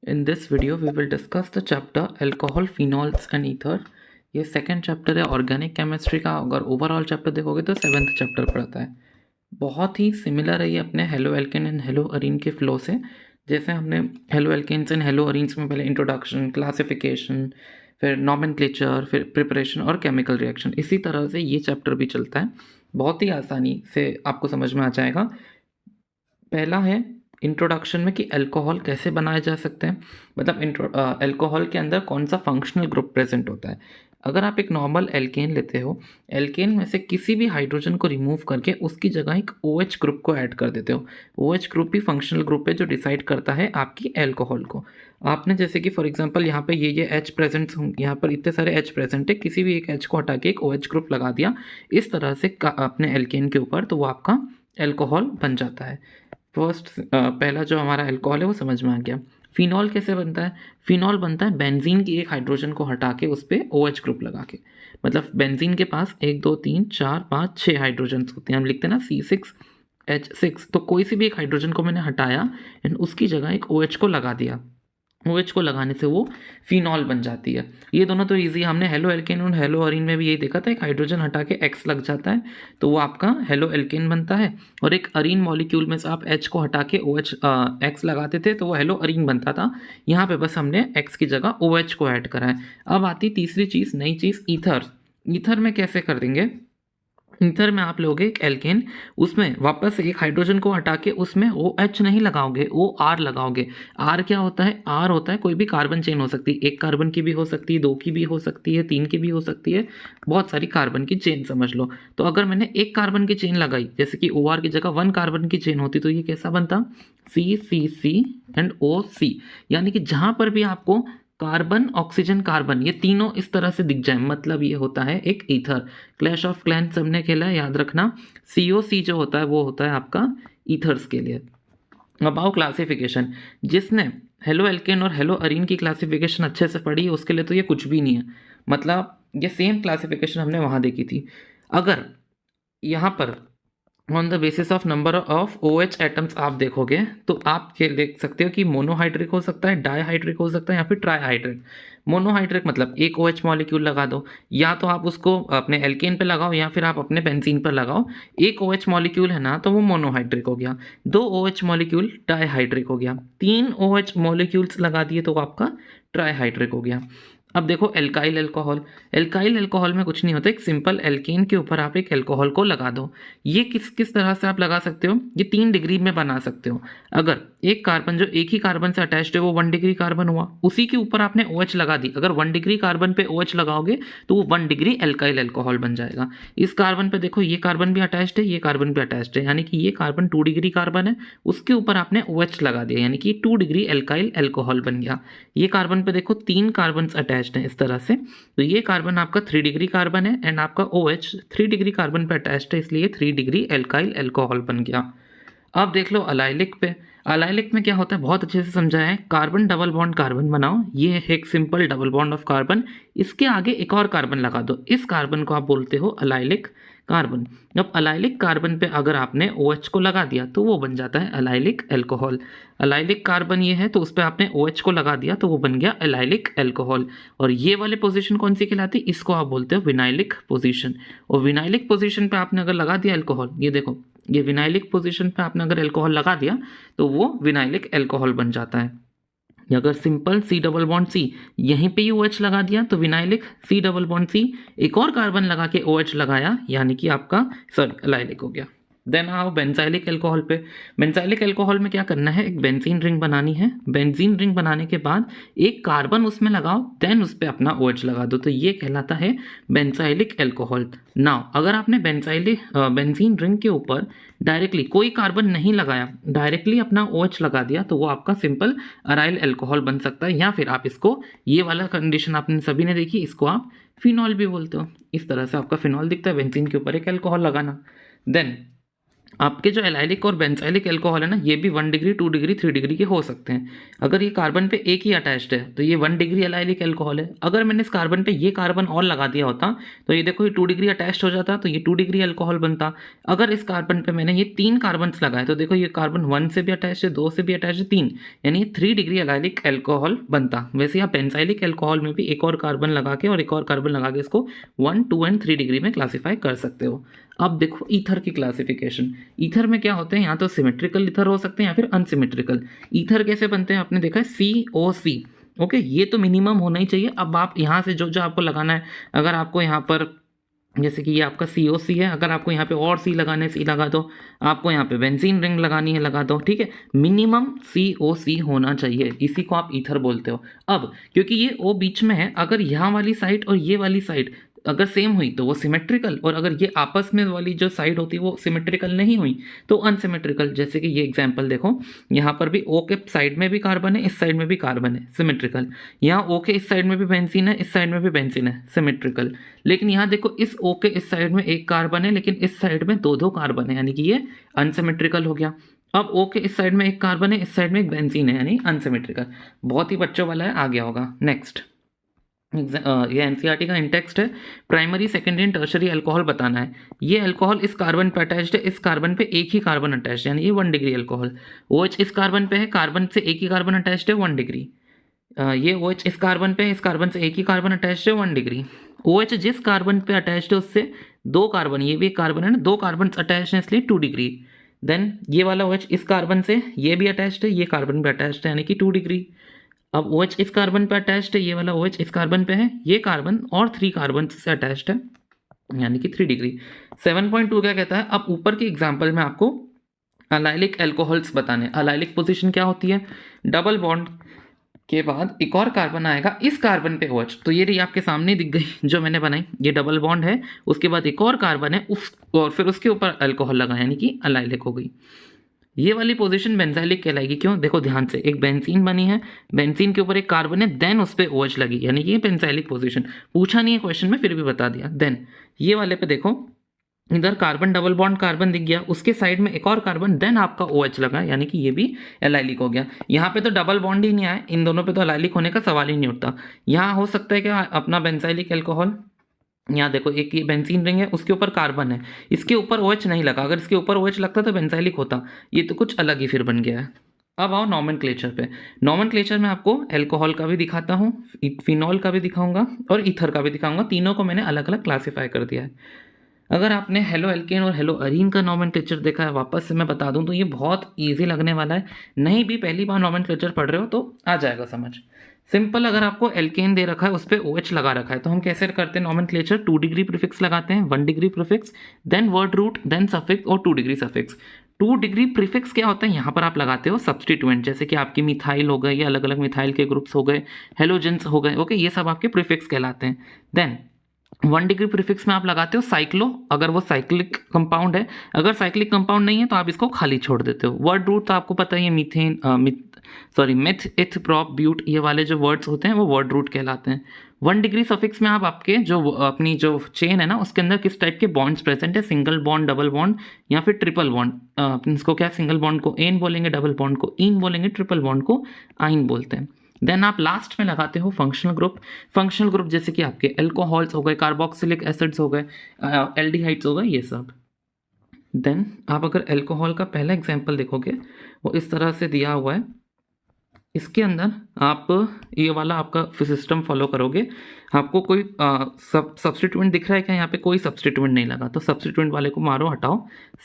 In this video, we will discuss the chapter Alcohol, Phenols and Ether. ये second chapter है organic chemistry का। अगर overall chapter देखोगे तो 7th चैप्टर पढ़ता है। बहुत ही सिमिलर है ये अपने haloalkane and haloarene के फ्लो से। जैसे हमने haloalkanes and haloarenes में पहले इंट्रोडक्शन, क्लासिफिकेशन, फिर नॉमेनक्लेचर, फिर प्रिपरेशन और केमिकल रिएक्शन, इसी तरह से ये चैप्टर भी चलता है। बहुत ही आसानी से आपको समझ में आ जाएगा। पहला है इंट्रोडक्शन में कि अल्कोहल कैसे बनाए जा सकते हैं, मतलब अल्कोहल के अंदर कौन सा फंक्शनल ग्रुप प्रेजेंट होता है। अगर आप एक नॉर्मल एल्केन लेते हो, एल्केन में से किसी भी हाइड्रोजन को रिमूव करके उसकी जगह एक OH ग्रुप को ऐड कर देते हो। OH ग्रुप ही फंक्शनल ग्रुप है जो डिसाइड करता है आपकी अल्कोहल को। आपने जैसे कि फॉर एग्जांपल यहाँ पे ये H प्रेजेंट, यहाँ पर इतने सारे H प्रेजेंट है, किसी भी एक H को हटा के एक OH ग्रुप लगा दिया इस तरह से अपने एल्केन के ऊपर, तो वो आपका अल्कोहल बन जाता है। पहला जो हमारा अल्कोहल है वो समझ में आ गया। फिनॉल कैसे बनता है? फिनॉल बनता है बेंजीन की एक हाइड्रोजन को हटा के उस पर OH ग्रुप लगा के। मतलब बेंजीन के पास 1 2 3 4 5 6 हाइड्रोजन होते हैं, हम लिखते हैं ना C6H6। तो कोई सी भी एक हाइड्रोजन को मैंने हटाया एंड उसकी जगह एक OH को लगा दिया। OH को लगाने से वो फिनॉल बन जाती है। ये दोनों तो ईजी, हमने हेलो एल्केन और हेलो अरीन में भी यही देखा था। एक हाइड्रोजन हटा के X लग जाता है तो वो आपका हेलो एल्केन बनता है, और एक अरीन मॉलिक्यूल में से आप H को हटा के OH X लगाते थे तो वो हेलो अरीन बनता था। यहाँ पे बस हमने X की जगह OH को ऐड करा है। अब आती तीसरी चीज़, नई चीज़, ईथर। ईथर में कैसे कर देंगे? ईथर में आप लोगे एक एल्केन, उसमें वापस एक हाइड्रोजन को हटा के उसमें OH नहीं लगाओगे, OR लगाओगे। R क्या होता है? R होता है कोई भी कार्बन चेन हो सकती है, 1 कार्बन की भी हो सकती है, 2 की भी हो सकती है, 3 की भी हो सकती है, बहुत सारी कार्बन की चेन समझ लो। तो अगर मैंने 1 कार्बन की चेन लगाई, जैसे कि OR की जगह 1 कार्बन की चेन होती, तो ये कैसा बनता? CCC and OC। यानी कि जहाँ पर भी आपको कार्बन, ऑक्सीजन, कार्बन, ये तीनों इस तरह से दिख जाए, मतलब ये होता है एक ईथर। क्लैश ऑफ क्लैंस सबने खेला है, याद रखना। COC जो होता है वो होता है आपका ईथर्स के लिए। अब आओ क्लासिफिकेशन। जिसने हेलो एल्केन और हेलो अरीन की क्लासिफिकेशन अच्छे से पढ़ी है उसके लिए तो ये कुछ भी नहीं है। मतलब ये सेम क्लासिफिकेशन हमने वहाँ देखी थी। अगर यहाँ पर on the basis of number of OH atoms आप देखोगे तो आप ये देख सकते हो कि मोनोहाइड्रिक हो सकता है, डाईहाइड्रिक हो सकता है, या फिर ट्राईहाइड्रिक। मोनोहाइड्रिक मतलब एक OH मॉलिक्यूल लगा दो, या तो आप उसको अपने एल्केन पे लगाओ या फिर आप अपने बेंजीन पर लगाओ। एक OH मॉलिक्यूल है ना तो वो मोनोहाइड्रिक हो गया, 2 OH मॉलिक्यूल डाईहाइड्रिक हो गया, 3 OH मॉलिक्यूल्स लगा दिए तो आपका ट्राईहाइड्रिक हो गया। अब देखो एल्काइल अल्कोहल। एल्काइल अल्कोहल में कुछ नहीं होता, एक सिंपल एल्केन के ऊपर आप एक अल्कोहल को लगा दो। ये किस किस तरह से आप लगा सकते हो? ये 3 डिग्री में बना सकते हो। अगर एक कार्बन जो एक ही कार्बन से अटैच्ड है वो 1 डिग्री कार्बन हुआ, उसी के ऊपर आपने OH लगा दी, अगर 1 डिग्री कार्बन पे OH लगाओगे तो वो 1 डिग्री एल्काइल अल्कोहल बन जाएगा। इस कार्बन पे देखो ये कार्बन भी अटैच्ड है, ये कार्बन भी अटैच्ड है, यानी कि ये कार्बन 2 डिग्री कार्बन है, उसके ऊपर आपने OH लगा दिया, यानी कि 2 डिग्री एल्काइल अल्कोहल बन गया। ये कार्बन पे देखो 3 कार्बन अटैच्ड हैं इस तरह से, तो ये कार्बन आपका 3 डिग्री कार्बन है एंड आपका OH 3 डिग्री कार्बन पे अटैच्ड है, इसलिए 3 डिग्री एल्काइल अल्कोहल बन गया। अब देख लो अलाइलिक पे। अलाइलिक में क्या होता है, बहुत अच्छे से समझाया है। कार्बन डबल बॉन्ड कार्बन बनाओ, ये है एक simple double bond of carbon, इसके आगे एक और कार्बन लगा दो, इस कार्बन को आप बोलते हो अलाइलिक कार्बन। अब अलाइलिक कार्बन पे अगर आपने OH को लगा दिया तो वो बन जाता है अलाइलिक अल्कोहल। अलाइलिक कार्बन ये है तो उस पर आपने OH को लगा दिया तो वो बन गया अलाइलिक अल्कोहल। और ये वाले पोजीशन कौन सी कहलाती है? इसको आप बोलते हो विनाइलिक पोजीशन। और विनाइलिक पोजीशन पे आपने अगर लगा दिया अल्कोहल, ये देखो ये विनाइलिक पोजीशन पे आपने अगर अल्कोहल लगा दिया तो वो विनाइलिक अल्कोहल बन जाता है। अगर simple C double bond C यहीं पे ही OH लगा दिया तो vinylic C double bond C, एक और कार्बन लगा के OH लगाया, यानी कि आपका अलाइलिक हो गया। देन आओ बेंजाइलिक अल्कोहल पे। बेंजाइलिक अल्कोहल में क्या करना है, एक बेंजीन रिंग बनानी है। बेंजीन रिंग बनाने के बाद एक कार्बन उसमें लगाओ, देन उस पर अपना OH लगा दो, तो ये कहलाता है बेंजाइलिक अल्कोहल। नाउ अगर आपने बेंजीन रिंग के ऊपर डायरेक्टली कोई कार्बन नहीं लगाया, डायरेक्टली अपना OH लगा दिया, तो वो आपका सिंपल अराइल अल्कोहल बन सकता है। या फिर आप इसको, ये वाला कंडीशन आपने सभी ने देखी, इसको आप फिनॉल भी बोलते हो। इस तरह से आपका फिनॉल दिखता है, बेंजीन के ऊपर एक अल्कोहल लगाना। देन आपके जो एलाइलिक और बेंजाइलिक अल्कोहल है ना, ये भी 1 डिग्री 2 डिग्री 3 डिग्री के हो सकते हैं। अगर ये कार्बन पे एक ही अटैच्ड है तो ये 1 डिग्री एलाइलिक अल्कोहल है। अगर मैंने इस कार्बन पे ये कार्बन और लगा दिया होता तो ये देखो ये 2 डिग्री अटैच्ड हो जाता, तो ये 2 डिग्री अल्कोहल बनता। अगर इस कार्बन पे मैंने ये 3 कार्बन लगाए तो देखो ये कार्बन 1 से भी अटैच है, 2 से भी अटैच है, 3, यानी 3 डिग्री एलाइलिक अल्कोहल बनता। वैसे आप बेंजाइलिक अल्कोहल में भी एक और कार्बन लगा के और एक और कार्बन लगा के इसको 1, 2 एंड 3 डिग्री में क्लासीफाई कर सकते हो। अब देखो ईथर की क्लासिफिकेशन। ईथर में क्या होते हैं, यहाँ तो सिमेट्रिकल ईथर हो सकते हैं या फिर अनसिमेट्रिकल। ईथर कैसे बनते हैं आपने देखा है, COC। ओके, ये तो मिनिमम होना ही चाहिए। अब आप यहाँ से जो जो आपको लगाना है, अगर आपको यहाँ पर जैसे कि ये आपका COC है, अगर आपको यहाँ पे और C लगाना है C लगा दो, आपको यहाँ पे बेंजीन रिंग लगानी है लगा दो, ठीक है। मिनिमम COC होना चाहिए, इसी को आप ईथर बोलते हो। अब क्योंकि ये O बीच में है, अगर यहाँ वाली साइड और ये वाली साइड अगर सेम हुई तो वो सिमेट्रिकल, और अगर ये आपस में वाली जो साइड होती है वो सिमेट्रिकल नहीं हुई तो अनसिमेट्रिकल। जैसे कि ये एग्जांपल देखो, यहाँ पर भी O के साइड में भी कार्बन है, इस साइड में भी कार्बन है, सिमेट्रिकल। यहाँ O के इस साइड में भी बेंजीन है, इस साइड में भी बेंजीन है, सिमेट्रिकल। लेकिन यहाँ देखो इस O के इस साइड में एक कार्बन है, लेकिन इस साइड में दो दो कार्बन है, यानी कि ये अनसिमेट्रिकल हो गया। अब O के इस साइड में एक कार्बन है, इस साइड में एक बेंजीन है, यानी अनसिमेट्रिकल। बहुत ही बच्चों वाला है, आ गया होगा। नेक्स्ट, ये एनसीईआरटी का इंटेक्स्ट है। Primary secondary and tertiary alcohol बताना है। ये अल्कोहल इस कार्बन पे अटैच्ड है, इस कार्बन पे एक ही कार्बन अटैच्ड है, यानी ये 1 डिग्री अल्कोहल। OH इस कार्बन पे है, कार्बन से एक ही कार्बन अटैच्ड है, 1 डिग्री। ये OH इस कार्बन पे है, इस कार्बन से एक ही कार्बन अटैच्ड है, 1 डिग्री। OH जिस कार्बन पे अटैच्ड है उससे 2 कार्बन, ये भी एक कार्बन है ना, 2 कार्बन अटैच्ड है, इसलिए 2 डिग्री। देन ये वाला OH इस कार्बन से ये भी अटैच्ड है, ये कार्बन पे अटैच्ड है, यानी कि 2 डिग्री। अब OH इस कार्बन पे अटैच्ड है, ये वाला OH इस कार्बन पे है, ये कार्बन और 3 कार्बन से अटैच्ड है, यानी कि 3 डिग्री। 7.2 क्या कहता है, अब ऊपर के एग्जाम्पल में आपको अलाइलिक अल्कोहल्स बताने। अलाइलिक पोजीशन क्या होती है, डबल बॉन्ड के बाद एक और कार्बन आएगा, इस कार्बन पे OH, तो ये रही आपके सामने दिख गई जो मैंने बनाई, ये डबल बॉन्ड है, उसके बाद एक और कार्बन है उस, और फिर उसके ऊपर अल्कोहल लगा, यानी कि अलाइलिक हो गई। ये वाली पोजीशन बेंजाइलिक कहलाएगी। क्यों, देखो ध्यान से, एक बेंजीन बनी है, बेंजीन के ऊपर एक कार्बन है, देन उस पर OH लगी, यानी कि ये बेंजाइलिक पोजीशन। पूछा नहीं है क्वेश्चन में, फिर भी बता दिया। देन ये वाले पे देखो, इधर कार्बन डबल बॉन्ड कार्बन दिख गया, उसके साइड में एक और कार्बन, देन आपका OH लगा, यानी कि ये भी एलाइलिक हो गया। यहाँ पे तो डबल बॉन्ड ही नहीं आया, इन दोनों पे तो एलाइलिक होने का सवाल ही नहीं उठता। यहाँ हो सकता है क्या, अपना बेंजाइलिक अल्कोहल, यहाँ देखो एक ये बेंजीन रिंग है, उसके ऊपर कार्बन है, इसके ऊपर OH नहीं लगा, अगर इसके ऊपर OH लगता तो बेंजाइलिक होता, ये तो कुछ अलग ही फिर बन गया है। अब आओ नॉमेनक्लेचर पे। नॉमेनक्लेचर में आपको अल्कोहल का भी दिखाता हूँ, फिनॉल का भी दिखाऊंगा और ईथर का भी दिखाऊंगा, तीनों को मैंने अलग अलग क्लासीफाई कर दिया है। अगर आपने हेलो एल्केन और हेलो अरीन का नॉमेनक्लेचर देखा है, वापस से मैं बता दूं तो ये बहुत इजी लगने वाला है, नहीं भी पहली बार नॉमेनक्लेचर पढ़ रहे हो तो आ जाएगा समझ। सिंपल, अगर आपको एल्केन दे रखा है उस पर OH लगा रखा है तो हम कैसे करते हैं नॉमेनक्लेचर, 2 डिग्री प्रीफिक्स लगाते हैं, 1 degree prefix, then word root, then suffix और 2 डिग्री सफिक्स। 2 डिग्री प्रीफिक्स क्या होता है, यहाँ पर आप लगाते हो सब्सटीट्यूएंट, जैसे कि आपकी मिथाइल हो गए, ये अलग अलग मिथाइल के ग्रुप्स हो गए, हेलोजेंस हो गए, ओके, ये सब आपके प्रीफिक्स कहलाते हैं। देन 1 डिग्री प्रीफिक्स में आप लगाते हो साइक्लो, अगर वो साइक्लिक कंपाउंड है, अगर साइक्लिक कंपाउंड नहीं है तो आप इसको खाली छोड़ देते हो। वर्ड रूट तो आपको पता ही है, मीथेन मिथ, इथ, प्रॉप, ब्यूट, ये वाले जो वर्ड्स होते हैं वो वर्ड रूट कहलाते हैं। 1 डिग्री सफिक्स में आप आपके जो अपनी जो चेन है ना उसके अंदर किस टाइप के बॉन्ड्स प्रेजेंट है, सिंगल बॉन्ड, डबल बॉन्ड या फिर ट्रिपल बॉन्ड। इसको क्या, सिंगल बॉन्ड को एन बोलेंगे, डबल बॉन्ड को इन बोलेंगे, ट्रिपल बॉन्ड को आइन बोलते हैं। देन आप लास्ट में लगाते हो फंक्शनल ग्रुप। फंक्शनल ग्रुप जैसे कि आपके एल्कोहल्स हो गए, कार्बोक्सिलिक एसिड्स हो गए, एल्डिहाइड्स हो गए, ये सब। देन आप अगर एल्कोहल का पहला एग्जांपल देखोगे वो इस तरह से दिया हुआ है, इसके अंदर आप ये वाला आपका सिस्टम फॉलो करोगे, आपको कोई सब्सटीट्यूएंट दिख रहा है क्या, यहाँ पे कोई सब्सटीट्यूएंट नहीं लगा तो सब्सटीट्यूएंट वाले को मारो, हटाओ।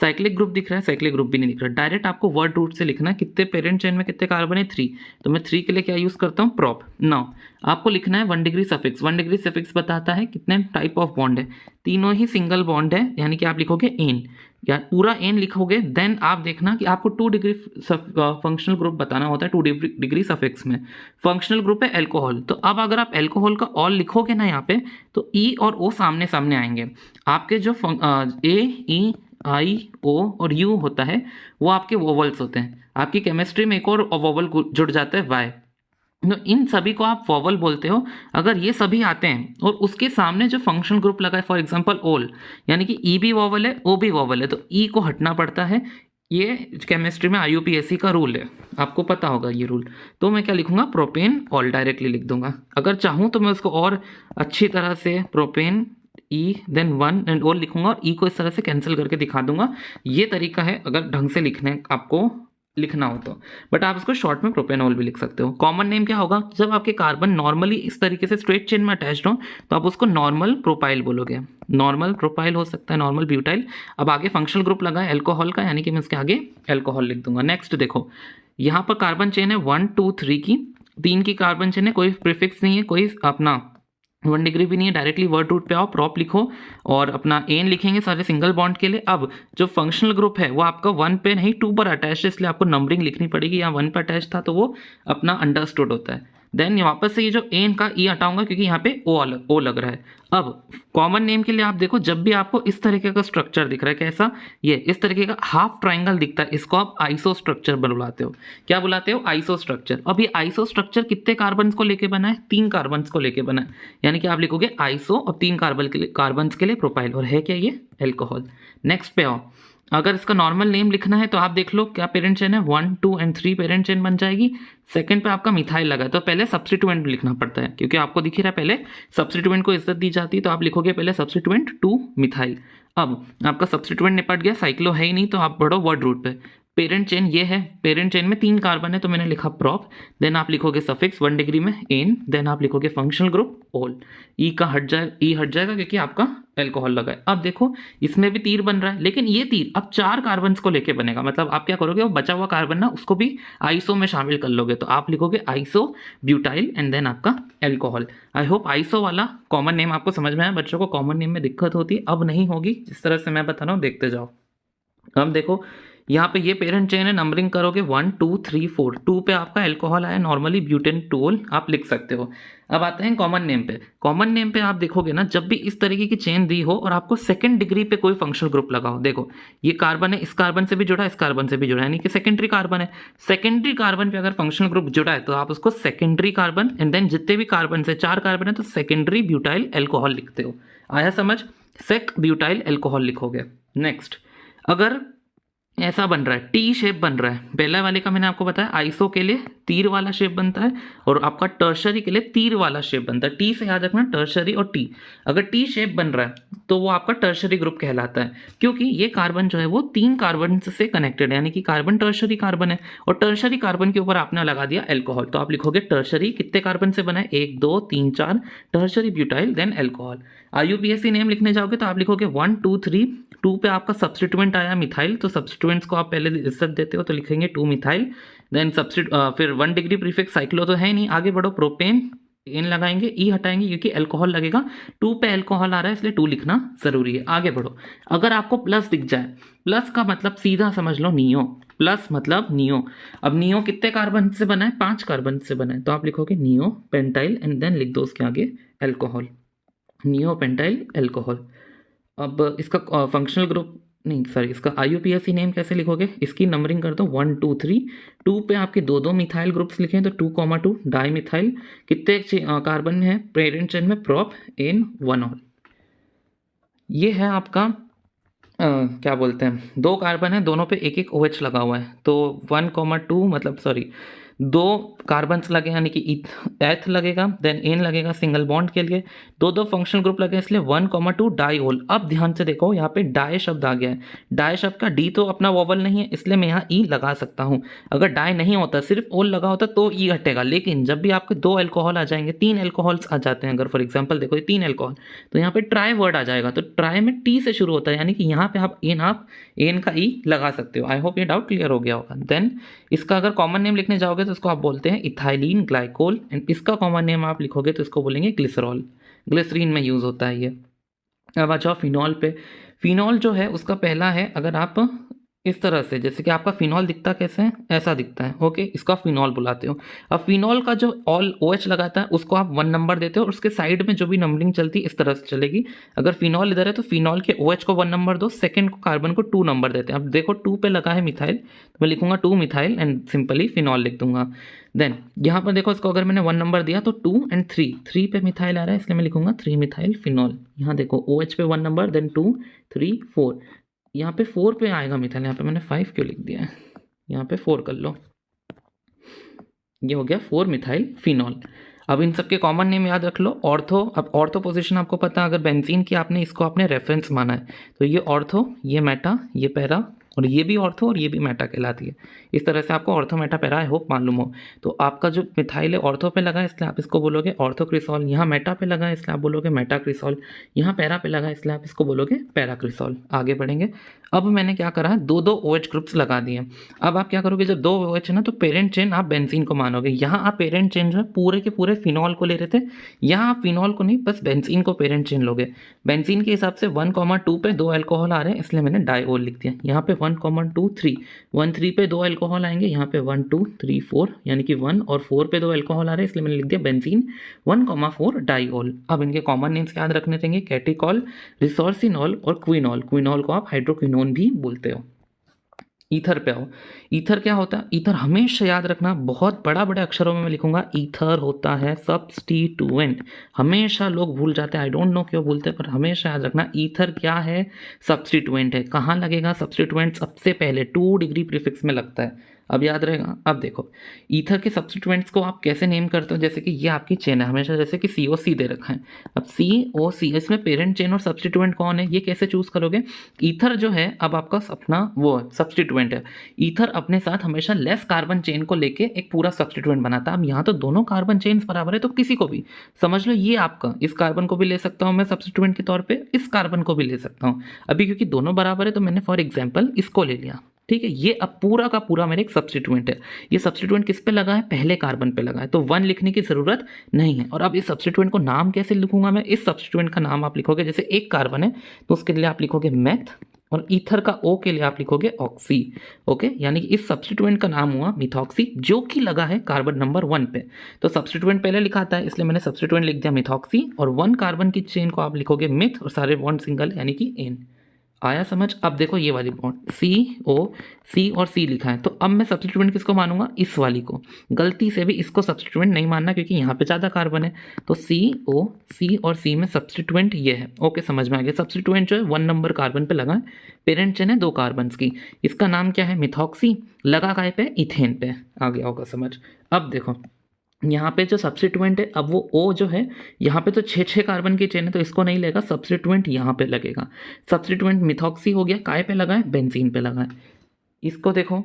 साइक्लिक ग्रुप दिख रहा है, साइक्लिक ग्रुप भी नहीं दिख रहा, डायरेक्ट आपको वर्ड रूट से लिखना है, कितने पेरेंट चेन में कितने कार्बन है, 3, तो मैं 3 के लिए क्या यूज़ करता हूँ, प्रॉप। नाउ आपको लिखना है 1 डिग्री सफिक्स। 1 डिग्री सफिक्स बताता है कितने टाइप ऑफ बॉन्ड है, तीनों ही सिंगल बॉन्ड है, यानी कि आप लिखोगे एन, या पूरा एन लिखोगे। देन आप देखना कि आपको 2 डिग्री फंक्शनल ग्रुप बताना होता है 2 डिग्री सफिक्स में। फंक्शनल ग्रुप है एल्कोहल, तो अब अगर आप एल्कोहल का ऑल लिखोगे ना यहाँ पे तो ई और ओ सामने सामने आएंगे। आपके जो ए, ई, आई, ओ और यू होता है वो आपके वोवल्स होते हैं। आपकी केमिस्ट्री में एक और वोवल जुड़ जाता है वाई, तो इन सभी को आप वॉवल बोलते हो। अगर ये सभी आते हैं और उसके सामने जो फंक्शनल ग्रुप लगा है, फॉर एग्जांपल ओल, यानी कि ई भी वॉवल है, ओ भी वॉवल है, तो ई को हटना पड़ता है। ये केमिस्ट्री में IUPAC का रूल है, आपको पता होगा ये रूल। तो मैं क्या लिखूंगा, प्रोपेन ऑल डायरेक्टली लिख दूंगा। अगर चाहूँ तो मैं उसको और अच्छी तरह से propane e then one and ol लिखूंगा और ई को इस तरह से कैंसिल करके दिखा दूंगा। ये तरीका है अगर ढंग से लिखने आपको लिखना हो तो। बट आप इसको शॉर्ट में प्रोपेनॉल भी लिख सकते हो। कॉमन नेम क्या होगा, जब आपके कार्बन नॉर्मली इस तरीके से स्ट्रेट चेन में अटैच्ड हो तो आप उसको नॉर्मल प्रोपाइल बोलोगे। नॉर्मल प्रोपाइल हो सकता है, नॉर्मल ब्यूटाइल। अब आगे फंक्शनल ग्रुप लगा है एल्कोहल का, यानी कि मैं इसके आगे एल्कोहल लिख दूंगा। नेक्स्ट देखो, यहाँ पर कार्बन चेन है 1 2 3 की, 3 की कार्बन चेन है, कोई प्रीफिक्स नहीं है, कोई अपना 1 डिग्री भी नहीं है। डायरेक्टली वर्ड रूट पे आओ, प्रॉप लिखो और अपना एन लिखेंगे सारे सिंगल बॉन्ड के लिए। अब जो फंक्शनल ग्रुप है वो आपका 1 पे नहीं 2 पर अटैच है, इसलिए आपको नंबरिंग लिखनी पड़ेगी। यहाँ 1 पर अटैच था तो वो अपना अंडरस्टूड होता है। देन वापस से ये जो एन का ई हटाऊंगा क्योंकि यहाँ पे ओ लग रहा है। अब कॉमन नेम के लिए आप देखो, जब भी आपको इस तरीके का स्ट्रक्चर दिख रहा है, कैसा, ये इस तरीके का हाफ ट्राइंगल दिखता है, इसको आप आइसो स्ट्रक्चर बुलाते हो। क्या बुलाते हो, आइसो स्ट्रक्चर। अब ये आइसो स्ट्रक्चर कितने कार्बन्स को लेके बना है, 3 कार्बन्स को लेके बना है, यानी कि आप लिखोगे आइसो और 3 कार्बन्स के लिए प्रोपाइल, और है क्या ये, एल्कोहल। नेक्स्ट पे आओ, अगर इसका नॉर्मल नेम लिखना है तो आप देख लो क्या पेरेंट चेन है, 1 2 एंड 3 पेरेंट चेन बन जाएगी। सेकंड पे आपका मिथाइल लगा है तो पहले सब्स्टिट्यूएंट लिखना पड़ता है, क्योंकि आपको दिख ही रहा है पहले सब्स्टिट्यूएंट को इज्जत दी जाती है, तो आप लिखोगे पहले सब्स्टिट्यूएंट 2 मिथाइल। अब आपका सब्स्टिट्यूएंट निपट गया, साइक्लो है ही नहीं तो आप बढ़ो वर्ड रूट पे। पेरेंट चेन ये है, पेरेंट चेन में 3 कार्बन है तो मैंने लिखा प्रॉप, देन आप लिखोगे सफिक्स 1 डिग्री में एन, देन आप लिखोगे फंक्शनल ग्रुप ओल। ई का हट जाएगा क्योंकि आपका एल्कोहल लगा है। अब देखो इसमें भी तीर बन रहा है, लेकिन ये तीर अब 4 कार्बन्स को लेके बनेगा। मतलब आप क्या करोगे, वो बचा हुआ कार्बन ना उसको भी आइसो में शामिल कर लोगे, तो आप लिखोगे आइसो ब्यूटाइल एंड देन आपका एल्कोहल। आई होप आइसो वाला कॉमन नेम आपको समझ में आया। बच्चों को कॉमन नेम में दिक्कत होती है, अब नहीं होगी, जिस तरह से मैं बता रहा हूँ देखते जाओ। अब देखो यहाँ पे ये पेरेंट चेन है, नंबरिंग करोगे 1 2 3 4, 2 पे आपका एल्कोहल आया, नॉर्मली ब्यूटेन टोल आप लिख सकते हो। अब आते हैं कॉमन नेम पे। कॉमन नेम पे आप देखोगे ना, जब भी इस तरीके की चेन दी हो और आपको सेकंड डिग्री पे कोई फंक्शनल ग्रुप लगा हो, देखो ये कार्बन है, इस कार्बन से भी जुड़ा है, इस कार्बन से भी जुड़ा है, यानी कि सेकेंडरी कार्बन है। सेकेंडरी कार्बन पे अगर फंक्शनल ग्रुप जुड़ा है तो आप उसको सेकेंडरी कार्बन एंड देन जितने भी कार्बन से 4 कार्बन है तो सेकेंडरी ब्यूटाइल एल्कोहल लिखते हो। आया समझ, सेक ब्यूटाइल एल्कोहल लिखोगे। नेक्स्ट, अगर ऐसा बन रहा है, टी शेप बन रहा है, पहले वाले का मैंने आपको बताया आइसो के लिए तीर वाला शेप बनता है और आपका टर्शरी के लिए तीर वाला शेप बनता है। टी से याद रखना, टर्शरी और टी। अगर टी शेप बन रहा है तो वो आपका टर्शरी ग्रुप कहलाता है, क्योंकि ये कार्बन जो है वो 3 कार्बन से कनेक्टेड है, यानी कि कार्बन टर्शरी कार्बन है और टर्शरी कार्बन के ऊपर आपने लगा दिया एल्कोहल, तो आप लिखोगे टर्शरी कितने कार्बन से बना है, 1 2 3 4, tertiary butyl then alcohol. IUPAC name लिखने जाओगे तो आप लिखोगे 1 2 3, 2 पे आपका सब्स्टिट्यूएंट आया मिथाइल, तो सब्स्टिट्यूएंट्स को आप पहले इज्जत देते हो तो लिखेंगे 2 मिथाइल, देन फिर 1 डिग्री प्रीफिक्स, साइक्लो तो है नहीं, आगे बढ़ो, प्रोपेन एन लगाएंगे, ई हटाएंगे क्योंकि एल्कोहल लगेगा, 2 पे एल्कोहल आ रहा है इसलिए 2 लिखना जरूरी है। आगे बढ़ो, अगर आपको प्लस दिख जाए, प्लस का मतलब सीधा समझ लो नियो, प्लस मतलब नियो। अब नियो कितने कार्बन से बना है, 5 कार्बन से बना है, तो आप लिखोगे नियो पेंटाइल एंड देन लिख दो उसके आगे एल्कोहल, नियो पेंटाइल एल्कोहल। अब इसका फंक्शनल ग्रुप नहीं सॉरी, इसका IUPAC नेम कैसे लिखोगे, इसकी नंबरिंग कर दो 1 2 3, 2 पे आपके 2 मिथाइल ग्रुप्स लिखे हैं तो 2,2 डाई मिथाइल, कितने कार्बन में है पेरेंट चेन में, प्रॉप एन 1 ऑल। ये है आपका क्या बोलते हैं, 2 कार्बन है, दोनों पे एक एक OH लगा हुआ है, तो 1,2 मतलब सॉरी 2 कार्बन्स लगे यानी कि एथ लगेगा, देन एन लगेगा सिंगल बॉन्ड के लिए, 2 फंक्शनल ग्रुप लगे इसलिए 1,2 डाई ओल। अब ध्यान से देखो यहाँ पे डाई शब्द आ गया है, डाई शब्द का डी तो अपना वोवल नहीं है इसलिए मैं यहाँ ई लगा सकता हूँ। अगर डाई नहीं होता सिर्फ ओल लगा होता तो ई हटेगा, लेकिन जब भी आपके 2 एल्कोहल आ जाएंगे, 3 एल्कोहल्स आ जाते हैं, अगर फॉर एग्जाम्पल देखो ये 3 एल्कोहल, तो यहाँ पे ट्राई वर्ड आ जाएगा, तो ट्राई में टी से शुरू होता है, यानी कि यहाँ पे आप एन का ई लगा सकते हो। आई होप ये डाउट क्लियर हो गया होगा। देन इसका अगर कॉमन नेम लिखने जाओगे तो इसको आप बोलते हैं इथाइलिन ग्लाइकोल, एंड इसका कॉमन नेम आप लिखोगे तो इसको बोलेंगे ग्लिसरॉल, ग्लिसरीन में यूज़ होता है ये। अब आ जाओ फिनॉल पे। फिनॉल जो है उसका पहला है, अगर आप इस तरह से, जैसे कि आपका फिनॉल दिखता कैसे है, ऐसा दिखता है। ओके, इसको आप फिनॉल बुलाते हो। अब फिनॉल का जो ऑल OH लगाता है उसको आप 1 नंबर देते हो और उसके साइड में जो भी नंबरिंग चलती है इस तरह से चलेगी। अगर फिनॉल इधर है तो फिनॉल के OH को 1 नंबर दो, सेकंड को कार्बन को 2 नंबर देते हैं। अब देखो 2 पे लगा है मिथाइल, तो मैं लिखूंगा 2 मिथाइल एंड सिंपली फिनॉल लिख दूंगा। देन यहाँ पर देखो, इसको अगर मैंने 1 नंबर दिया तो 2 एंड 3 पे मिथाइल आ रहा है, इसलिए मैं लिखूंगा 3 मिथाइल फिनॉल। यहाँ देखो OH पे 1 नंबर, देन 2 3 4, यहाँ पे 4 पे आएगा मिथाइल, यहाँ पे मैंने 5 क्यों लिख दिया है, यहाँ पे 4 कर लो। ये हो गया 4 मिथाइल फिनॉल। अब इन सब के कॉमन नेम याद रख लो। ऑर्थो, अब ऑर्थो पोजीशन आपको पता है, अगर बेंजीन की आपने इसको आपने रेफरेंस माना है तो ये ऑर्थो, ये मेटा, ये पैरा, और ये भी ऑर्थो और ये भी मेटा कहलाती है। इस तरह से आपको ortho Meta para I hope मालूम हो। तो आपका जो मिथाइल है ऑर्थो पे लगा है इसलिए आप इसको बोलोगे ऑर्थोक्रिसॉल, यहाँ मेटा पे लगा है इसलिए आप बोलोगे मेटाक्रिसॉल, यहाँ पैरा पे लगा है इसलिए आप इसको बोलोगे पैराक्रिसॉल। आगे बढ़ेंगे। अब मैंने क्या करा है, 2 OH ग्रुप्स लगा दिए। अब आप क्या करोगे, जब 2 OH है ना तो पेरेंट चेन आप बेंजीन को मानोगे। यहाँ आप पेरेंट चेन जो है पूरे के पूरे फिनॉल को ले रहे थे, यहाँ आप फिनॉल को नहीं बस बेंजीन को पेरेंट चेन लोगे। बेंजीन के हिसाब से 1,2 पे 2 अल्कोहल आ रहे हैं इसलिए मैंने डाइओल लिख दिया। यहाँ पे 1,2 3, 1 3 पे 2 अल्कोहल आएंगे, यहाँ पे 1 2 3 4 यानी कि 1 और 4 पे 2 अल्कोहल आ रहे हैं इसलिए मैंने लिख दिया बेंजीन 1,4 डाइओल। अब इनके कॉमन नेम्स याद रखने चाहिए, कैटिकॉल, रिसोर्सिनॉल और क्विनॉल। क्विनॉल को आप हाइड्रोक्विनोन भी बोलते हो। ईथर पे आओ। ईथर क्या होता है, ईथर हमेशा याद रखना, बहुत बड़ा बड़े अक्षरों में मैं लिखूंगा, ईथर होता है सब्स्टिट्यूएंट। हमेशा लोग भूल जाते हैं, आई डोंट नो क्यों भूलते हैं, पर हमेशा याद रखना ईथर क्या है, सब्स्टिट्यूएंट है। कहाँ लगेगा सब्स्टिट्यूएंट, सबसे पहले 2 डिग्री प्रीफिक्स में लगता है। अब याद रहेगा। अब देखो ईथर के सब्स्टिट्यूएंट्स को आप कैसे नेम करते हो, जैसे कि ये आपकी चेन है हमेशा, जैसे कि COC दे रखा है। अब COC, इसमें पेरेंट चेन और सब्स्टिट्यूएंट कौन है, ये कैसे चूज करोगे। ईथर जो है अब आपका अपना वो सब्स्टिट्यूएंट है। ईथर अपने साथ हमेशा लेस कार्बन चेन को लेके एक पूरा सब्स्टिट्यूएंट बनाता है। अब यहाँ तो दोनों कार्बन चेन बराबर है तो किसी को भी समझ लो, ये आपका इस कार्बन को भी ले सकता हूँ मैं सब्स्टिट्यूएंट के तौर पे, इस कार्बन को भी ले सकता हूँ। अभी क्योंकि दोनों बराबर है तो मैंने फॉर एग्जाम्पल इसको ले लिया, ठीक है। ये अब पूरा का पूरा मेरे एक सब्स्टिट्यूएंट है। ये सब्स्टिट्यूएंट किस पे लगा है, पहले कार्बन पे लगा है, तो 1 लिखने की जरूरत नहीं है। और अब इस सब्स्टिट्यूएंट को नाम कैसे लिखूंगा मैं, इस सब्स्टिट्यूएंट का नाम आप लिखोगे, जैसे एक कार्बन है तो उसके लिए आप लिखोगे मेथ, और ईथर का O के लिए आप लिखोगे ऑक्सी। ओके, यानी कि इस सब्स्टिट्यूएंट का नाम हुआ मिथॉक्सी, जो कि लगा है कार्बन नंबर 1 पे। तो सब्स्टिट्यूएंट पहले लिखाता है इसलिए मैंने सब्स्टिट्यूएंट लिख दिया मिथॉक्सी, और 1 कार्बन की चेन को आप लिखोगे मिथ, और सारे बॉन्ड सिंगल यानी कि एन। आया समझ। अब देखो ये वाली बॉन्ड C और C लिखा है, तो अब मैं सब्स्टिट्यूएंट किसको मानूंगा, इस वाली को। गलती से भी इसको सब्स्टिट्यूएंट नहीं मानना क्योंकि यहाँ पे ज़्यादा कार्बन है। तो C और C में सब्स्टिट्यूएंट ये है। ओके, समझ में आ गया। सब्स्टिट्यूएंट जो है 1 नंबर कार्बन पे लगा है, पेरेंट चेन है 2 कार्बन की, इसका नाम क्या है मिथॉक्सी, लगा काय पे, इथेन पे। आ गया होगा समझ। अब देखो यहाँ पे जो सब्स्टिट्यूएंट है, अब वो O जो है, यहाँ पे तो 6 कार्बन की चेन है तो इसको नहीं लेगा, सब्स्टिट्यूएंट यहाँ पे लगेगा। सब्स्टिट्यूएंट मिथॉक्सी हो गया, काय पे लगा है, बेंजीन पे लगा है। इसको देखो,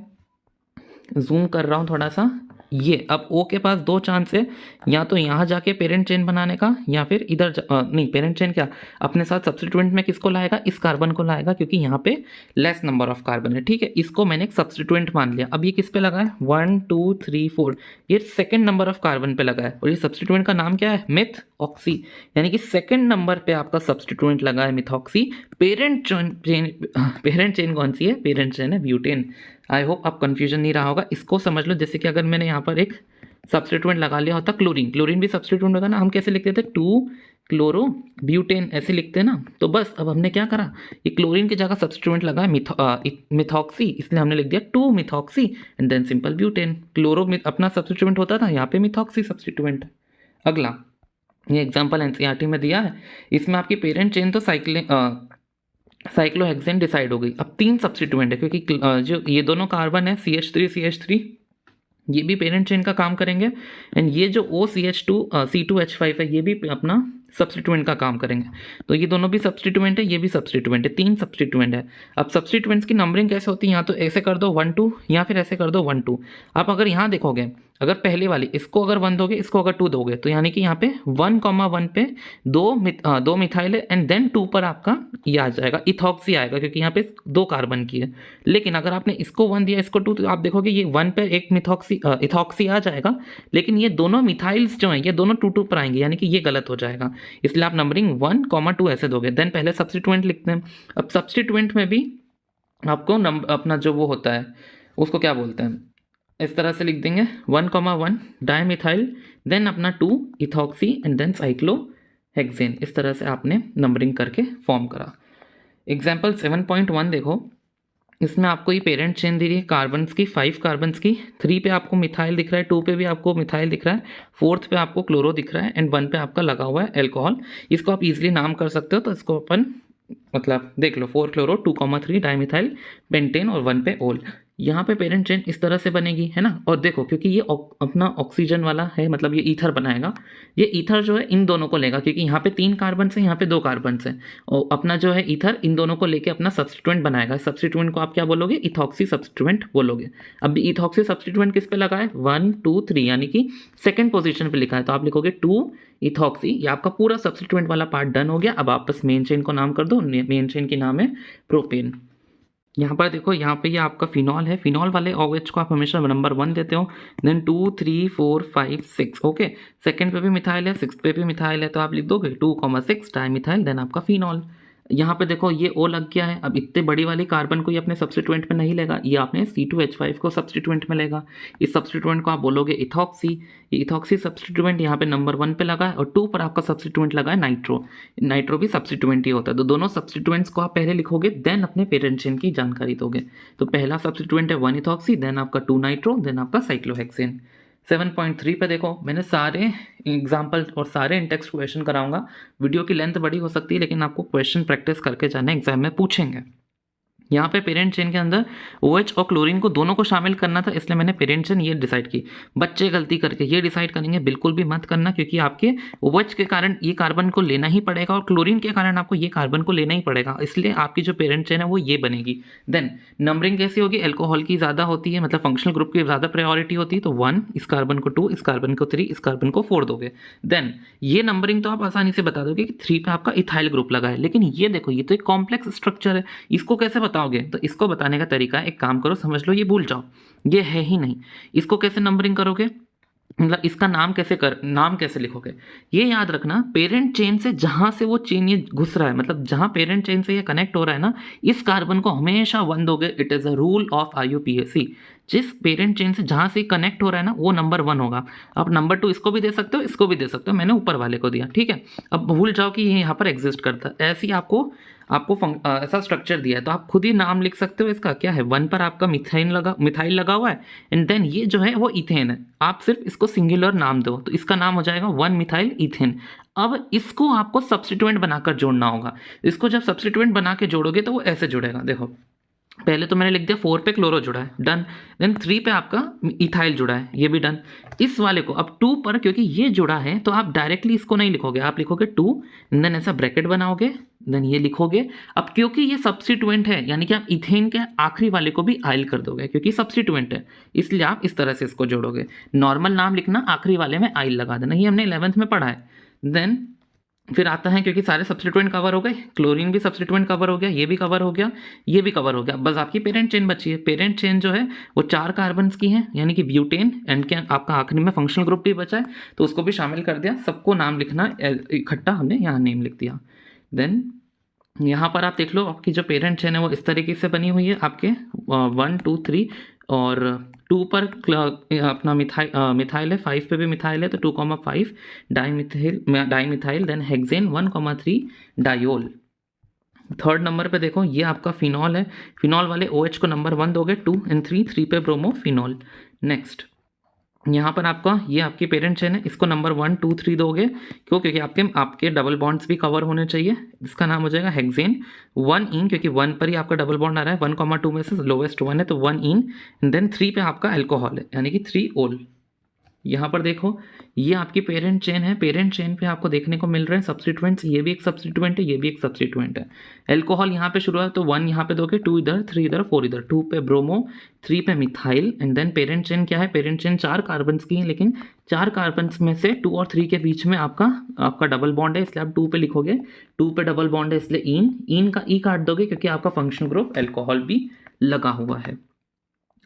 जूम कर रहा हूँ थोड़ा सा, ये अब O के पास 2 चांस है, या तो यहाँ जाके पेरेंट चेन बनाने का, या फिर इधर नहीं, पेरेंट चेन क्या, अपने साथ सब्स्टिट्यूएंट में किसको लाएगा, इस कार्बन को लाएगा, क्योंकि यहाँ पे लेस नंबर ऑफ कार्बन है। ठीक है, इसको मैंने एक सब्स्टिट्यूएंट मान लिया। अब ये किस पे लगा है, 1 2 3 4, ये सेकेंड नंबर ऑफ कार्बन पे लगा है, और ये सब्स्टिट्यूएंट का नाम क्या है, मिथ ऑक्सी, यानी कि सेकेंड नंबर पे आपका सब्स्टिट्यूएंट लगा है मिथॉक्सी। पेरेंट चेन कौन सी है, पेरेंट चेन है ब्यूटेन। आई होप आप कंफ्यूजन नहीं रहा होगा। इसको समझ लो, जैसे कि अगर मैंने यहाँ पर एक सब्स्टिट्यूएंट लगा लिया होता क्लोरीन, क्लोरीन भी सब्स्टिट्यूएंट होगा ना, हम कैसे लिखते थे, 2 क्लोरो ब्यूटेन ऐसे लिखते हैं ना। तो बस अब हमने क्या करा, ये क्लोरीन की जगह सब्स्टिट्यूएंट लगा है मिथॉक्सी, इसलिए हमने लिख दिया 2 methoxy and then simple butane. Chloro अपना सब्स्टिट्यूएंट होता था, यहाँ पे मिथॉक्सी सब्स्टिट्यूएंट। अगला ये एग्जाम्पल एनसीईआरटी में दिया है, इसमें आपकी पेरेंट चेन तो साइक्लोहेक्सेन डिसाइड हो गई। अब 3 सब्स्टिट्यूएंट है, क्योंकि जो ये दोनों कार्बन है CH3 ये भी पेरेंट चेन का काम करेंगे, एंड ये जो OCH2 C2H5 है ये भी अपना सब्स्टिट्यूएंट का काम करेंगे। तो ये दोनों भी सब्स्टिट्यूएंट है, ये भी सब्स्टिट्यूएंट है, 3 सब्स्टिट्यूएंट है। अब सब्स्टिट्यूएंट्स की नंबरिंग कैसे होती है, यहाँ तो ऐसे कर दो 1 2, या फिर ऐसे कर दो 1 2। आप अगर यहाँ देखोगे, अगर पहले वाली इसको अगर 1 दोगे, इसको अगर 2 दोगे, तो यानी कि यहाँ पे 1,1 पे 2 मिथाइल है, एंड देन 2 पर आपका ये आ जाएगा इथॉक्सी आएगा, क्योंकि यहाँ पे 2 कार्बन की है। लेकिन अगर आपने इसको 1 दिया, इसको 2, तो आप देखोगे ये 1 पे एक इथॉक्सी आ जाएगा, लेकिन ये दोनों मिथाइल्स जो हैं ये दोनों 2 पर आएंगे, यानी कि ये गलत हो जाएगा। इसलिए आप नंबरिंग 1,2 ऐसे दोगे। देन पहले सब्स्टिट्यूएंट लिखते हैं। अब सब्स्टिट्यूएंट में भी आपको अपना जो वो होता है उसको क्या बोलते हैं, इस तरह से लिख देंगे 1,1 डायमिथाइल, देन अपना 2 इथॉक्सी एंड देन साइक्लोहेक्सेन। इस तरह से आपने नंबरिंग करके फॉर्म करा। एग्जाम्पल 7.1 देखो, इसमें आपको ये पेरेंट चेन दी रही है कार्बन्स की, 5 कार्बन्स की। 3 पे आपको मिथाइल दिख रहा है, 2 पे भी आपको मिथाइल दिख रहा है, 4th पे आपको क्लोरो दिख रहा है एंड 1 पे आपका लगा हुआ है एल्कोहल। इसको आप इजीली नाम कर सकते हो, तो इसको अपन मतलब देख लो 4 क्लोरो 2,3 डाइमिथाइल पेंटेन और 1 पे ओल। यहाँ पे पेरेंट चेन इस तरह से बनेगी, है ना। और देखो क्योंकि ये अपना ऑक्सीजन वाला है, मतलब ये ईथर बनाएगा। ये ईथर जो है इन दोनों को लेगा, क्योंकि यहाँ पे 3 कार्बन से, यहाँ पे 2 कार्बन से, और अपना जो है ईथर इन दोनों को लेके अपना सब्स्टिट्यूएंट बनाएगा। सब्स्टिट्यूएंट को आप क्या बोलोगे, इथॉक्सी सब्स्टिट्यूएंट बोलोगे। अब इथॉक्सी सब्स्टिट्यूएंट किस पे लगा है, 1 2 3, यानी कि सेकंड पोजीशन पे लिखा है, तो आप लिखोगे 2 इथॉक्सी। ये आपका पूरा सब्स्टिट्यूएंट वाला पार्ट डन हो गया। अब आप बस मेन चेन को नाम कर दो, मेन चेन की नाम है प्रोपेन। यहाँ पर देखो, यहाँ पे ये आपका फिनॉल है। फिनॉल वाले OH को आप हमेशा नंबर 1 देते हो, देन 2 3 4 5 6। ओके, सेकंड पे भी मिथाइल है, 6th पे भी मिथाइल है, तो आप लिख दोगे 2,6 डाइमिथाइल, देन आपका फिनॉल। यहाँ पे देखो ये O लग गया है। अब इतने बड़ी वाली कार्बन को ये अपने सब्स्टिट्यूएंट में नहीं लेगा, ये आपने C2H5 को सब्स्टिट्यूएंट में लेगा। इस सब्स्टिट्यूएंट को आप बोलोगे इथॉक्सी। ये इथॉक्सी सब्स्टिट्यूएंट यहाँ पे नंबर 1 पे लगा है, और 2 पर आपका सब्स्टिट्यूएंट लगा है नाइट्रो। नाइट्रो भी सब्स्टिट्यूएंट ही होता है, तो दोनों सब्स्टिट्यूएंट्स को आप पहले लिखोगे, देन अपने पेरेंट चेन की जानकारी दोगे। तो पहला सब्स्टिट्यूएंट है 1 इथॉक्सी, देन आपका 2 नाइट्रो, देन आपका साइक्लोहेक्सेन। 7.3 पे देखो, मैंने सारे एग्जाम्पल और सारे इंटेक्स्ट क्वेश्चन कराऊंगा। वीडियो की लेंथ बड़ी हो सकती है, लेकिन आपको क्वेश्चन प्रैक्टिस करके जाना, एग्जाम में पूछेंगे। यहाँ पे पेरेंट चेन के अंदर OH और क्लोरीन को दोनों को शामिल करना था, इसलिए मैंने पेरेंट चेन ये डिसाइड की। बच्चे गलती करके ये डिसाइड करेंगे, बिल्कुल भी मत करना, क्योंकि आपके OH के कारण ये कार्बन को लेना ही पड़ेगा और क्लोरीन के कारण आपको ये कार्बन को लेना ही पड़ेगा, इसलिए आपकी जो पेरेंट चेन है वो ये बनेगी। देन नंबरिंग कैसी होगी, एल्कोहल की ज़्यादा होती है, मतलब फंक्शनल ग्रुप की ज़्यादा प्रायोरिटी होती है, तो 1 इस कार्बन को 2, इस कार्बन को 3, इस कार्बन को 4 दोगे। देन ये नंबरिंग तो आप आसानी से बता दोगे कि 3 पे आपका इथाइल ग्रुप लगा है, लेकिन ये देखो ये तो एक कॉम्प्लेक्स स्ट्रक्चर है, इसको कैसे बताओगे। तो इसको बताने का तरीका है, एक काम करो, समझ लो ये भूल जाओ, ये है ही नहीं। इसको कैसे नंबरिंग करोगे, मतलब इसका नाम कैसे लिखोगे, ये याद रखना। पेरेंट चेन से जहां से वो चेन ये घुस रहा है, मतलब जहां पेरेंट चेन से ये कनेक्ट हो रहा है ना, इस कार्बन को हमेशा 1 दोगे। It is a rule of IUPAC। जिस पेरेंट चेन से जहां से कनेक्ट हो रहा है ना, वो नंबर 1 होगा। आप नंबर 2 इसको भी दे सकते हो, इसको भी दे सकते हो, मैंने ऊपर वाले को दिया, ठीक है। अब भूल जाओ कि ये यहाँ पर एग्जिस्ट करता है, ऐसी आपको ऐसा स्ट्रक्चर दिया है, तो आप खुद ही नाम लिख सकते हो इसका। क्या है, 1 पर आपका मिथाइल लगा हुआ है, एंड देन ये जो है वो इथेन है। आप सिर्फ इसको सिंगुलर नाम दो, तो इसका नाम हो जाएगा 1 मिथाइल इथेन। अब इसको आपको सब्स्टिट्यूएंट बनाकर जोड़ना होगा। इसको जब सब्स्टिट्यूएंट बना के जोड़ोगे तो वो ऐसे जुड़ेगा, देखो पहले तो मैंने लिख दिया 4 पे क्लोरो जुड़ा है, डन। देन 3 पे आपका इथाइल जुड़ा है, ये भी डन। इस वाले को अब 2 पर, क्योंकि ये जुड़ा है, तो आप डायरेक्टली इसको नहीं लिखोगे, आप लिखोगे 2, देन ऐसा ब्रैकेट बनाओगे, देन ये लिखोगे। अब क्योंकि ये सब्स्टिट्यूएंट है, यानी कि आप इथेन के आखिरी वाले को भी आइल कर दोगे, क्योंकि सब्स्टिट्यूएंट है, इसलिए आप इस तरह से इसको जोड़ोगे। नॉर्मल नाम लिखना, आखिरी वाले में आइल लगा देना, ये हमने 11th में पढ़ा है। देन फिर आता है, क्योंकि सारे सब्स्टिट्यूएंट कवर हो गए, क्लोरीन भी सब्स्टिट्यूएंट कवर हो गया, ये भी कवर हो गया, ये भी कवर हो गया, बस आपकी पेरेंट चेन बची है। पेरेंट चेन जो है वो 4 कार्बन्स की है, यानी कि ब्यूटेन, एंड क्या आपका आखिरी में फंक्शनल ग्रुप भी बचा है, तो उसको भी शामिल कर दिया। सबको नाम लिखना इकट्ठा, हमने यहाँ नेम लिख दिया। देन यहाँ पर आप देख लो, आपकी जो पेरेंट चेन है वो इस तरीके से बनी हुई है, आपके 1 2 3 और 2 पर अपना मिथाइल है, 5 पे भी मिथाइल है, तो 2,5 dimethyl, then hexane 1,3 diol. Third number पे देखो, ये आपका फिनॉल है। फिनॉल वाले OH को नंबर 1 दोगे, 2 एंड 3 पे ब्रोमो फिनॉल। नेक्स्ट यहाँ पर आपका ये आपकी पेरेंट चेन है, इसको नंबर 1 2 3 दोगे, क्यों, क्योंकि आपके डबल बॉन्ड्स भी कवर होने चाहिए। इसका नाम हो जाएगा हेक्सेन 1 इन, क्योंकि 1 पर ही आपका डबल बॉन्ड आ रहा है, 1,2 में से लोवेस्ट 1 है, तो 1 इन, एंड देन 3 पे आपका एल्कोहल है, यानी कि 3 ओल। यहाँ पर देखो, ये आपकी पेरेंट चेन है। पेरेंट चेन पे आपको देखने को मिल रहे हैं सब्स्टिट्यूएंट्स, ये भी एक सब्स्टिट्यूएंट है, ये भी एक सब्स्टिट्यूएंट है। एल्कोहल यहाँ पे शुरू है, तो 1 यहाँ पे दोगे, 2 इधर, 3 इधर, 4 इधर, 2 पे ब्रोमो, 3 पे methyl, and then parent chain क्या है, पेरेंट चेन 4 कार्बन्स की है, लेकिन 4 कार्बन्स में से 2 और 3 के बीच में आपका डबल बॉन्ड है, इसलिए आप 2 पे लिखोगे। 2 पे डबल बॉन्ड है, इसलिए इन का ई काट दोगे, क्योंकि आपका फंक्शनल ग्रुप एल्कोहल भी लगा हुआ है।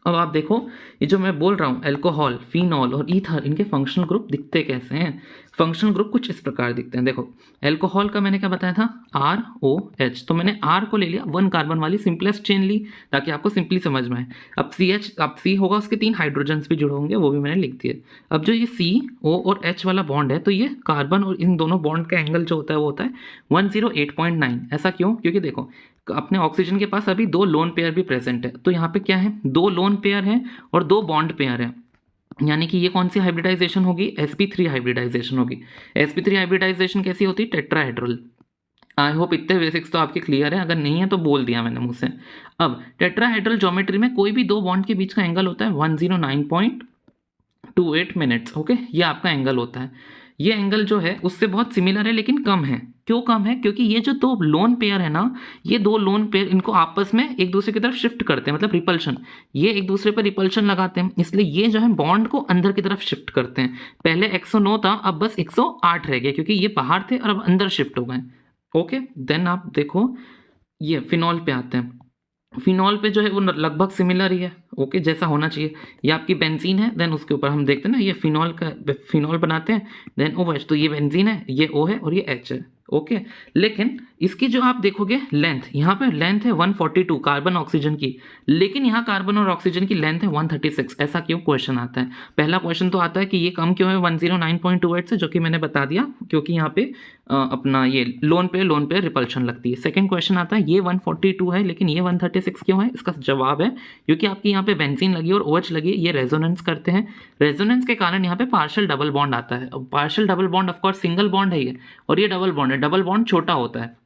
अब आप देखो, ये जो मैं बोल रहा हूँ अल्कोहल, फिनॉल और ईथर, इनके फंक्शनल ग्रुप दिखते कैसे हैं? फंक्शनल ग्रुप कुछ इस प्रकार दिखते हैं। देखो, अल्कोहल का मैंने क्या बताया था, ROH, तो मैंने R को ले लिया, 1 कार्बन वाली सिंपलेस्ट चेन ली ताकि आपको सिंपली समझ में आए। अब CH, अब C होगा, उसके 3 हाइड्रोजन्स भी जुड़े होंगे, वो भी मैंने लिख दिए। अब जो ये CO और H वाला बॉन्ड है, तो ये कार्बन और इन दोनों बॉन्ड का एंगल जो होता है वो होता है 108.9। ऐसा क्यों? क्योंकि देखो, अपने ऑक्सीजन के पास अभी 2 लोन पेयर भी प्रेजेंट है, तो यहाँ पे क्या है, 2 लोन पेयर है और 2 बॉन्ड पेयर है, यानी कि ये कौन सी हाइब्रिडाइजेशन होगी, sp3 हाइब्रिडाइजेशन होगी। sp3 हाइब्रिडाइजेशन कैसी होती है, टेट्राहेड्रल। आई होप इतने बेसिक्स तो आपके क्लियर है, अगर नहीं है तो बोल दिया मैंने मुझसे। अब टेट्राहेड्रल ज्योमेट्री में कोई भी 2 बॉन्ड के बीच का एंगल होता है 109.28 मिनट्स। ओके, ये आपका एंगल होता है। ये एंगल जो है उससे बहुत सिमिलर है लेकिन कम है। क्यों कम है? क्योंकि ये जो 2 लोन पेयर है ना, ये 2 लोन पेयर इनको आपस में एक दूसरे की तरफ शिफ्ट करते हैं, मतलब रिपल्शन। ये एक दूसरे पर रिपल्शन लगाते हैं, इसलिए ये जो है बॉन्ड को अंदर की तरफ शिफ्ट करते हैं। पहले 109 था, अब बस 108 रह गया, क्योंकि ये बाहर थे और अब अंदर शिफ्ट हो गए। ओके, देन आप देखो, ये फिनॉल पे आते हैं। फिनॉल पे जो है वो लगभग सिमिलर ही है, ओके, जैसा होना चाहिए। ये आपकी बेंजीन है, देन उसके ऊपर हम देखते हैं ना, ये फिनॉल का फिनॉल बनाते हैं, देन OH, तो ये बेंजीन है, ये O है और ये H है। ओके, लेकिन इसकी जो आप देखोगे लेंथ, यहाँ पे लेंथ है 142 कार्बन ऑक्सीजन की, लेकिन यहाँ कार्बन और ऑक्सीजन की लेंथ है 136। ऐसा क्यों? क्वेश्चन आता है। पहला क्वेश्चन तो आता है कि ये कम क्यों है 109.28 से, जो कि मैंने बता दिया, क्योंकि यहाँ पे अपना ये लोन पे रिपल्शन लगती है। सेकंड क्वेश्चन आता है ये 142 है लेकिन ये 136 क्यों है? इसका जवाब है क्योंकि आपकी यहाँ पे बेंजीन लगी और OH लगी है, ये रेजोनेंस करते हैं। रेजोनेंस के कारण यहाँ पे पार्शियल डबल बॉन्ड आता है। अब partial double bond of course single bond है ये, और ये डबल बॉन्ड है, डबल बॉन्ड छोटा होता है।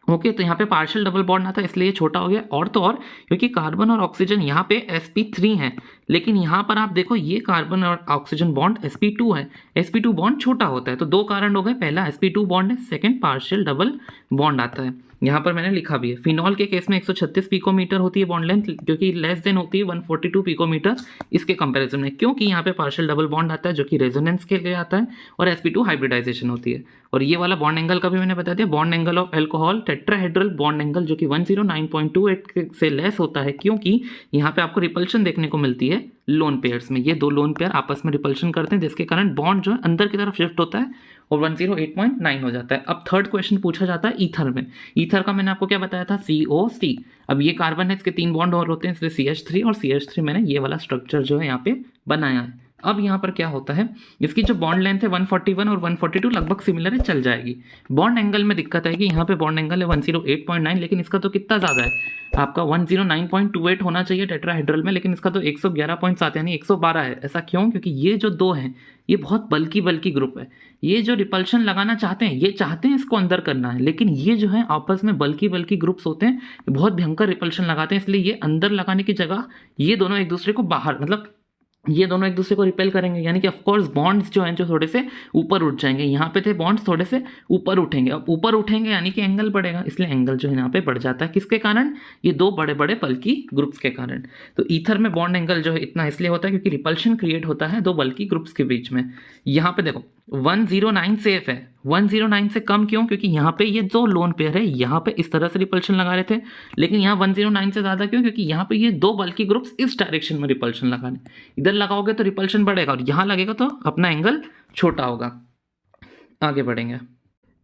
ओके, तो यहाँ पे पार्शियल डबल बॉन्ड आता है, इसलिए ये छोटा हो गया। और तो और क्योंकि कार्बन और ऑक्सीजन यहाँ पे sp3 है, लेकिन यहाँ पर आप देखो ये कार्बन और ऑक्सीजन बॉन्ड sp2 है, sp2 बॉन्ड छोटा होता है। तो 2 कारण हो गए, पहला sp2 बॉन्ड है, सेकंड पार्शियल डबल बॉन्ड आता है। यहाँ पर मैंने लिखा भी है। फिनॉल के केस में 136 पिकोमीटर होती है बॉन्ड लेंथ, क्योंकि लेस देन होती है 142 पिकोमीटर इसके कंपैरिजन में, क्योंकि यहाँ पे पार्शियल डबल बॉन्ड आता है जो कि रेजोनेंस के लिए आता है, और sp2 हाइब्रिडाइजेशन होती है। और ये वाला बॉन्ड एंगल का भी मैंने बता दिया, bond angle of alcohol tetrahedral bond angle, जो कि 109.28 से लेस होता है, क्योंकि यहाँ पे आपको रिपल्शन देखने को मिलती है लोन पेयर्स में। ये 2 लोन पेयर आपस में रिपल्शन करते हैं, जिसके कारण बॉन्ड जो है अंदर की तरफ शिफ्ट होता है और 108.9 हो जाता है। अब थर्ड क्वेश्चन पूछा जाता है ईथर में। ईथर का मैंने आपको क्या बताया था, COC। अब ये कार्बन है, इसके 3 बॉन्ड और होते हैं, इसलिए CH3, और CH3 मैंने ये वाला स्ट्रक्चर जो है यहाँ पे बनाया है। अब यहाँ पर क्या होता है, इसकी जो बॉन्ड लेंथ है 141 और 142 लगभग सिमिलर है, चल जाएगी। बॉन्ड एंगल में दिक्कत आएगी, यहाँ पे बॉन्ड एंगल है 108.9, लेकिन इसका तो कितना ज़्यादा है, आपका 109.28 होना चाहिए टेट्राहेड्रल में, लेकिन इसका तो 111.7 यानी 112 है। ऐसा क्यों? क्योंकि ये जो 2 हैं ये बहुत बल्कि ग्रुप है। ये जो रिपल्शन लगाना चाहते हैं, ये चाहते हैं इसको अंदर करना है, लेकिन ये जो है आपस में बल्कि ग्रुप्स होते हैं, बहुत भयंकर रिपल्शन लगाते हैं, इसलिए ये अंदर लगाने की जगह ये दोनों एक दूसरे को बाहर, मतलब ये दोनों एक दूसरे को रिपेल करेंगे, यानी कि ऑफकोर्स बॉन्ड्स जो हैं जो थोड़े से ऊपर उठ जाएंगे। यहाँ पे थे बॉन्ड्स थोड़े से ऊपर उठेंगे, अब ऊपर उठेंगे यानी कि एंगल बढ़ेगा, इसलिए एंगल जो है यहाँ पे बढ़ जाता है। किसके कारण? ये 2 बड़े बड़े बल्कि ग्रुप्स के कारण। तो ईथर में बॉन्ड एंगल जो है इतना इसलिए होता है क्योंकि रिपल्शन क्रिएट होता है 2 बल्कि ग्रुप्स के बीच में। यहाँ पे देखो 109 सेफ है, 109 से कम क्यों? क्योंकि यहाँ पे ये 2 लोन पेयर है, यहाँ पे इस तरह से रिपल्शन लगा रहे थे, लेकिन यहाँ 109 से ज़्यादा क्यों? क्योंकि यहाँ पे ये 2 बल्कि ग्रुप्स इस डायरेक्शन में रिपल्शन लगा रहे हैं। इधर लगाओगे तो रिपल्शन बढ़ेगा और यहाँ लगेगा तो अपना एंगल छोटा होगा। आगे बढ़ेंगे।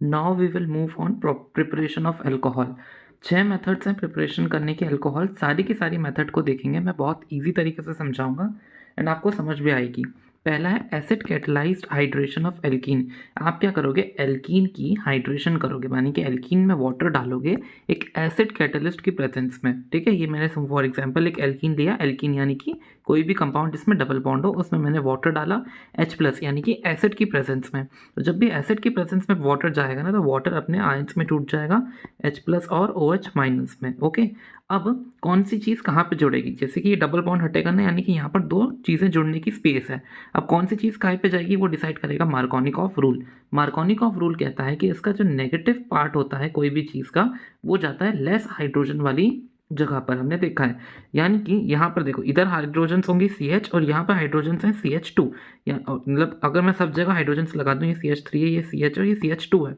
Now we will move on preparation of alcohol. 6 methods हैं प्रिपरेशन करने के अल्कोहल, सारी की सारी मेथड को देखेंगे, मैं बहुत ईजी तरीके से समझाऊंगा एंड आपको समझ भी आएगी। पहला है acid catalysed hydration of alkene. आप क्या करोगे, एल्कीन की हाइड्रेशन करोगे, यानी कि एल्कीन में वाटर डालोगे एक एसिड कैटलिस्ट की प्रेजेंस में। ठीक है, ये मैंने फॉर एग्जांपल एक एल्कीन लिया, एल्कीन यानी कि कोई भी कंपाउंड जिसमें डबल बॉन्ड हो, उसमें मैंने वाटर डाला H+ यानी कि एसिड की प्रेजेंस में। तो जब भी एसिड की प्रेजेंस में वाटर जाएगा ना, तो वाटर अपने आयंस में टूट जाएगा H+ और OH- में। ओके, अब कौन सी चीज़ कहाँ पे जुड़ेगी, जैसे कि ये डबल बॉन्ड हटेगा ना, यानी कि यहाँ पर 2 चीज़ें जुड़ने की स्पेस है। अब कौन सी चीज़ कहाँ पे जाएगी वो डिसाइड करेगा मार्कोनिकॉफ रूल। मार्कोनिकॉफ रूल कहता है कि इसका जो नेगेटिव पार्ट होता है कोई भी चीज़ का, वो जाता है लेस हाइड्रोजन वाली जगह पर, हमने देखा है। यानी कि यहाँ पर देखो, इधर हाइड्रोजन्स होंगी CH और यहाँ पर हाइड्रोजन्स हैं CH2, या मतलब अगर मैं सब जगह हाइड्रोजन्स लगा दूँ, ये CH3 है, ये CH और ये CH2 है,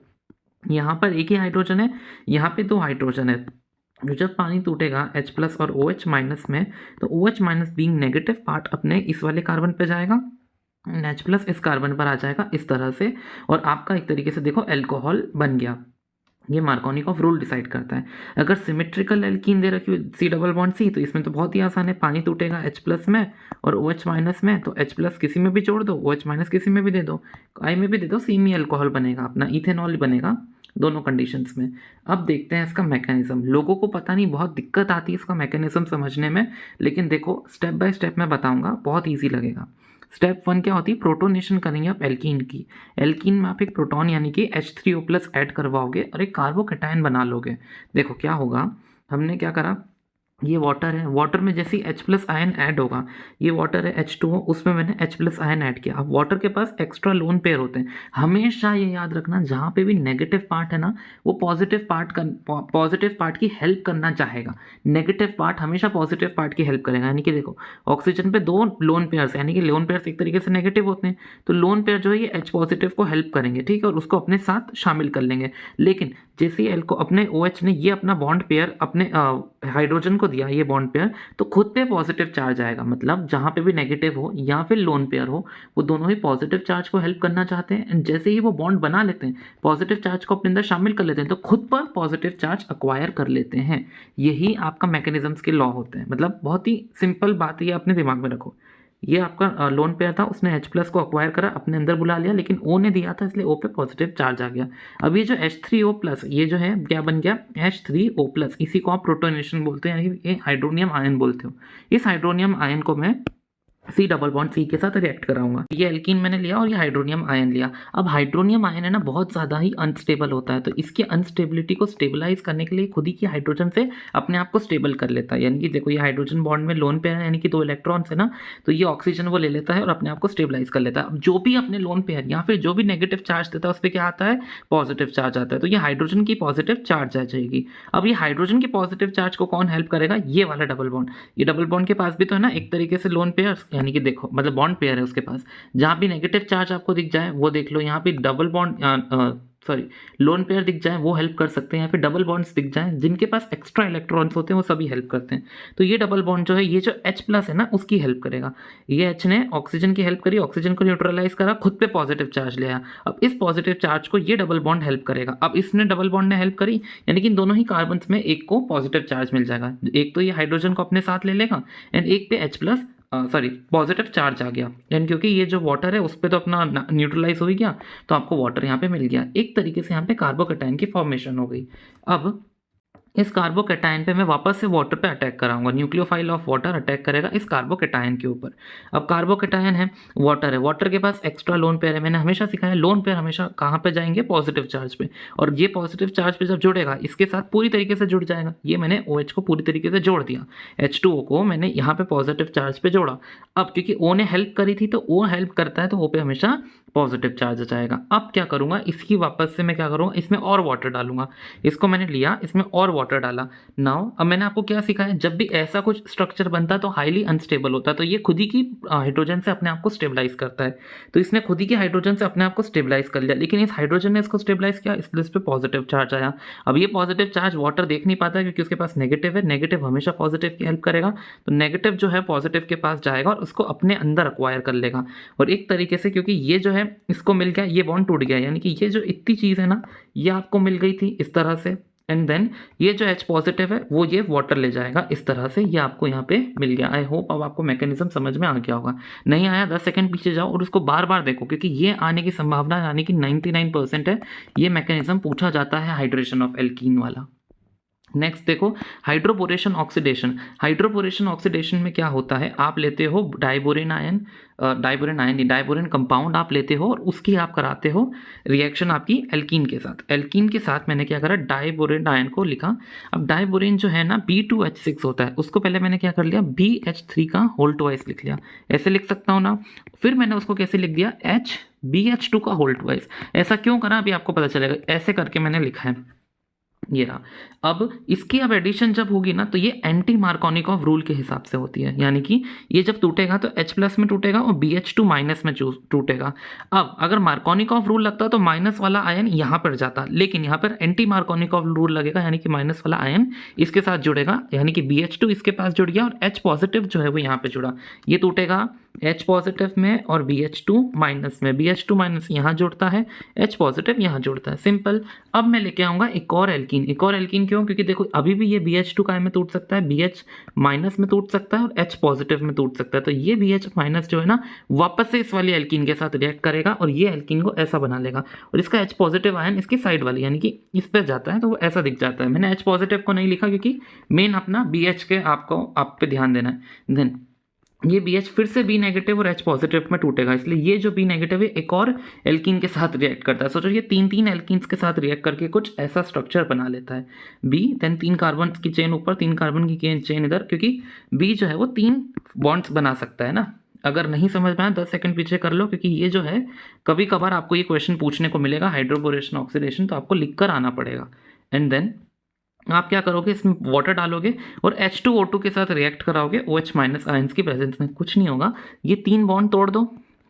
यहाँ पर एक ही हाइड्रोजन है, यहाँ पे 2 हाइड्रोजन है, जो जब पानी टूटेगा H प्लस और OH माइनस में, तो OH minus being negative part अपने इस वाले कार्बन पे जाएगा, H प्लस इस कार्बन पर आ जाएगा इस तरह से, और आपका एक तरीके से देखो अल्कोहल बन गया। ये मार्कोनिकॉफ रूल डिसाइड करता है। अगर सिमेट्रिकल एल्कीन दे रखी हो C डबल बॉन्ड C, तो इसमें तो बहुत ही आसान है, पानी टूटेगा H प्लस में और OH माइनस में, तो H प्लस किसी में भी जोड़ दो, OH माइनस किसी में भी दे दो, I में भी दे दो, C में अल्कोहल बनेगा, अपना इथेनॉल बनेगा दोनों कंडीशंस में। अब देखते हैं इसका मैकेनिज्म। लोगों को पता नहीं, बहुत दिक्कत आती है इसका मैकेनिज्म समझने में, लेकिन देखो स्टेप बाय स्टेप मैं बताऊंगा, बहुत ईजी लगेगा। स्टेप 1 क्या होती है, प्रोटोनेशन करेंगे आप एल्कीन की। एल्कीन में आप एक प्रोटॉन यानी कि H3O प्लस ऐड करवाओगे और एक कार्बोकैटायन बना लोगे। देखो क्या होगा, हमने क्या करा, ये वाटर है, वाटर में जैसे ही H प्लस आयन ऐड होगा, ये वाटर है H2O, उसमें मैंने H प्लस आयन ऐड किया। अब वाटर के पास एक्स्ट्रा लोन पेयर होते हैं, हमेशा ये याद रखना, जहाँ पे भी नेगेटिव पार्ट है ना, वो पॉजिटिव पार्ट की हेल्प करना चाहेगा, नेगेटिव पार्ट हमेशा पॉजिटिव पार्ट की हेल्प करेगा। यानी कि देखो ऑक्सीजन पे 2 लोन पेयर्स, यानी कि लोन पेयर्स एक तरीके से नेगेटिव होते हैं, तो लोन पेयर जो है ये H पॉजिटिव को हेल्प करेंगे, ठीक है, और उसको अपने साथ शामिल कर लेंगे। लेकिन जैसे ही एल्को अपने OH ने ये अपना बॉन्ड पेयर अपने हाइड्रोजन को दिया, ये बॉन्ड पेयर, तो खुद पे पॉजिटिव चार्ज आएगा। मतलब जहाँ पे भी नेगेटिव हो या फिर लोन पेयर हो, वो दोनों ही पॉजिटिव चार्ज को हेल्प करना चाहते हैं, एंड जैसे ही वो बॉन्ड बना लेते हैं, पॉजिटिव चार्ज को अपने अंदर शामिल कर लेते हैं, तो खुद पर पॉजिटिव चार्ज अक्वायर कर लेते हैं। यही आपका मैकेनिज्म्स के लॉ होते हैं। मतलब बहुत ही सिंपल बात, ये अपने दिमाग में रखो। ये आपका लोन पेयर था, उसने H प्लस को अक्वायर करा, अपने अंदर बुला लिया, लेकिन O ने दिया था इसलिए O पे पॉजिटिव चार्ज आ गया। अब ये जो H3O प्लस, ये जो है क्या बन गया, H3O प्लस, इसी को आप प्रोटोनेशन बोलते हैं, यानी कि ये हाइड्रोनियम आयन बोलते हो। इस हाइड्रोनियम आयन को मैं C डबल बॉन्ड C के साथ रिएक्ट कराऊंगा। ये एल्कीन मैंने लिया और ये हाइड्रोनियम आयन लिया। अब हाइड्रोनियम आयन है ना, बहुत ज़्यादा ही अनस्टेबल होता है, तो इसकी अनस्टेबिलिटी को स्टेबलाइज करने के लिए खुद ही की हाइड्रोजन से अपने आप को स्टेबल कर लेता है। यानी कि देखो ये हाइड्रोजन बॉन्ड में लोन पेयर है, यानी कि 2 इलेक्ट्रॉन्स है ना, तो ये ऑक्सीजन वो ले लेता है और अपने आप को स्टेबलाइज कर लेता है। अब जो भी अपने लोन पेयर या फिर जो भी नेगेटिव चार्ज देता है, उस पर क्या आता है, पॉजिटिव चार्ज आता है, तो ये हाइड्रोजन की पॉजिटिव चार्ज आ जाएगी। अब ये हाइड्रोजन की पॉजिटिव चार्ज को कौन हेल्प करेगा, ये वाला डबल बॉन्ड। ये डबल बॉन्ड के पास भी तो है ना एक तरीके से लोन पेयर्स, यानी कि देखो मतलब बॉन्ड पेयर है उसके पास, जहाँ भी नेगेटिव चार्ज आपको दिख जाए वो देख लो, यहाँ पे डबल बॉन्ड लोन पेयर दिख जाए वो हेल्प कर सकते हैं, या फिर डबल बॉन्ड्स दिख जाए जिनके पास एक्स्ट्रा इलेक्ट्रॉन्स होते हैं वो सभी हेल्प करते हैं। तो ये डबल बॉन्ड जो है, ये जो H प्लस है ना, उसकी हेल्प करेगा। ये H ने ऑक्सीजन की हेल्प करी, ऑक्सीजन को न्यूट्रलाइज करा, खुद पे पॉजिटिव चार्ज ले आया। अब इस पॉजिटिव चार्ज को ये डबल बॉन्ड हेल्प करेगा। अब इसने डबल बॉन्ड ने हेल्प करी, यानी कि इन दोनों ही कार्बन में एक को पॉजिटिव चार्ज मिल जाएगा, एक तो ये हाइड्रोजन को अपने साथ ले लेगा, एंड एक पे H प्लस पॉजिटिव चार्ज आ गया। एंड क्योंकि ये जो वाटर है उस पर तो अपना न्यूट्रलाइज हो ही गया, तो आपको वाटर यहाँ पे मिल गया। एक तरीके से यहाँ पे कार्बोकैटायन की फॉर्मेशन हो गई। अब इस कार्बोकैटायन पे मैं वापस से वाटर पे अटैक कराऊंगा, न्यूक्लियोफाइल ऑफ वाटर अटैक करेगा इस कार्बोकैटायन के ऊपर। अब कार्बोकैटायन है, वाटर के पास एक्स्ट्रा लोन पेयर है। मैंने हमेशा सिखाया लोन पेयर हमेशा कहाँ पे जाएंगे, पॉजिटिव चार्ज पे, और ये पॉजिटिव चार्ज पे जब जुड़ेगा इसके साथ पूरी तरीके से जुड़ जाएगा। ये मैंने OH को पूरी तरीके से जोड़ दिया, H2O को मैंने यहाँ पे पॉजिटिव चार्ज पे जोड़ा। अब क्योंकि O ने हेल्प करी थी, तो O हेल्प करता है तो O पे हमेशा पॉजिटिव चार्ज आ जाएगा। अब क्या करूँगा, इसकी वापस से मैं क्या करूँगा, इसमें और वाटर डालूंगा। इसको मैंने लिया, इसमें और वाटर डाला। नाउ अब मैंने आपको क्या सिखाया, जब भी ऐसा कुछ स्ट्रक्चर बनता है तो हाईली अनस्टेबल होता है, तो ये खुद ही की हाइड्रोजन से अपने आप को स्टेबलाइज करता है। तो इसने खुद ही की हाइड्रोजन से अपने आप को स्टेबलाइज कर लिया, लेकिन इस हाइड्रोजन ने इसको स्टेबलाइज किया, इसलिए इस पर पॉजिटिव चार्ज आया। अब ये पॉजिटिव चार्ज वाटर देख नहीं पाता है क्योंकि उसके पास नेगेटिव है, नेगेटिव हमेशा पॉजिटिव की हेल्प करेगा, तो नेगेटिव जो है पॉजिटिव के पास जाएगा और उसको अपने अंदर अक्वायर कर लेगा। और एक तरीके से क्योंकि ये जो है इसको मिल गया, ये बॉन्ड टूट गया, यानी कि ये जो इतनी चीज़ है ना, ये आपको मिल गई थी इस तरह से, एंड देन ये जो H पॉजिटिव है वो ये वाटर ले जाएगा इस तरह से, ये आपको यहाँ पे मिल गया। आई होप अब आपको मैकेनिज्म समझ में आ गया होगा। नहीं आया 10 सेकंड पीछे जाओ और उसको बार बार देखो, क्योंकि ये आने की संभावना यानी कि 99% है। ये मैकेनिज्म पूछा जाता है हाइड्रेशन ऑफ एल्कीन वाला। नेक्स्ट देखो हाइड्रोबोरेशन ऑक्सीडेशन। हाइड्रोबोरेशन ऑक्सीडेशन में क्या होता है, आप लेते हो डाइबोरेन कंपाउंड आप लेते हो और उसकी आप कराते हो रिएक्शन आपकी एल्कीन के साथ। एल्कीन के साथ मैंने क्या करा, डाइबोरेन आयन को लिखा। अब डाइबोरेन जो है ना B2H6 होता है, उसको पहले मैंने क्या कर लिया, BH3 का होल ट्वाइस लिख लिया, ऐसे लिख सकता हूँ ना। फिर मैंने उसको कैसे लिख दिया, BH2 का होल ट्वाइस। ऐसा क्यों करा अभी आपको पता चलेगा, ऐसे करके मैंने लिखा है। ये रहा। अब इसकी अब एडिशन जब होगी ना तो ये एंटी मार्कोनिकॉफ रूल के हिसाब से होती है, यानी कि ये जब टूटेगा तो H प्लस में टूटेगा और BH2 माइनस में टूटेगा। अब अगर मार्कोनिकॉफ रूल लगता तो माइनस वाला आयन यहाँ पर जाता, लेकिन यहाँ पर एंटी मार्कोनिकॉफ रूल लगेगा, यानी कि माइनस वाला आयन इसके साथ जुड़ेगा, यानी कि BH2 इसके पास जुड़ गया और H पॉजिटिव जो है वो यहाँ पे जुड़ा, ये टूटेगा H पॉजिटिव में और BH2 माइनस में, BH2 माइनस यहाँ जुड़ता है, H पॉजिटिव यहाँ जुड़ता है, सिंपल। अब मैं लेके आऊँगा एक और एल्कीन। एक और एल्कीन क्यों? क्योंकि देखो अभी भी ये BH2 काय में टूट सकता है, BH माइनस में टूट सकता है और H पॉजिटिव में टूट सकता है, तो ये BH माइनस जो है ना वापस से इस वाली एल्कीन के साथ रिएक्ट करेगा और ये एल्कीन को ऐसा बना लेगा और इसका H पॉजिटिव आयन इसकी साइड वाली यानी कि इस पर जाता है तो वो ऐसा दिख जाता है। मैंने H पॉजिटिव को नहीं लिखा क्योंकि मेन अपना BH के आपको आप पे ध्यान देना है। देन ये BH फिर से B नेगेटिव और H पॉजिटिव में टूटेगा, इसलिए ये जो B नेगेटिव है एक और एल्कीन के साथ रिएक्ट करता है। सोचो ये तीन एल्कीन्स के साथ रिएक्ट करके कुछ ऐसा स्ट्रक्चर बना लेता है B, देन 3 कार्बन की चेन ऊपर 3 कार्बन की चेन इधर, क्योंकि B जो है वो 3 बॉन्ड्स बना सकता है ना। अगर नहीं समझ में आया 10 सेकंड पीछे कर लो, क्योंकि ये जो है कभी कभार आपको ये क्वेश्चन पूछने को मिलेगा हाइड्रोबोरेशन ऑक्सीडेशन, तो आपको लिख कर आना पड़ेगा। एंड देन आप क्या करोगे, इसमें वाटर डालोगे और H2O2 के साथ रिएक्ट कराओगे OH माइनस आयंस की प्रेजेंस में। कुछ नहीं होगा, ये 3 बॉन्ड तोड़ दो,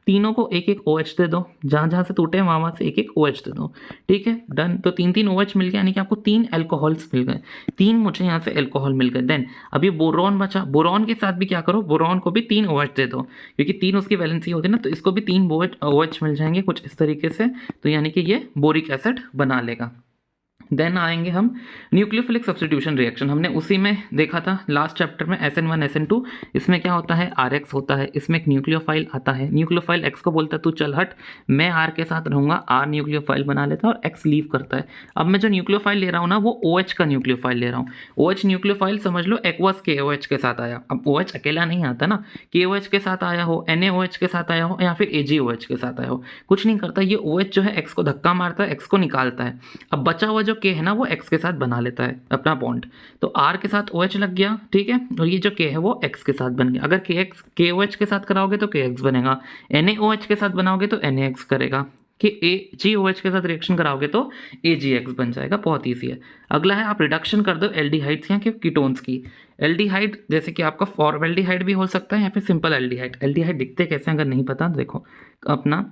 तीनों को एक एक OH दे दो, जहाँ जहाँ से टूटे वहाँ से एक एक OH दे दो, ठीक है डन। तो 3 OH मिल गया, यानी कि आपको 3 एल्कोहल्स मिल गए, 3 मुझे यहाँ से एल्कोहल मिल गए। देन अभी बोरॉन बचा, बोरॉन के साथ भी क्या करो, बोरॉन को भी 3 OH दे दो, क्योंकि 3 उसकी वैलेंसी होती है ना, तो इसको भी 3 OH मिल जाएंगे कुछ इस तरीके से, तो यानी कि ये बोरिक एसिड बना लेगा। देन आएंगे हम न्यूक्लियोफिलिक सब्स्टिट्यूशन रिएक्शन, हमने उसी में देखा था लास्ट चैप्टर में SN1 SN2। इसमें क्या होता है, RX होता है, इसमें एक न्यूक्लियोफाइल आता है, न्यूक्लियोफाइल X को बोलता है तू चल हट, मैं R के साथ रहूँगा, R न्यूक्लियोफाइल बना लेता है और X लीव करता है। अब मैं जो न्यूक्लियोफाइल ले रहा हूँ ना वो OH का न्यूक्लियोफाइल ले रहा हूँ। OH न्यूक्लियोफाइल समझ लो एक्वस KOH के साथ आया, अब OH अकेला नहीं आता ना, KOH के साथ आया हो, NaOH के साथ आया हो या फिर AgOH के साथ आया हो, कुछ नहीं करता, ये OH जो है X को धक्का मारता है, X को निकालता है। अब बचा हुआ जो K है ना वो X के साथ बना लेता है अपना बॉन्ड, तो R के साथ OH लग गया, ठीक है, और ये जो K है वो X के साथ बन गया। अगर KOH के साथ कराओगे तो KX बनेगा, NaOH के साथ बनाओगे तो NaX करेगा, कि AgOH के साथ रिएक्शन कराओगे तो AgX बन जाएगा, बहुत ईजी है। अगला है आप रिडक्शन कर दो एल्डिहाइड्स या कि कीटोन्स की। एल्डिहाइड जैसे कि आपका फॉर्मेल्डिहाइड भी हो सकता है या फिर सिंपल एल्डिहाइड। एल्डिहाइड दिखते कैसे अगर नहीं पता, देखो अपना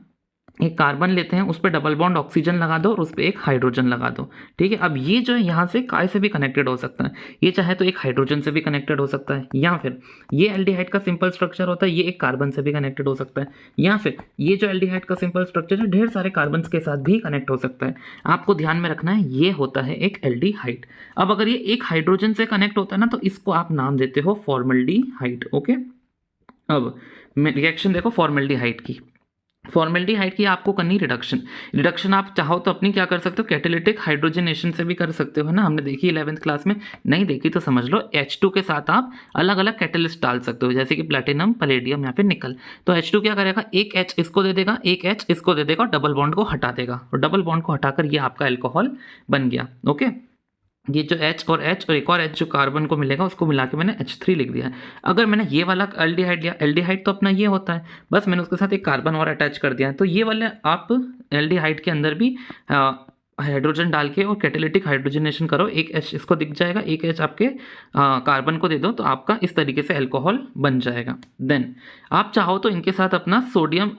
एक कार्बन लेते हैं, उस पर डबल बॉन्ड ऑक्सीजन लगा दो और उस पर एक हाइड्रोजन लगा दो, ठीक है। अब ये जो है यहाँ से काय से भी कनेक्टेड हो सकता है, ये चाहे तो एक हाइड्रोजन से भी कनेक्टेड हो सकता है, या फिर ये एल्डिहाइड का सिंपल स्ट्रक्चर होता है, ये एक कार्बन से भी कनेक्टेड हो सकता है, या फिर ये जो एल्डिहाइड का सिंपल स्ट्रक्चर है ढेर सारे कार्बन के साथ भी कनेक्ट हो सकता है। आपको ध्यान में रखना है ये होता है एक एल्डिहाइड। अब अगर ये एक हाइड्रोजन से कनेक्ट होता है ना तो इसको आप नाम देते हो फॉर्मल्डिहाइड, ओके। अब रिएक्शन देखो फॉर्मल्डिहाइड की, फॉर्मेल्डिहाइड की आपको करनी रिडक्शन आप चाहो तो अपनी क्या कर सकते हो, कैटालिटिक हाइड्रोजनेशन से भी कर सकते हो, है ना, हमने देखी 11th क्लास में, नहीं देखी तो समझ लो। H2 के साथ आप अलग अलग कैटलिस्ट डाल सकते हो, जैसे कि प्लैटिनम, पलेडियम या फिर निकल। तो H2 क्या करेगा, एक H इसको दे देगा, एक H इसको दे देगा और डबल बॉन्ड को हटा देगा, और डबल बॉन्ड को हटाकर ये आपका एल्कोहल बन गया, ओके। ये जो H और एक और H जो कार्बन को मिलेगा उसको मिला के मैंने H3 लिख दिया है। अगर मैंने ये वाला एल्डिहाइड लिया, एल्डिहाइड तो अपना ये होता है, बस मैंने उसके साथ एक कार्बन और अटैच कर दिया है, तो ये वाले आप एल्डिहाइड के अंदर भी हाइड्रोजन डाल के और कैटालिटिक हाइड्रोजनेशन करो, एक H इसको दिख जाएगा, एक H आपके कार्बन को दे दो, तो आपका इस तरीके से एल्कोहल बन जाएगा। देन आप चाहो तो इनके साथ अपना सोडियम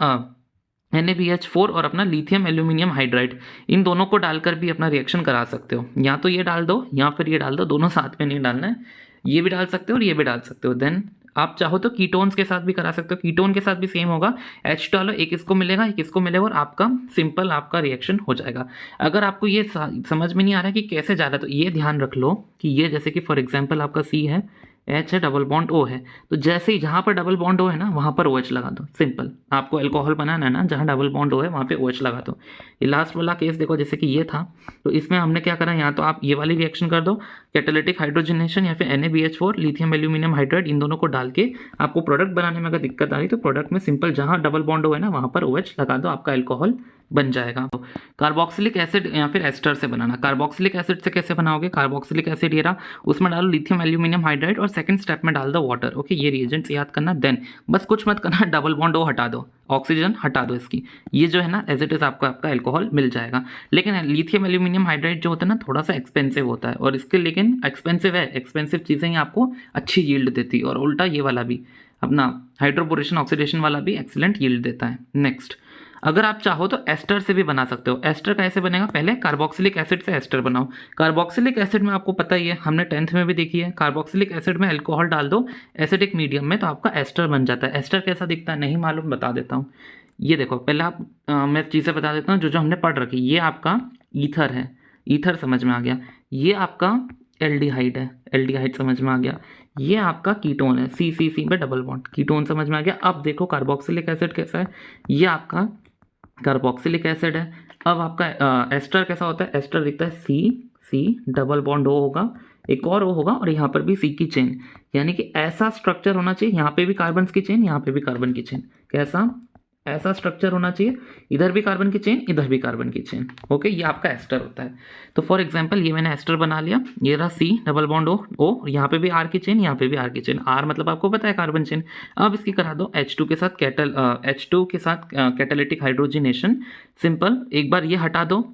NaBH4 और अपना लिथियम एल्यूमिनियम हाइड्राइड, इन दोनों को डालकर भी अपना रिएक्शन करा सकते हो, या तो ये डाल दो या फिर ये डाल दो, दोनों साथ में नहीं डालना है, ये भी डाल सकते हो और ये भी डाल सकते हो। देन आप चाहो तो कीटोन्स के साथ भी करा सकते हो, कीटोन के साथ भी सेम होगा, H डालो, एक इसको मिलेगा एक इसको मिलेगा और आपका सिंपल आपका रिएक्शन हो जाएगा। अगर आपको ये समझ में नहीं आ रहा है कि कैसे जा रहा है तो ये ध्यान रख लो कि ये जैसे कि फॉर एग्जाम्पल आपका C है, H है, डबल बॉन्ड O है, तो जैसे ही जहाँ पर डबल बॉन्ड O है ना वहाँ पर OH लगा दो, सिंपल। आपको एल्कोहल बनाना है ना, जहाँ डबल बॉन्ड O है वहाँ पे OH लगा दो। ये लास्ट वाला केस देखो, जैसे कि ये था, तो इसमें हमने क्या करा, यहाँ तो आप ये वाली रिएक्शन कर दो, कैटालिटिक हाइड्रोजनेशन या फिर NaBH4 लिथियम एल्यूमिनियम हाइड्राइड, इन दोनों को डाल के आपको प्रोडक्ट बनाने में अगर दिक्कत आ रही तो प्रोडक्ट में सिंपल जहाँ डबल बॉन्ड O है ना वहाँ पर OH लगा दो, आपका एल्कोहल बन जाएगा। तो कार्बोक्सिलिक एसिड या फिर एस्टर से बनाना। कार्बोक्सिलिक एसिड से कैसे बनाओगे? कार्बोक्सिलिक एसिड ये रहा, उसमें डालो लिथियम एल्यूमिनियम हाइड्राइड और सेकंड स्टेप में डाल दो वाटर। ओके, ये रिएजेंट्स याद करना। देन बस कुछ मत करना, डबल बॉन्ड ओ हटा दो, ऑक्सीजन हटा दो इसकी, ये जो है ना एज इट इज आपका एल्कोहल मिल जाएगा। लेकिन लिथियम एल्यूमिनियम हाइड्राइड जो होता है ना थोड़ा सा एक्सपेंसिव होता है, और इसके लेकिन एक्सपेंसिव है, एक्सपेंसिव चीज़ें ही आपको अच्छी यील्ड देती है, और उल्टा ये वाला भी अपना हाइड्रोपोरेशन ऑक्सीडेशन वाला भी एक्सीलेंट यील्ड देता है। नेक्स्ट, अगर आप चाहो तो एस्टर से भी बना सकते हो। एस्टर कैसे बनेगा? पहले कार्बोक्सिलिक एसिड से एस्टर बनाओ। कार्बोक्सिलिक एसिड में आपको पता ही है, हमने 10th में भी देखी है, कार्बोक्सिलिक एसिड में अल्कोहल डाल दो एसिडिक मीडियम में तो आपका एस्टर बन जाता है। एस्टर कैसा दिखता है नहीं मालूम, बता देता हूँ। ये देखो, पहले आप मैं चीज़ें बता देता हूँ जो जो हमने पढ़ रखी। ये आपका ईथर है, ईथर समझ में आ गया। ये आपका एल्डिहाइड है, एल्डिहाइड समझ में आ गया। ये आपका कीटोन है, सी सी सी पे डबल बॉन्ड, कीटोन समझ में आ गया। अब देखो कार्बोक्सिलिक एसिड कैसा है, ये आपका कार्बोक्सिलिक एसिड है। अब आपका एस्टर कैसा होता है? एस्टर दिखता है सी सी डबल बॉन्ड ओ होगा, एक और ओ होगा, और यहाँ पर भी सी की चेन, यानी कि ऐसा स्ट्रक्चर होना चाहिए, यहाँ पे भी कार्बन की चेन, यहाँ पे भी कार्बन की चेन। कैसा? ऐसा स्ट्रक्चर होना चाहिए, इधर भी कार्बन की चेन, इधर भी कार्बन की चेन। ओके, ये आपका एस्टर होता है। तो फॉर एग्जांपल ये मैंने एस्टर बना लिया, ये रहा सी डबल बॉन्ड ओ, यहाँ पे भी आर की चेन, यहाँ पे भी आर की चेन। आर मतलब आपको पता है कार्बन चेन। अब इसकी करा दो H2 के साथ H2 के साथ कैटालिटिक हाइड्रोजिनेशन। सिंपल, एक बार ये हटा दो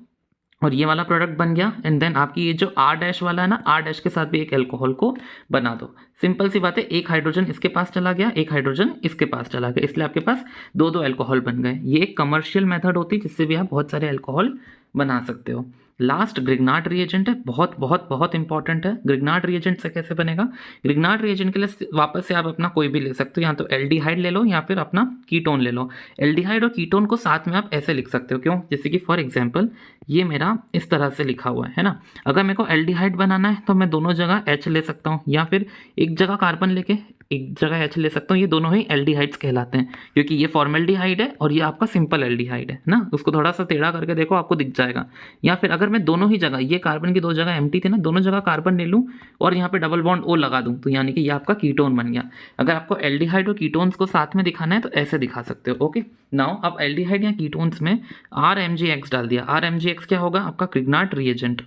और ये वाला प्रोडक्ट बन गया। एंड देन आपकी ये जो आर डैश वाला है ना, आर डैश के साथ भी एक एल्कोहल को बना दो। सिंपल सी बात है, एक हाइड्रोजन इसके पास चला गया, एक हाइड्रोजन इसके पास चला गया, इसलिए आपके पास दो दो एल्कोहल बन गए। ये एक कमर्शियल मेथड होती है जिससे भी आप बहुत सारे एल्कोहल बना सकते हो। लास्ट ग्रिग्नार्ड रिएजेंट है, बहुत बहुत बहुत इंपॉर्टेंट है। ग्रिग्नार्ड रिएजेंट से कैसे बनेगा? ग्रिग्नार्ड रिएजेंट के लिए वापस से आप अपना कोई भी ले सकते हो, या तो एल्डिहाइड ले लो या फिर अपना कीटोन ले लो। एल्डिहाइड और कीटोन को साथ में आप ऐसे लिख सकते हो, क्यों? जैसे कि फॉर एग्जांपल ये मेरा इस तरह से लिखा हुआ है ना। अगर मेरे को एल्डिहाइड बनाना है तो मैं दोनों जगह H ले सकता हूँ, या फिर एक जगह कार्बन लेके एक जगह H ले सकता हूँ। ये दोनों ही एल्डिहाइड्स कहलाते हैं, क्योंकि ये फॉर्मेल्डिहाइड है और ये आपका सिंपल एल्डिहाइड है ना। उसको थोड़ा सा टेढ़ा करके देखो, आपको दिख जाएगा। या फिर अगर मैं दोनों ही जगह, ये कार्बन की दो जगह एम्प्टी थी ना, दोनों जगह कार्बन ले लूँ और यहाँ पे डबल बॉन्ड O लगा दूँ, तो यानी कि ये आपका कीटोन बन गया। अगर आपको एल्डिहाइड और कीटोन्स को साथ में दिखाना है तो ऐसे दिखा सकते हो। ओके, नाउ अब एल्डिहाइड या कीटोन्स में RMgX डाल दिया। RMgX क्या होगा? आपका ग्रिग्नार्ड रिएजेंट।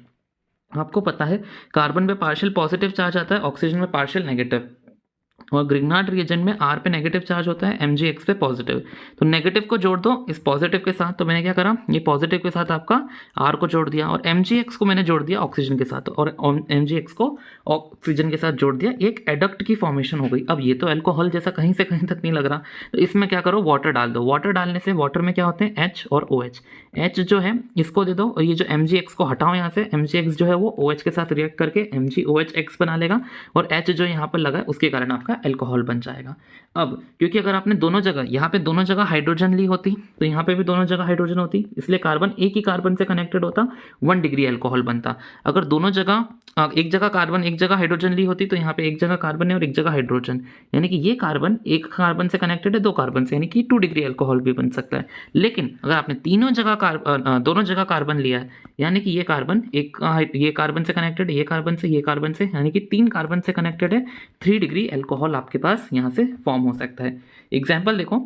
आपको पता है कार्बन पे पार्शियल पॉजिटिव चार्ज आता है, ऑक्सीजन में पार्शियल नेगेटिव, और ग्रिग्नार्ड रिएजेंट में R पे नेगेटिव चार्ज होता है, MgX पे पॉजिटिव। तो नेगेटिव को जोड़ दो इस पॉजिटिव के साथ, तो मैंने क्या करा, ये पॉजिटिव के साथ आपका R को जोड़ दिया, और MgX को मैंने जोड़ दिया ऑक्सीजन के साथ, और MgX को ऑक्सीजन के साथ जोड़ दिया, एक एडक्ट की फॉर्मेशन हो गई। अब ये तो अल्कोहल जैसा कहीं से कहीं तक नहीं लग रहा, तो इसमें क्या करो, वाटर डाल दो। वाटर डालने से वाटर में क्या होते हैं? H और OH। H जो है इसको दे दो, और ये जो MgX को हटाओ यहाँ से, MgX जो है वो OH के साथ रिएक्ट करके MgOHX बना लेगा, और H जो यहाँ पर लगा है उसके कारण आपका एल्कोहल बन जाएगा। अब क्योंकि अगर आपने दोनों जगह, यहाँ पे दोनों जगह हाइड्रोजन ली होती तो यहाँ पे भी दोनों जगह हाइड्रोजन होती, इसलिए कार्बन एक ही कार्बन से कनेक्टेड होता, 1 डिग्री एल्कोहल बनता। अगर दोनों जगह एक जगह कार्बन एक जगह हाइड्रोजन ली होती तो यहाँ पे एक जगह कार्बन है और एक जगह हाइड्रोजन, यानी कि ये कार्बन एक कार्बन से कनेक्टेड है, 2 कार्बन से, यानी कि 2 डिग्री एल्कोहल भी बन सकता है। लेकिन अगर आपने दोनों जगह कार्बन लिया है, यानी कि ये कार्बन ये कार्बन से कनेक्टेड, ये कार्बन से, ये कार्बन से, यानी कि 3 कार्बन से कनेक्टेड है, 3 डिग्री एल्कोहल आपके पास यहाँ से फॉर्म हो सकता है। एग्जाम्पल देखो,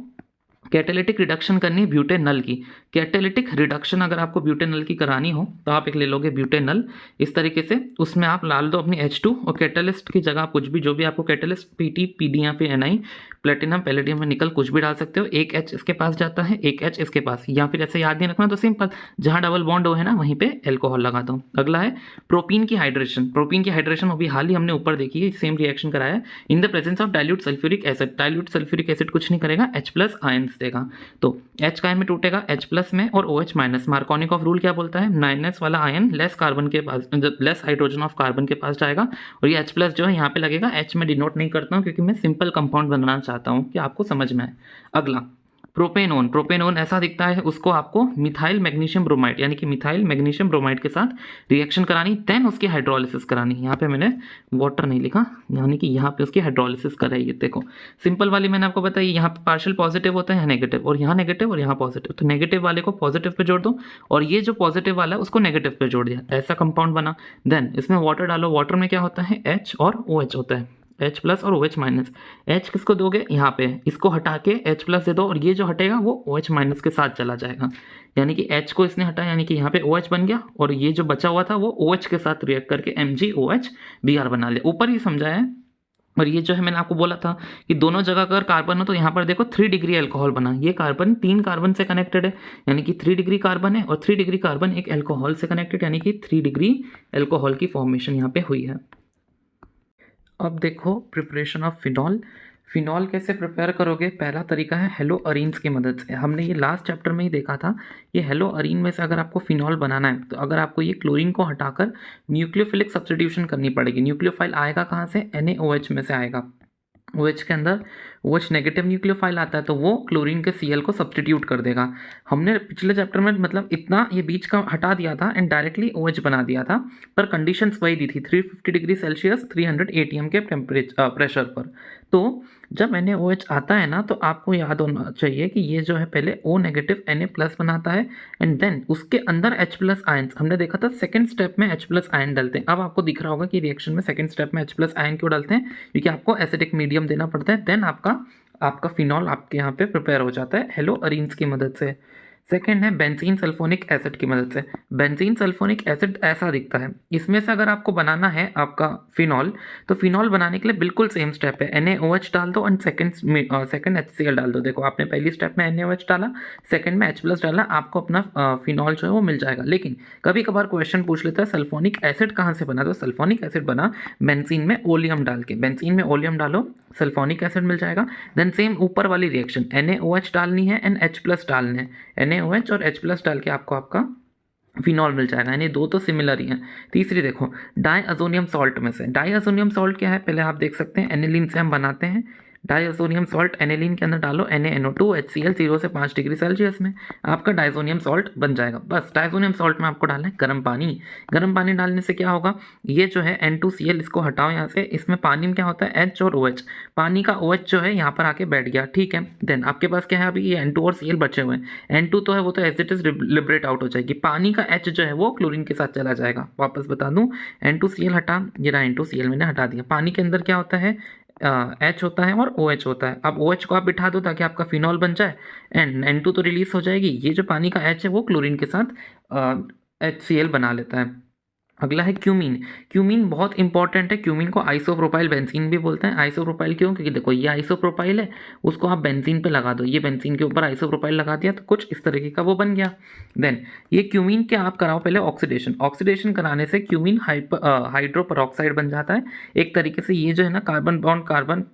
कैटालिटिक रिडक्शन करनी है ब्यूटेनल की। कैटालिटिक रिडक्शन अगर आपको ब्यूटेनल की करानी हो तो आप एक ले लोगे ब्यूटेनल इस तरीके से, उसमें आप डाल दो अपनी H2, और कैटालिस्ट की जगह कुछ भी, जो भी आपको कैटालिस्ट PT, PD या फिर Ni, प्लेटिनम, पैलेडियम में निकल, कुछ भी डाल सकते हो। एक H इसके पास जाता है, एक H इसके पास, या फिर ऐसे याद नहीं रखना तो सिंपल, जहाँ डबल बॉन्ड हो है ना वहीं पे एल्कोहल लगा दो। अगला है प्रोपीन की हाइड्रेशन। प्रोपीन की हाइड्रेशन अभी हाल ही हमने ऊपर देखी है, सेम रिएक्शन कराया है। In the presence of dilute sulphuric acid. Dilute sulphuric acid कुछ नहीं करेगा, H+ आयंस देगा, तो H का आयन में टूटेगा H+ में और OH-। मार्कोनिकॉफ रूल क्या बोलता है? -, वाला आयन लेस कार्बन के पास, लेस हाइड्रोजन ऑफ कार्बन के पास जाएगा, और ये H+ जो है यहाँ पे लगेगा। H में डिनोट नहीं करता हूँ क्योंकि मैं सिंपल कंपाउंड बनाना चाहता हूँ कि आपको समझ में आए। अगला प्रोपेनोन। प्रोपेनोन ऐसा दिखता है, उसको आपको मिथाइल मैग्नीशियम ब्रोमाइड, यानी कि मिथाइल मैग्नीशियम ब्रोमाइड के साथ रिएक्शन करानी, देन उसकी हाइड्रोलिसिस करानी। यहाँ पे मैंने वाटर नहीं लिखा, यानी कि यहाँ पे उसकी हाइड्रोलिसिस कराई है। देखो सिंपल वाली मैंने आपको बताई, यहाँ पे पार्शियल पॉजिटिव होता है, यहाँ नेगेटिव, और यहाँ नेगेटिव और यहाँ पॉजिटिव, तो नेगेटिव वाले को पॉजिटिव पे जोड़ दो, और ये जो पॉजिटिव वाला है उसको नेगेटिव पे जोड़ दिया, ऐसा कंपाउंड बना। देन इसमें वाटर डालो, वाटर में क्या होता है? H और OH होता है। H प्लस और OH माइनस। H किसको दोगे, यहाँ पे इसको हटा के H प्लस दे दो, और ये जो हटेगा वो OH माइनस के साथ चला जाएगा, यानी कि H को इसने हटाया, यानी कि यहाँ पे OH बन गया, और ये जो बचा हुआ था वो OH के साथ रिएक्ट करके MgOH बना लिया। ऊपर ही समझाया है। और ये जो है मैंने आपको बोला था कि दोनों जगह अगर कार्बन हो तो यहाँ पर देखो 3 डिग्री अल्कोहल बना, ये कार्बन 3 कार्बन से कनेक्टेड है, यानी कि 3 डिग्री कार्बन है, और 3 डिग्री कार्बन एक अल्कोहल से कनेक्टेड, यानी कि 3 डिग्री अल्कोहल की फॉर्मेशन यहाँ पे हुई है। अब देखो प्रिपरेशन ऑफ फिनॉल। फिनॉल कैसे प्रिपेयर करोगे, पहला तरीका है हेलो अरीन्स की मदद से। हमने ये लास्ट चैप्टर में ही देखा था। ये हेलो अरीन में से अगर आपको फिनॉल बनाना है तो अगर आपको ये क्लोरीन को हटाकर न्यूक्लियोफिलिक सब्स्टिट्यूशन करनी पड़ेगी। न्यूक्लियोफाइल आएगा कहाँ से, NaOH में से आएगा। OH के अंदर OH नेगेटिव न्यूक्लियोफाइल आता है तो वो क्लोरीन के Cl को सब्स्टिट्यूट कर देगा। हमने पिछले चैप्टर में मतलब इतना ये बीच का हटा दिया था एंड डायरेक्टली OH बना दिया था, पर कंडीशंस वही दी थी 350 डिग्री सेल्सियस 300 ATM के प्रेशर पर। तो जब NaOH आता है ना तो आपको याद होना चाहिए कि ये जो है पहले O नेगेटिव Na प्लस बनाता है एंड देन उसके अंदर H प्लस आयन्स, हमने देखा था सेकंड स्टेप में H प्लस आयन डालते हैं। अब आपको दिख रहा होगा कि रिएक्शन में सेकंड स्टेप में H प्लस आयन क्यों डालते हैं, क्योंकि आपको एसिडिक मीडियम देना पड़ता है, देन आपका फिनॉल आपके यहाँ पे प्रिपेयर हो जाता है हेलो अरीन्स की मदद से। सेकेंड है बेंजीन सल्फोनिक एसिड की मदद से। बेंजीन सल्फोनिक एसिड ऐसा दिखता है। इसमें से अगर आपको बनाना है आपका फिनॉल, तो फिनॉल बनाने के लिए बिल्कुल सेम स्टेप है, NaOH डाल दो एंड सेकंड HCl डाल दो। देखो आपने पहली स्टेप में NaOH डाला, सेकंड में H प्लस डाला, आपको अपना फिनॉल जो है वो मिल जाएगा। लेकिन कभी कभार क्वेश्चन पूछ लेता है सल्फोनिक एसिड कहाँ से बना, तो सल्फोनिक एसिड बना बेंजीन में ओलियम डाल के। बेंजीन में ओलियम डालो, सल्फोनिक एसिड मिल जाएगा। देन सेम ऊपर वाली रिएक्शन, NaOH डालनी है एंड H प्लस डालने हैं, NaOH और H प्लस डाल के आपका फिनॉल मिल जाएगा, यानी दो तो सिमिलर ही हैं। तीसरी देखो डाईअज़ोनियम सॉल्ट में से। डाईअज़ोनियम सॉल्ट क्या है, पहले आप देख सकते हैं एनिलीन से हम बनाते हैं। डाईअज़ोनियम सॉल्ट एनिलीन के अंदर डालो NaNO2 HCl 0 से 5 डिग्री सेल्सियस में, आपका डाईज़ोनियम सॉल्ट बन जाएगा। बस डाईज़ोनियम सॉल्ट में आपको डालना है गर्म पानी। गर्म पानी डालने से क्या होगा, ये जो है N2Cl इसको हटाओ यहाँ से, इसमें पानी में क्या होता है H और OH, पानी का OH जो है यहाँ पर आके बैठ गया, ठीक है। देन आपके पास क्या है, अभी ये N2 और Cl बचे हुए हैं। N2 तो है वो तो as it is liberate out हो जाएगी, पानी का H जो है वो क्लोरीन के साथ चला जाएगा। वापस बता दूं, N2Cl हटा, ये रहा N2Cl मैंने हटा दिया। पानी के अंदर क्या होता है, H होता है और OH होता है। अब OH को आप बिठा दो ताकि आपका फिनॉल बन जाए एंड N2 तो रिलीज हो जाएगी, ये जो पानी का H है वो क्लोरीन के साथ HCl बना लेता है। अगला है क्यूमीन। क्यूमीन बहुत इंपॉर्टेंट है। क्यूमीन को आइसोप्रोपाइल बेंजीन भी बोलते हैं। आइसोप्रोपाइल क्यों, क्योंकि देखो ये आइसोप्रोपाइल है, उसको आप बेंजीन पे लगा दो, ये बेंजीन के ऊपर आइसोप्रोपाइल लगा दिया तो कुछ इस तरीके का वो बन गया। देन ये क्यूमीन के आप कराओ पहले ऑक्सीडेशन। ऑक्सीडेशन कराने से क्यूमीन हाइड्रोपरऑक्साइड बन जाता है। एक तरीके से ये जो है ना कार्बन बॉन्ड कार्बन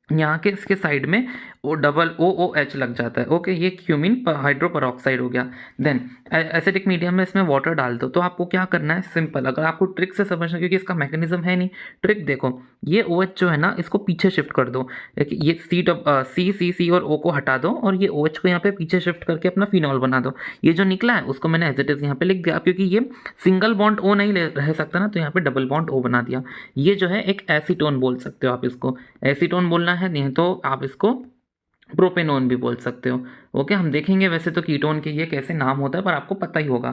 यहाँ के इसके साइड में ओ डबल OOH लग जाता है। ओके, ये क्यूमीन हाइड्रोपरऑक्साइड हो गया। देन एसिडिक मीडियम में इसमें वाटर डाल दो। तो आपको क्या करना है, सिंपल, अगर आपको ट्रिक से समझना, क्योंकि इसका मैकेनिज्म है नहीं, ट्रिक देखो, ये OH जो है ना इसको पीछे शिफ्ट कर दो, ये C और O को हटा दो और ये OH को यहाँ पे पीछे शिफ्ट करके अपना फिनॉल बना दो। ये जो निकला है उसको मैंने एज इट इज यहाँ पे लिख दिया, क्योंकि ये सिंगल बॉन्ड O नहीं रह सकता ना, तो यहाँ पे डबल बॉन्ड O बना दिया। ये जो है एक एसीटोन बोल सकते हो आप इसको, एसीटोन बोलना है, नहीं तो आप इसको प्रोपेनोन भी बोल सकते हो। ओके, हम देखेंगे वैसे तो कीटोन के ये कैसे नाम होता है, पर आपको पता ही होगा।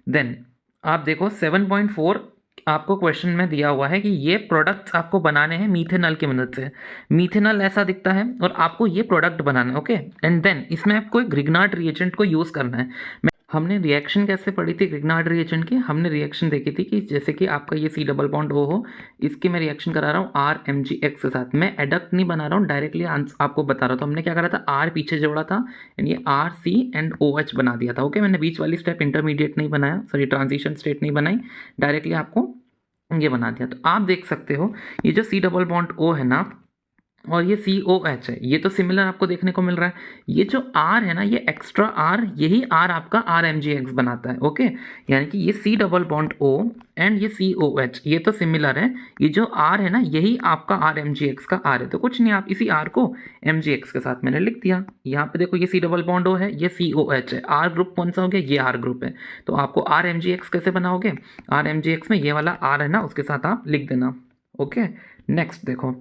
देन आप देखो 7.4 आपको क्वेश्चन में दिया हुआ है कि ये प्रोडक्ट्स आपको बनाने हैं मीथेनॉल की मदद से। मीथेनॉल ऐसा दिखता है और आपको ये प्रोडक्ट बनाना है। ओके, एंड देन इसमें आपको एक ग्रिग्नार्ड रिएजेंट को यूज़ करना है। हमने रिएक्शन कैसे पढ़ी थी ग्रिग्नार्ड रिएजेंट की, हमने रिएक्शन देखी थी कि जैसे कि आपका ये C डबल बॉन्ड O हो, इसकी मैं रिएक्शन करा रहा हूँ RMgX के साथ। मैं एडक्ट नहीं बना रहा हूँ, डायरेक्टली आपको बता रहा हूँ। तो हमने क्या करा था, R पीछे जोड़ा था एंड ये RC एंड OH बना दिया था। ओके, मैंने बीच वाली स्टेप इंटरमीडिएट नहीं बनाया, सॉरी ट्रांजिशन स्टेट नहीं बनाई, डायरेक्टली आपको ये बना दिया। तो आप देख सकते हो ये जो C डबल बॉन्ड O है ना और ये COH है, ये तो सिमिलर आपको देखने को मिल रहा है। ये जो R है ना, ये एक्स्ट्रा R, यही R आपका RMgX बनाता है। ओके, यानी कि ये C double bond O and ये COH ये तो सिमिलर है, ये जो R है ना यही आपका RMgX का R है। तो कुछ नहीं, आप इसी R को MgX के साथ मैंने लिख दिया। यहाँ पे देखो ये C डबल बॉन्ड O है, ये COH है, R ग्रुप कौन सा हो गया, ये R ग्रुप है। तो आपको RMgX कैसे बनाओगे, RMgX में ये वाला R है ना उसके साथ आप लिख देना। ओके, नेक्स्ट देखो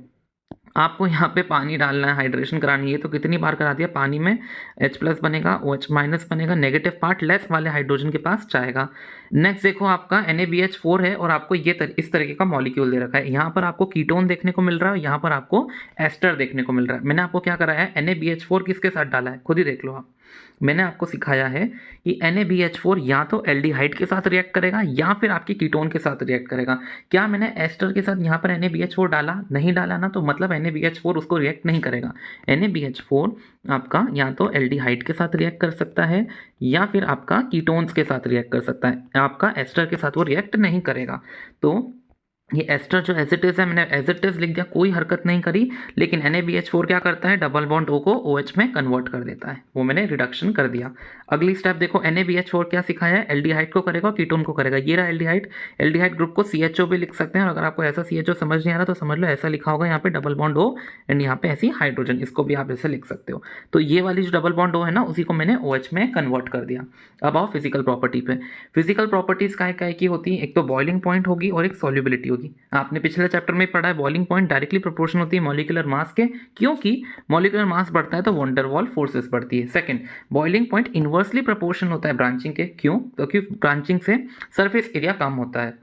आपको यहाँ पे पानी डालना है, हाइड्रेशन करानी है, तो कितनी बार करा दिया, पानी में H+ बनेगा, OH- बनेगा, नेगेटिव पार्ट लेस वाले हाइड्रोजन के पास जाएगा। नेक्स्ट देखो आपका NaBH4 है और आपको इस तरीके का मॉलिक्यूल दे रखा है। यहाँ पर आपको कीटोन देखने को मिल रहा है, यहाँ पर आपको एस्टर देखने को मिल रहा है। मैंने आपको क्या कराया है, NaBH4 किसके साथ डाला है, खुद ही देख लो आप। मैंने आपको सिखाया है कि NaBH4 या तो एल्डिहाइड के साथ रिएक्ट करेगा या फिर आपकी कीटोन के साथ रिएक्ट करेगा। क्या मैंने एस्टर के साथ यहाँ पर NaBH4 डाला, नहीं डाला ना, तो मतलब NaBH4 उसको रिएक्ट नहीं करेगा। NaBH4 आपका या तो एल्डिहाइड के साथ रिएक्ट कर सकता है या फिर आपका कीटोन्स के साथ रिएक्ट कर सकता है, आपका एस्टर के साथ वो रिएक्ट नहीं करेगा। तो ये एस्टर जो एज इट इज़ है, मैंने एज इट इज़ लिख दिया, कोई हरकत नहीं करी। लेकिन NaBH4 क्या करता है, डबल बॉन्ड O को OH में कन्वर्ट कर देता है, वो मैंने रिडक्शन कर दिया। अगली स्टेप देखो, NaBH4 क्या सिखाया है, एल्डिहाइड को करेगा, कीटोन को करेगा। ये रहा एल्डिहाइड, एल्डिहाइड ग्रुप को CHO भी लिख सकते हैं। और अगर आपको ऐसा CHO समझ नहीं आ रहा तो समझ लो ऐसा लिखा होगा, यहाँ पे डबल बॉन्ड O एंड यहाँ पे ऐसी हाइड्रोजन, इसको भी आप ऐसे लिख सकते हो। तो ये वाली जो डबल बॉन्ड O है ना, उसी को मैंने OH में कन्वर्ट कर दिया। अब आओ फिजिकल प्रॉपर्टी पे। फिजिकल प्रॉपर्टीज काय की होती है, एक तो बॉइलिंग पॉइंट होगी और एक सॉल्युबिलिटी होगी। आपने पिछले चैप्टर में पढ़ा है, बॉइलिंग पॉइंट डायरेक्टली प्रोपोर्शनल होती है मॉलिक्यूलर मास के, क्योंकि मॉलिक्यूलर मास बढ़ता है तो वॉन डेर वाल फोर्सेस बढ़ती है। Second, boiling point inversely proportional होता है ब्रांचिंग के, क्यों, क्योंकि ब्रांचिंग से सरफेस एरिया कम होता है।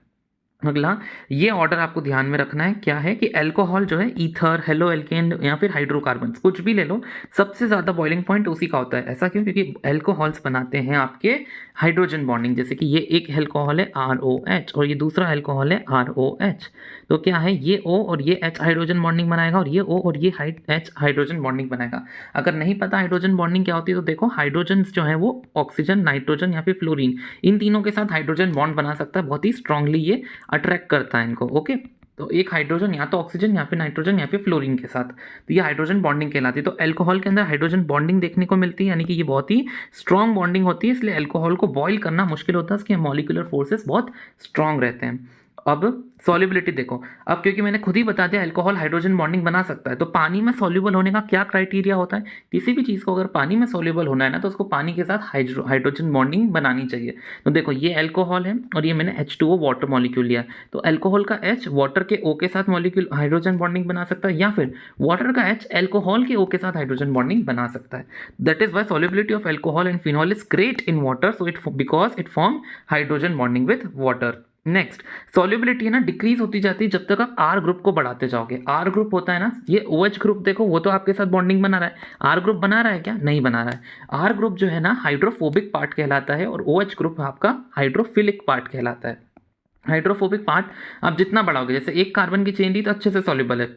अगला, ये ऑर्डर आपको ध्यान में रखना है, क्या है कि अल्कोहल जो है, ईथर, हेलो एल्केन या फिर हाइड्रोकार्बन, कुछ भी ले लो, सबसे ज़्यादा बॉइलिंग पॉइंट उसी का होता है। ऐसा क्यों, क्योंकि अल्कोहल्स बनाते हैं आपके हाइड्रोजन बॉन्डिंग। जैसे कि ये एक अल्कोहल है ROH और ये दूसरा अल्कोहल है ROH। तो क्या है, ये O और ये H हाइड्रोजन बॉन्डिंग बनाएगा और ये O और ये H हाइड्रोजन बॉन्डिंग बनाएगा। अगर नहीं पता हाइड्रोजन बॉन्डिंग क्या होती है तो देखो, हाइड्रोजन जो है वो ऑक्सीजन, नाइट्रोजन या फिर फ्लोरीन, इन तीनों के साथ हाइड्रोजन बॉन्ड बना सकता है, बहुत ही स्ट्रांगली ये अट्रैक्ट करता है इनको। ओके, तो एक हाइड्रोजन या तो ऑक्सीजन या फिर नाइट्रोजन या फिर फ्लोरीन के साथ, तो ये हाइड्रोजन बॉन्डिंग कहलाती है। तो अल्कोहल के अंदर हाइड्रोजन बॉन्डिंग देखने को मिलती है, यानी कि ये बहुत ही स्ट्रॉन्ग बॉन्डिंग होती है, इसलिए अल्कोहल को बॉईल करना मुश्किल होता है, इसके मॉलिक्यूलर फोर्सेस बहुत स्ट्रॉन्ग रहते हैं। अब सॉल्युबिलिटी देखो, अब क्योंकि मैंने खुद ही बता दिया अल्कोहल हाइड्रोजन बॉन्डिंग बना सकता है, तो पानी में सॉल्युबल होने का क्या क्राइटेरिया होता है, किसी भी चीज़ को अगर पानी में सॉल्युबल होना है ना, तो उसको पानी के साथ हाइड्रोजन बॉन्डिंग बनानी चाहिए। तो देखो, ये अल्कोहल है और ये मैंने H2O वाटर मॉलिक्यूल लिया, तो अल्कोहल का H वाटर के O के साथ मॉलिक्यूल हाइड्रोजन बॉन्डिंग बना सकता है, या फिर वाटर का H अल्कोहल के O के साथ हाइड्रोजन बॉन्डिंग बना सकता है। That is why solubility of alcohol and phenol is great in water, so because it form hydrogen bonding with water. Next, solubility है ना, डिक्रीज होती जाती है जब तक आप R ग्रुप को बढ़ाते जाओगे। R ग्रुप होता है ना, ये OH ग्रुप देखो, वो तो आपके साथ बॉन्डिंग बना रहा है, R ग्रुप बना रहा है क्या, नहीं बना रहा है। R ग्रुप जो है ना, हाइड्रोफोबिक पार्ट कहलाता है और OH ग्रुप आपका हाइड्रोफिलिक पार्ट कहलाता है। हाइड्रोफोबिक पार्ट आप जितना बढ़ाओगे, जैसे एक कार्बन की चेन ली तो अच्छे से सॉल्युबल है,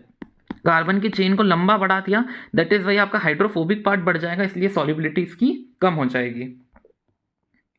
कार्बन की चेन को लंबा बढ़ा दिया, दैट इज वाई आपका हाइड्रोफोबिक पार्ट बढ़ जाएगा, इसलिए सॉल्युबिलिटी इसकी कम हो जाएगी।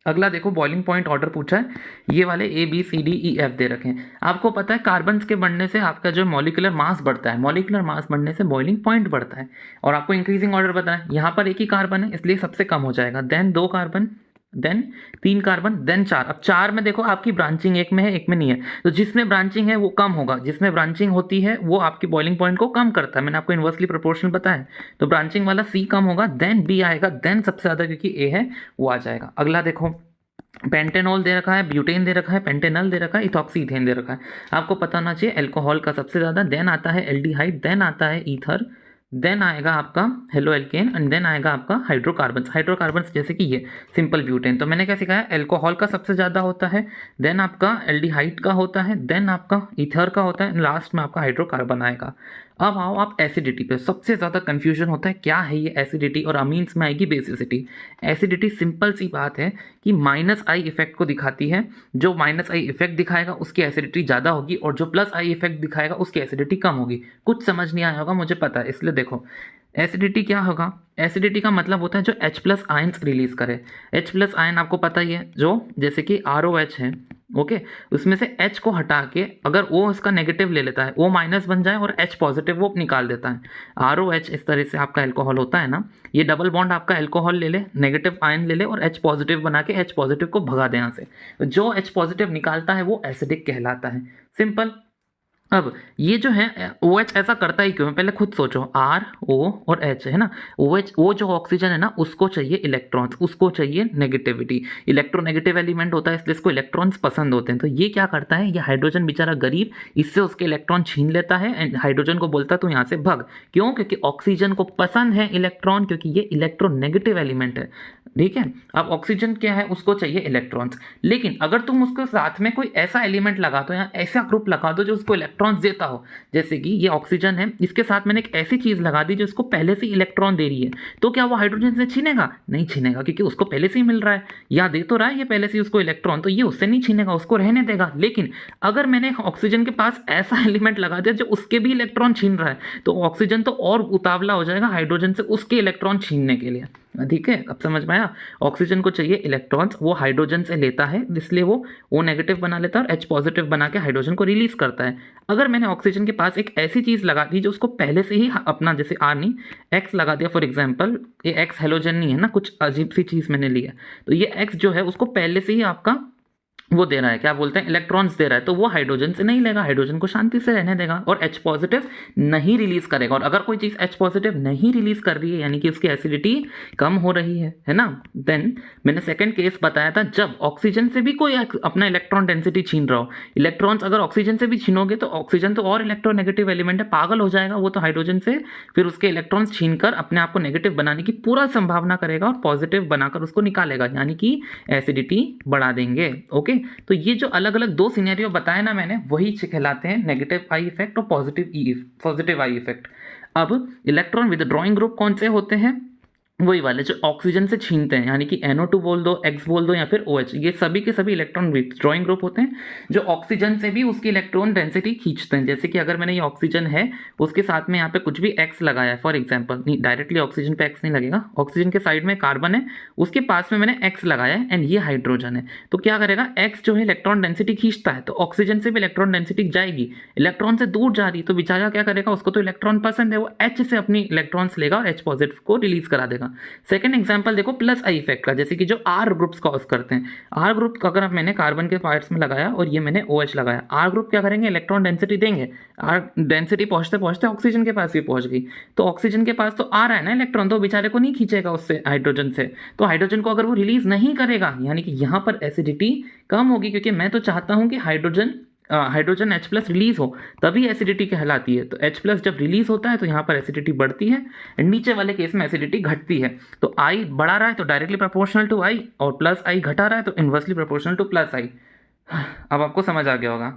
अगला देखो, बॉइलिंग पॉइंट ऑर्डर पूछा है, ये वाले ABCDEF दे रखे हैं। आपको पता है कार्बन के बढ़ने से आपका जो मॉलिक्यूलर मास बढ़ता है, मॉलिक्यूलर मास बढ़ने से बॉइलिंग पॉइंट बढ़ता है, और आपको इंक्रीजिंग ऑर्डर पता है, यहाँ पर एक ही कार्बन है इसलिए सबसे कम हो जाएगा, then 2 carbon, then 3 carbon, then 4। अब 4 में देखो आपकी ब्रांचिंग एक में है, एक में नहीं है, तो जिसमें ब्रांचिंग है वो कम होगा, जिसमें ब्रांचिंग होती है वो आपकी बॉइलिंग पॉइंट को कम करता है। मैंने आपको इन्वर्सली प्रोपोर्शनल बताया, तो ब्रांचिंग वाला C कम होगा, देन B आएगा, देन सबसे ज़्यादा क्योंकि A है वो आ जाएगा। अगला देखो, पेंटेनॉल दे रखा है, ब्यूटेन दे रखा है, पेंटेनल दे रखा है, इथॉक्सी इथेन दे रखा है। आपको पता होना चाहिए अल्कोहल का सबसे ज़्यादा, देन आता है एल्डिहाइड, देन आता है ईथर, देन आएगा आपका हेलो एल्केन एंड देन आएगा आपका हाइड्रोकार्बन्स। हाइड्रोकार्बन्स जैसे कि ये सिंपल ब्यूटेन। तो मैंने क्या सिखाया, अल्कोहल का सबसे ज़्यादा होता है, देन आपका एल्डिहाइड का होता है, देन आपका ईथर का होता है, लास्ट में आपका हाइड्रोकार्बन आएगा। अब आओ आप एसिडिटी पे, सबसे ज़्यादा कंफ्यूजन होता है क्या है ये एसिडिटी, और अमीन्स में आएगी बेसिसिटी। एसिडिटी सिंपल सी बात है कि -I इफेक्ट को दिखाती है, जो -I इफेक्ट दिखाएगा उसकी एसिडिटी ज़्यादा होगी, और जो +I इफेक्ट दिखाएगा उसकी एसिडिटी कम होगी। कुछ समझ नहीं आया होगा मुझे पता है, इसलिए देखो एसिडिटी क्या होगा, एसिडिटी का मतलब होता है जो H+ आयंस रिलीज करे। H+ आयन आपको पता ही है, जो जैसे कि ROH है, ओके, उसमें से H को हटा के अगर O इसका नेगेटिव ले लेता है, O- बन जाए और H पॉजिटिव वो निकाल देता है। ROH इस तरह से आपका अल्कोहल होता है ना, ये डबल बॉन्ड आपका अल्कोहल ले ले, नेगेटिव आयन ले ले और H पॉजिटिव बना के H पॉजिटिव को भगा दे यहाँ से, जो H पॉजिटिव निकालता है वो एसिडिक कहलाता है। सिंपल। अब ये जो है OH ऐसा करता ही क्यों है, पहले खुद सोचो। R O और H है ना, OH वो जो ऑक्सीजन है ना उसको चाहिए इलेक्ट्रॉन्स, उसको चाहिए नेगेटिविटी, इलेक्ट्रोनेगेटिव एलिमेंट होता है इसलिए इसको इलेक्ट्रॉन्स पसंद होते हैं। तो ये क्या करता है, ये हाइड्रोजन बेचारा गरीब इससे उसके इलेक्ट्रॉन छीन लेता है एंड हाइड्रोजन को बोलता है तो यहाँ से भग। क्यों? क्योंकि ऑक्सीजन को पसंद है इलेक्ट्रॉन, क्योंकि ये इलेक्ट्रोनेगेटिव एलिमेंट है। ठीक है, अब ऑक्सीजन क्या है, उसको चाहिए इलेक्ट्रॉन्स। लेकिन अगर तुम उसको साथ में कोई ऐसा एलिमेंट लगा दो या ऐसा ग्रुप लगा दो जो उसको इलेक्ट्रॉन्स देता हो, जैसे कि ये ऑक्सीजन है, इसके साथ मैंने एक ऐसी चीज लगा दी जो इसको पहले से इलेक्ट्रॉन दे रही है, तो क्या वो हाइड्रोजन से छीनेगा? नहीं छीनेगा, क्योंकि उसको पहले से ही मिल रहा है या दे तो रहा है ये पहले से उसको इलेक्ट्रॉन, तो ये उससे नहीं छीनेगा, उसको रहने देगा। लेकिन अगर मैंने ऑक्सीजन के पास ऐसा एलिमेंट लगा दिया जो उसके भी इलेक्ट्रॉन छीन रहा है, तो ऑक्सीजन तो और उतावला हो जाएगा हाइड्रोजन से उसके इलेक्ट्रॉन छीनने के लिए। ठीक है, अब समझ में आया? ऑक्सीजन को चाहिए इलेक्ट्रॉन्स, वो हाइड्रोजन से लेता है इसलिए वो O नेगेटिव बना लेता है और H पॉजिटिव बना के हाइड्रोजन को रिलीज करता है। अगर मैंने ऑक्सीजन के पास एक ऐसी चीज लगा दी जो उसको पहले से ही अपना, जैसे R नहीं X लगा दिया फॉर एग्जाम्पल, ये X हेलोजन नहीं है ना, कुछ अजीब सी चीज मैंने लिया, तो ये X जो है उसको पहले से ही आपका वो दे रहा है, क्या बोलते हैं, इलेक्ट्रॉन्स दे रहा है, तो वो हाइड्रोजन से नहीं लेगा, हाइड्रोजन को शांति से रहने देगा और H पॉजिटिव नहीं रिलीज करेगा। और अगर कोई चीज़ H पॉजिटिव नहीं रिलीज कर रही है यानी कि उसकी एसिडिटी कम हो रही है ना, देन मैंने सेकंड केस बताया था जब ऑक्सीजन से भी कोई अपना इलेक्ट्रॉन डेंसिटी छीन रहा हो। इलेक्ट्रॉन्स अगर ऑक्सीजन से भी छीनोगे तो ऑक्सीजन तो और इलेक्ट्रोनेगेटिव एलिमेंट है, पागल हो जाएगा वो तो हाइड्रोजन से, फिर उसके इलेक्ट्रॉन्स छीन कर अपने आप को नेगेटिव बनाने की पूरा संभावना करेगा और पॉजिटिव बनाकर उसको निकालेगा, यानी कि एसिडिटी बढ़ा देंगे। ओके, तो ये जो अलग अलग दो सिनेरियो बताए ना मैंने, वही कहलाते हैं नेगेटिव आई इफेक्ट और पॉजिटिव आई इफेक्ट। अब इलेक्ट्रॉन विदड्रॉइंग ग्रुप कौन से होते हैं? वही वाले जो ऑक्सीजन से छीनते हैं, यानी कि NO2 बोल दो, X बोल दो या फिर OH, ये सभी के सभी इलेक्ट्रॉन विथड्रॉइंग ग्रुप होते हैं जो ऑक्सीजन से भी उसकी इलेक्ट्रॉन डेंसिटी खींचते हैं। जैसे कि अगर मैंने ये ऑक्सीजन है उसके साथ में यहाँ पे कुछ भी X लगाया है फॉर एग्जांपल, नहीं डायरेक्टली ऑक्सीजन पे X नहीं लगेगा, ऑक्सीजन के साइड में कार्बन है उसके पास में मैंने X लगाया है एंड ये हाइड्रोजन है, तो क्या करेगा, X जो है इलेक्ट्रॉन डेंसिटी खींचता है तो ऑक्सीजन से भी इलेक्ट्रॉन डेंसिटी जाएगी, इलेक्ट्रॉन से दूर जा रही तो बेचारा क्या करेगा, उसको तो इलेक्ट्रॉन पसंद है, वो H से अपनी इलेक्ट्रॉन्स लेगा और H पॉजिटिव को रिलीज करा देगा। सेकंड एग्जांपल देखो प्लस आई इफेक्ट का, जैसे कि जो R ग्रुप्स कॉज करते हैं, R ग्रुप का अगर मैंने कार्बन के पार्ट्स में लगाया और ये मैंने OH लगाया, R ग्रुप क्या करेंगे, इलेक्ट्रॉन डेंसिटी देंगे, R डेंसिटी पहुंचते पहुंचते ऑक्सीजन के पास भी पहुंच गई, तो ऑक्सीजन के पास तो आ रहा है ना इलेक्ट्रॉन, तो बेचारे को नहीं खींचेगा उससे हाइड्रोजन से, तो हाइड्रोजन को अगर वो रिलीज नहीं करेगा यानी कि यहाँ पर एसिडिटी कम होगी, क्योंकि मैं तो चाहता हूँ कि हाइड्रोजन H प्लस रिलीज हो तभी एसिडिटी कहलाती है, तो H प्लस जब रिलीज होता है तो यहाँ पर एसिडिटी बढ़ती है, नीचे वाले केस में एसिडिटी घटती है। तो I बढ़ा रहा है तो डायरेक्टली प्रोपोर्शनल टू I, और प्लस I घटा रहा है तो inversely proportional two plus I। अब आपको समझ आ गया होगा।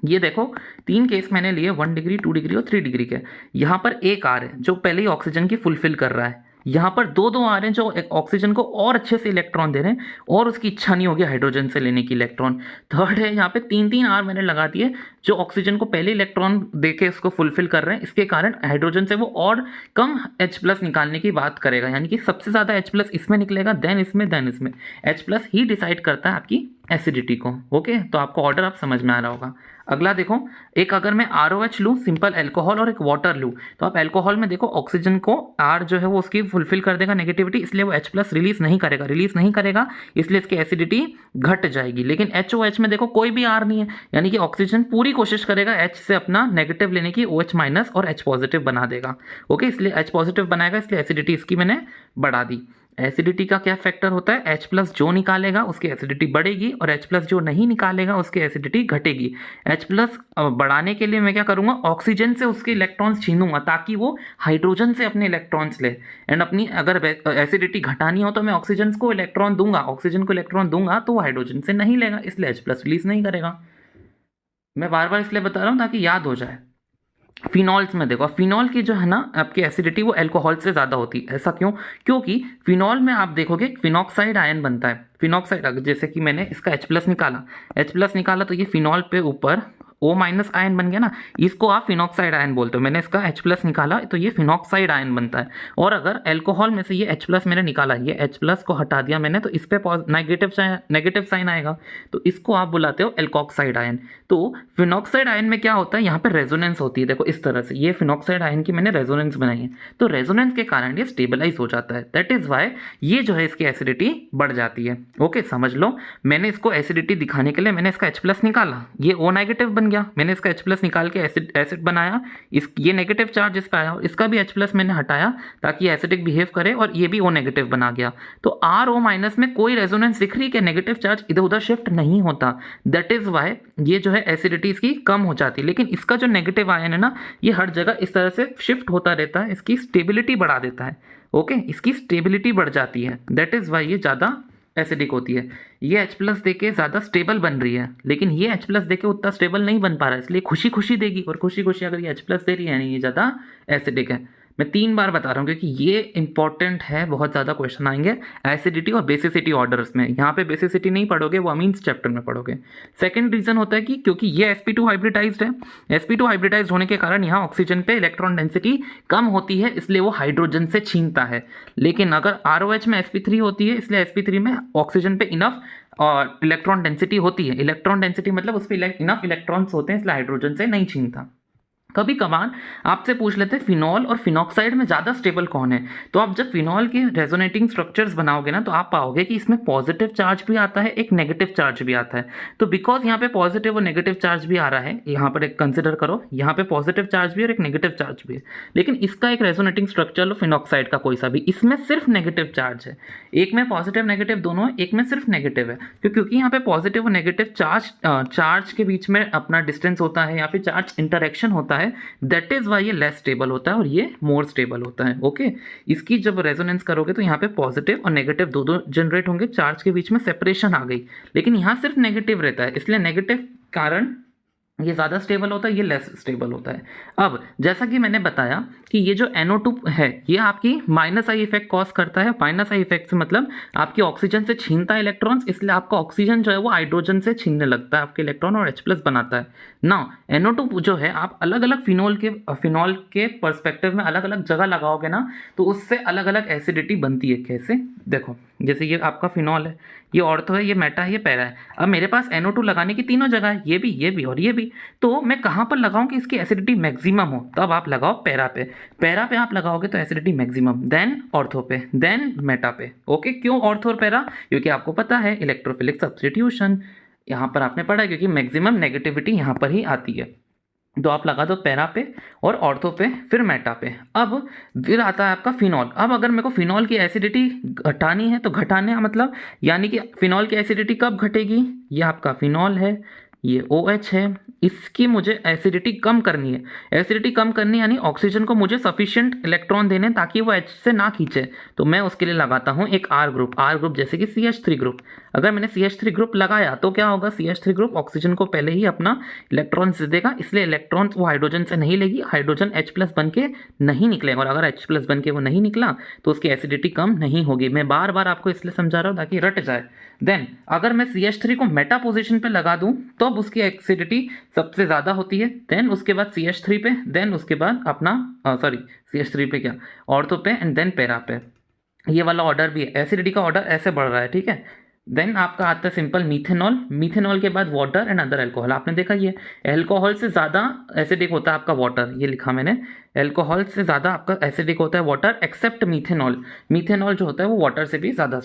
ये देखो 3 केस मैंने लिए, 1 डिग्री 2 डिग्री और 3 डिग्री के। यहाँ पर एक R है जो पहले ही ऑक्सीजन की फुलफिल कर रहा है, यहाँ पर दो R हैं जो ऑक्सीजन को और अच्छे से इलेक्ट्रॉन दे रहे हैं और उसकी इच्छा नहीं होगी हाइड्रोजन से लेने की इलेक्ट्रॉन। थर्ड है यहाँ पे 3 R मैंने लगा दिए जो ऑक्सीजन को पहले इलेक्ट्रॉन दे के उसको फुलफिल कर रहे हैं, इसके कारण हाइड्रोजन से वो और कम H प्लस निकालने की बात करेगा, यानी कि सबसे ज़्यादा H प्लस इसमें निकलेगा, देन इसमें H प्लस ही डिसाइड करता है आपकी एसिडिटी को। ओके, तो आपको ऑर्डर आप समझ में आ रहा होगा। अगला देखो, एक अगर मैं ROH लूँ सिंपल एल्कोहल और एक वाटर लूँ, तो आप एल्कोहल में देखो ऑक्सीजन को R जो है वो उसकी फुलफिल कर देगा नेगेटिविटी, इसलिए वो H प्लस रिलीज नहीं करेगा इसलिए इसकी एसिडिटी घट जाएगी। लेकिन HOH में देखो कोई भी R नहीं है, यानी कि ऑक्सीजन पूरी कोशिश करेगा H से अपना नेगेटिव लेने की, OH माइनस और H पॉजिटिव बना देगा। ओके, इसलिए H पॉजिटिव बनाएगा, इसलिए एसिडिटी इसकी मैंने बढ़ा दी। एसिडिटी का क्या फैक्टर होता है, H प्लस जो निकालेगा उसकी एसिडिटी बढ़ेगी और H प्लस जो नहीं निकालेगा उसकी एसिडिटी घटेगी। H प्लस बढ़ाने के लिए मैं क्या करूँगा, ऑक्सीजन से उसके इलेक्ट्रॉन्स छीनूंगा ताकि वो हाइड्रोजन से अपने इलेक्ट्रॉन्स ले, एंड अपनी अगर एसिडिटी घटानी हो तो मैं ऑक्सीजन को इलेक्ट्रॉन दूंगा तो वो हाइड्रोजन से नहीं लेगा, इसलिए H प्लस रिलीज नहीं करेगा। मैं बार बार इसलिए बता रहा हूँ ताकि याद हो जाए। फिनॉल्स में देखो, फिनॉल की जो है ना आपकी एसिडिटी वो अल्कोहल से ज़्यादा होती है। ऐसा क्यों? क्योंकि फिनॉल में आप देखोगे फिनॉक्साइड आयन बनता है। फिनॉक्साइड, जैसे कि मैंने इसका H प्लस निकाला तो ये फिनॉल पे ऊपर O माइनस आयन बन गया ना, इसको आप फिनॉक्साइड आयन बोलते हो। मैंने इसका H प्लस निकाला तो ये फिनॉक्साइड आयन बनता है। और अगर अल्कोहल में से ये H प्लस मैंने निकाला, ये H प्लस को हटा दिया मैंने, तो इस पे नेगेटिव साइन आएगा, तो इसको आप बुलाते हो एल्कोक्साइड आयन। तो फिनॉक्साइड आयन में क्या होता है, यहाँ पे रेजोनेंस होती है। देखो इस तरह से ये फिनॉक्साइड आयन की मैंने रेजोनेंस बनाई है, तो रेजोनेंस के कारण ये स्टेबलाइज हो जाता है। दैट इज वाई ये जो है इसकी एसिडिटी बढ़ जाती है। ओके, समझ लो, मैंने इसको एसिडिटी दिखाने के लिए मैंने इसका H प्लस निकाला, ये O नेगेटिव बन गया, गया, मैंने इसका H+ निकाल के एसिड बनाया, ये नेगेटिव चार्ज इस पे आया, इसका भी H+ मैंने हटाया ताकि एसिडिक बिहेव करे, और ये भी O नेगेटिव बना गया। तो RO- में कोई रेजोनेंस दिख रही है कि नेगेटिव चार्ज इधर उधर शिफ्ट नहीं होता, दैट इज वाई ये जो है एसिडिटी इसकी कम हो जाती है। लेकिन इसका जो नेगेटिव आयन है ना, ये हर जगह इस तरह से शिफ्ट होता रहता है, इसकी स्टेबिलिटी बढ़ा देता है। ओके, इसकी स्टेबिलिटी बढ़ जाती है, दैट इज वाई ये ज़्यादा एसिडिक होती है। ये H+ देके ज़्यादा स्टेबल बन रही है, लेकिन ये H+ देके उतना स्टेबल नहीं बन पा रहा है, इसलिए खुशी खुशी देगी, और खुशी खुशी अगर ये H+ दे रही है यानी ये ज़्यादा एसिडिक है। मैं 3 बार बता रहा हूँ क्योंकि ये इंपॉर्टेंट है, बहुत ज़्यादा क्वेश्चन आएंगे एसिडिटी और बेसिसिटी ऑर्डर्स में। यहाँ पे बेसिसिटी नहीं पढ़ोगे, वो अमीन्स चैप्टर में पढ़ोगे। सेकंड रीज़न होता है कि क्योंकि ये sp2 हाइब्रिडाइज्ड है, sp2 हाइब्रिडाइज्ड होने के कारण यहाँ ऑक्सीजन पे इलेक्ट्रॉन डेंसिटी कम होती है, इसलिए वो हाइड्रोजन से छीनता है। लेकिन अगर ROH में sp3 होती है, इसलिए sp3 में ऑक्सीजन पे इनफ और इलेक्ट्रॉन डेंसिटी होती है। इलेक्ट्रॉन डेंसिटी मतलब उस पर इनफ इलेक्ट्रॉन्स होते हैं, इसलिए हाइड्रोजन से नहीं छीनता। कभी कभार आपसे पूछ लेते हैं फिनॉल और फिनॉक्साइड में ज़्यादा स्टेबल कौन है, तो आप जब फिनॉल के रेजोनेटिंग स्ट्रक्चर्स बनाओगे ना, तो आप पाओगे कि इसमें पॉजिटिव चार्ज भी आता है, एक नेगेटिव चार्ज भी आता है। तो बिकॉज यहाँ पे पॉजिटिव और नेगेटिव चार्ज भी आ रहा है, यहाँ पर एक कंसिडर करो, यहाँ पे पॉजिटिव चार्ज भी और एक नेगेटिव चार्ज भी है, लेकिन इसका एक रेजोनेटिंग स्ट्रक्चर लो फिनॉक्साइड का कोई सा भी, इसमें सिर्फ नेगेटिव चार्ज है। एक में पॉजिटिव नेगेटिव दोनों है, एक में सिर्फ नेगेटिव है, क्योंकि यहाँ पे पॉजिटिव और नेगेटिव चार्ज के बीच में अपना डिस्टेंस होता है या फिर चार्ज इंटरेक्शन होता है, दैट इज वाई ये लेस स्टेबल होता है और ये मोर स्टेबल होता है। ओके, इसकी जब रेजोनेंस करोगे तो यहाँ पे पॉजिटिव और नेगेटिव दो जनरेट होंगे, चार्ज के बीच में सेपरेशन आ गई, लेकिन यहाँ सिर्फ नेगेटिव रहता है, इसलिए नेगेटिव कारण ये ज़्यादा स्टेबल होता है, ये लेस स्टेबल होता है। अब जैसा कि मैंने बताया कि ये जो NO2 है ये आपकी -I इफेक्ट कॉज करता है। -I इफेक्ट से मतलब आपकी ऑक्सीजन से छीनता है इलेक्ट्रॉन्स, इसलिए आपका ऑक्सीजन जो है वो हाइड्रोजन से छीनने लगता है आपके इलेक्ट्रॉन और H+ बनाता है। नाउ NO2 जो है आप अलग अलग फिनॉल के पर्सपेक्टिव में अलग अलग जगह लगाओगे ना, तो उससे अलग अलग एसिडिटी बनती है। कैसे देखो, जैसे ये आपका फिनॉल है, ये ऑर्थो है, ये मेटा है, ये पैरा है। अब मेरे पास NO2 लगाने की तीनों जगह है, ये भी और ये भी, तो मैं कहाँ पर लगाऊं कि इसकी एसिडिटी मैक्सिमम हो, तब आप लगाओ पैरा पे। पैरा पे आप लगाओगे तो एसिडिटी मैक्सिमम, देन ऑर्थो पे, देन मेटा पे। ओके, क्यों ऑर्थो और पैरा? क्योंकि आपको पता है इलेक्ट्रोफिलिक सब्स्टिट्यूशन यहाँ पर आपने पढ़ा है, क्योंकि मैक्सिमम नेगेटिविटी यहाँ पर ही आती है। तो आप लगा दो पैरा पे और ऑर्थो पे, फिर मेटा पे। अब फिर आता है आपका फिनॉल। अब अगर मेरे को फिनॉल की एसिडिटी घटानी है तो घटाने का मतलब यानी कि फिनॉल की एसिडिटी कब घटेगी, ये आपका फिनॉल है, ये OH है, इसकी मुझे एसिडिटी कम करनी है। एसिडिटी कम करनी यानी ऑक्सीजन को मुझे सफिशिएंट इलेक्ट्रॉन देने ताकि वो H से ना खींचे, तो मैं उसके लिए लगाता हूँ एक R ग्रुप, जैसे कि CH3 ग्रुप। अगर मैंने CH3 ग्रुप लगाया तो क्या होगा, CH3 ग्रुप ऑक्सीजन को पहले ही अपना इलेक्ट्रॉन दे देगा, इसलिए इलेक्ट्रॉन वो हाइड्रोजन से नहीं लेगी, हाइड्रोजन H+ बन के नहीं निकलेगा, और अगर H+ बन के वो नहीं निकला तो उसकी एसिडिटी कम नहीं होगी। मैं बार बार आपको इसलिए समझा रहा हूँ ताकि रट जाए। देन अगर मैं CH3 को मेटा पोजिशन पे लगा दूँ तो अब उसकी एसिडिटी सबसे ज़्यादा होती है, देन उसके बाद CH3 पे, देन उसके बाद अपना CH3 पे क्या, ऑर्थो पे, एंड देन पैरा पे। ये वाला ऑर्डर भी है, एसिडिटी का ऑर्डर ऐसे बढ़ रहा है, ठीक है। देन आपका आता है सिंपल मीथेनॉल के बाद वाटर एंड अदर एल्कोहल। आपने देखा ये एल्कोहल से ज़्यादा एसिडिक होता है आपका वाटर, ये लिखा मैंने, एल्कोहल से ज़्यादा आपका एसिडिक होता है वाटर एक्सेप्ट मीथेनॉल जो होता है वो वाटर से भी ज़्यादा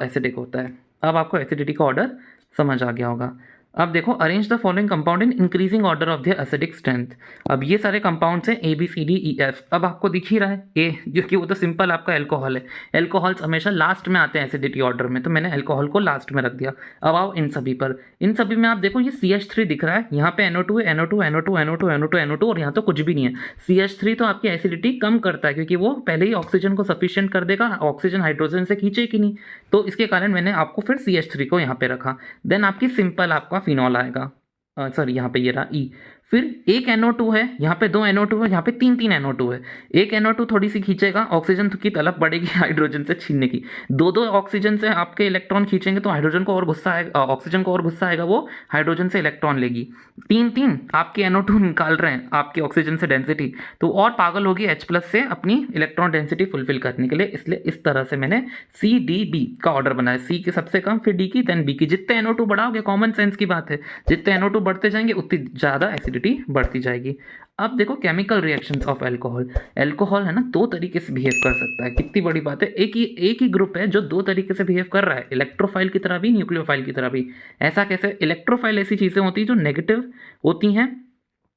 एसिडिक होता है। अब आपको एसिडिटी का ऑर्डर समझ आ गया होगा। अब देखो, arrange the following compound in increasing order of their acidic strength. अब ये सारे कंपाउंड्स हैं ABCDEF। अब आपको दिख ही रहा है ए, क्योंकि वो तो सिंपल आपका एल्कोहल है। एल्कोहल्स हमेशा लास्ट में आते हैं एसिडिटी ऑर्डर में, तो मैंने एल्कोहल को लास्ट में रख दिया। अब आओ इन सभी पर, इन सभी में आप देखो ये CH3 दिख रहा है, यहाँ पे NO2 है, NO2 और यहाँ तो कुछ भी नहीं है। CH3 तो आपकी एसिडिटी कम करता है क्योंकि वो पहले ही ऑक्सीजन को सफिशिएंट कर देगा, ऑक्सीजन हाइड्रोजन से खींचेगी नहीं, तो इसके कारण मैंने आपको फिर CH3 को यहाँ पे रखा। देन आपकी सिंपल आपका फिनॉल आएगा, यहाँ पे ये रहा E। फिर एक NO2 है, यहाँ पे 2 NO2 है, यहाँ पे 3 NO2 है। एक NO2 थोड़ी सी खींचेगा, ऑक्सीजन की तलब बढ़ेगी हाइड्रोजन से छीनने की। 2 ऑक्सीजन से आपके इलेक्ट्रॉन खींचेंगे तो हाइड्रोजन को और गुस्सा आएगा, ऑक्सीजन को और गुस्सा आएगा, वो हाइड्रोजन से इलेक्ट्रॉन लेगी। 3 आपके NO2 निकाल रहे हैं आपके ऑक्सीजन से डेंसिटी, तो और पागल होगी H+ से अपनी इलेक्ट्रॉन डेंसिटी फुलफिल करने के लिए। इसलिए इस तरह से मैंने CDB का ऑर्डर बनाया, C की सबसे कम, फिर D की, देन B की। जितने NO2 बढ़ाओगे, कॉमन सेंस की बात है, जितने NO2 बढ़ते जाएंगे उतनी ज़्यादा एसिडिटी एसिडिटी बढ़ती जाएगी। अब देखो chemical reactions of alcohol. Alcohol है ना दो तरीके से बिहेव कर सकता है, कितनी बड़ी बात है। एक ही ग्रुप है जो दो तरीके से बिहेव कर रहा है, इलेक्ट्रोफाइल की तरह भी, न्यूक्लियोफाइल की तरह भी। ऐसा कैसे? इलेक्ट्रोफाइल ऐसी चीज़ें होती हैं जो नेगेटिव होती हैं,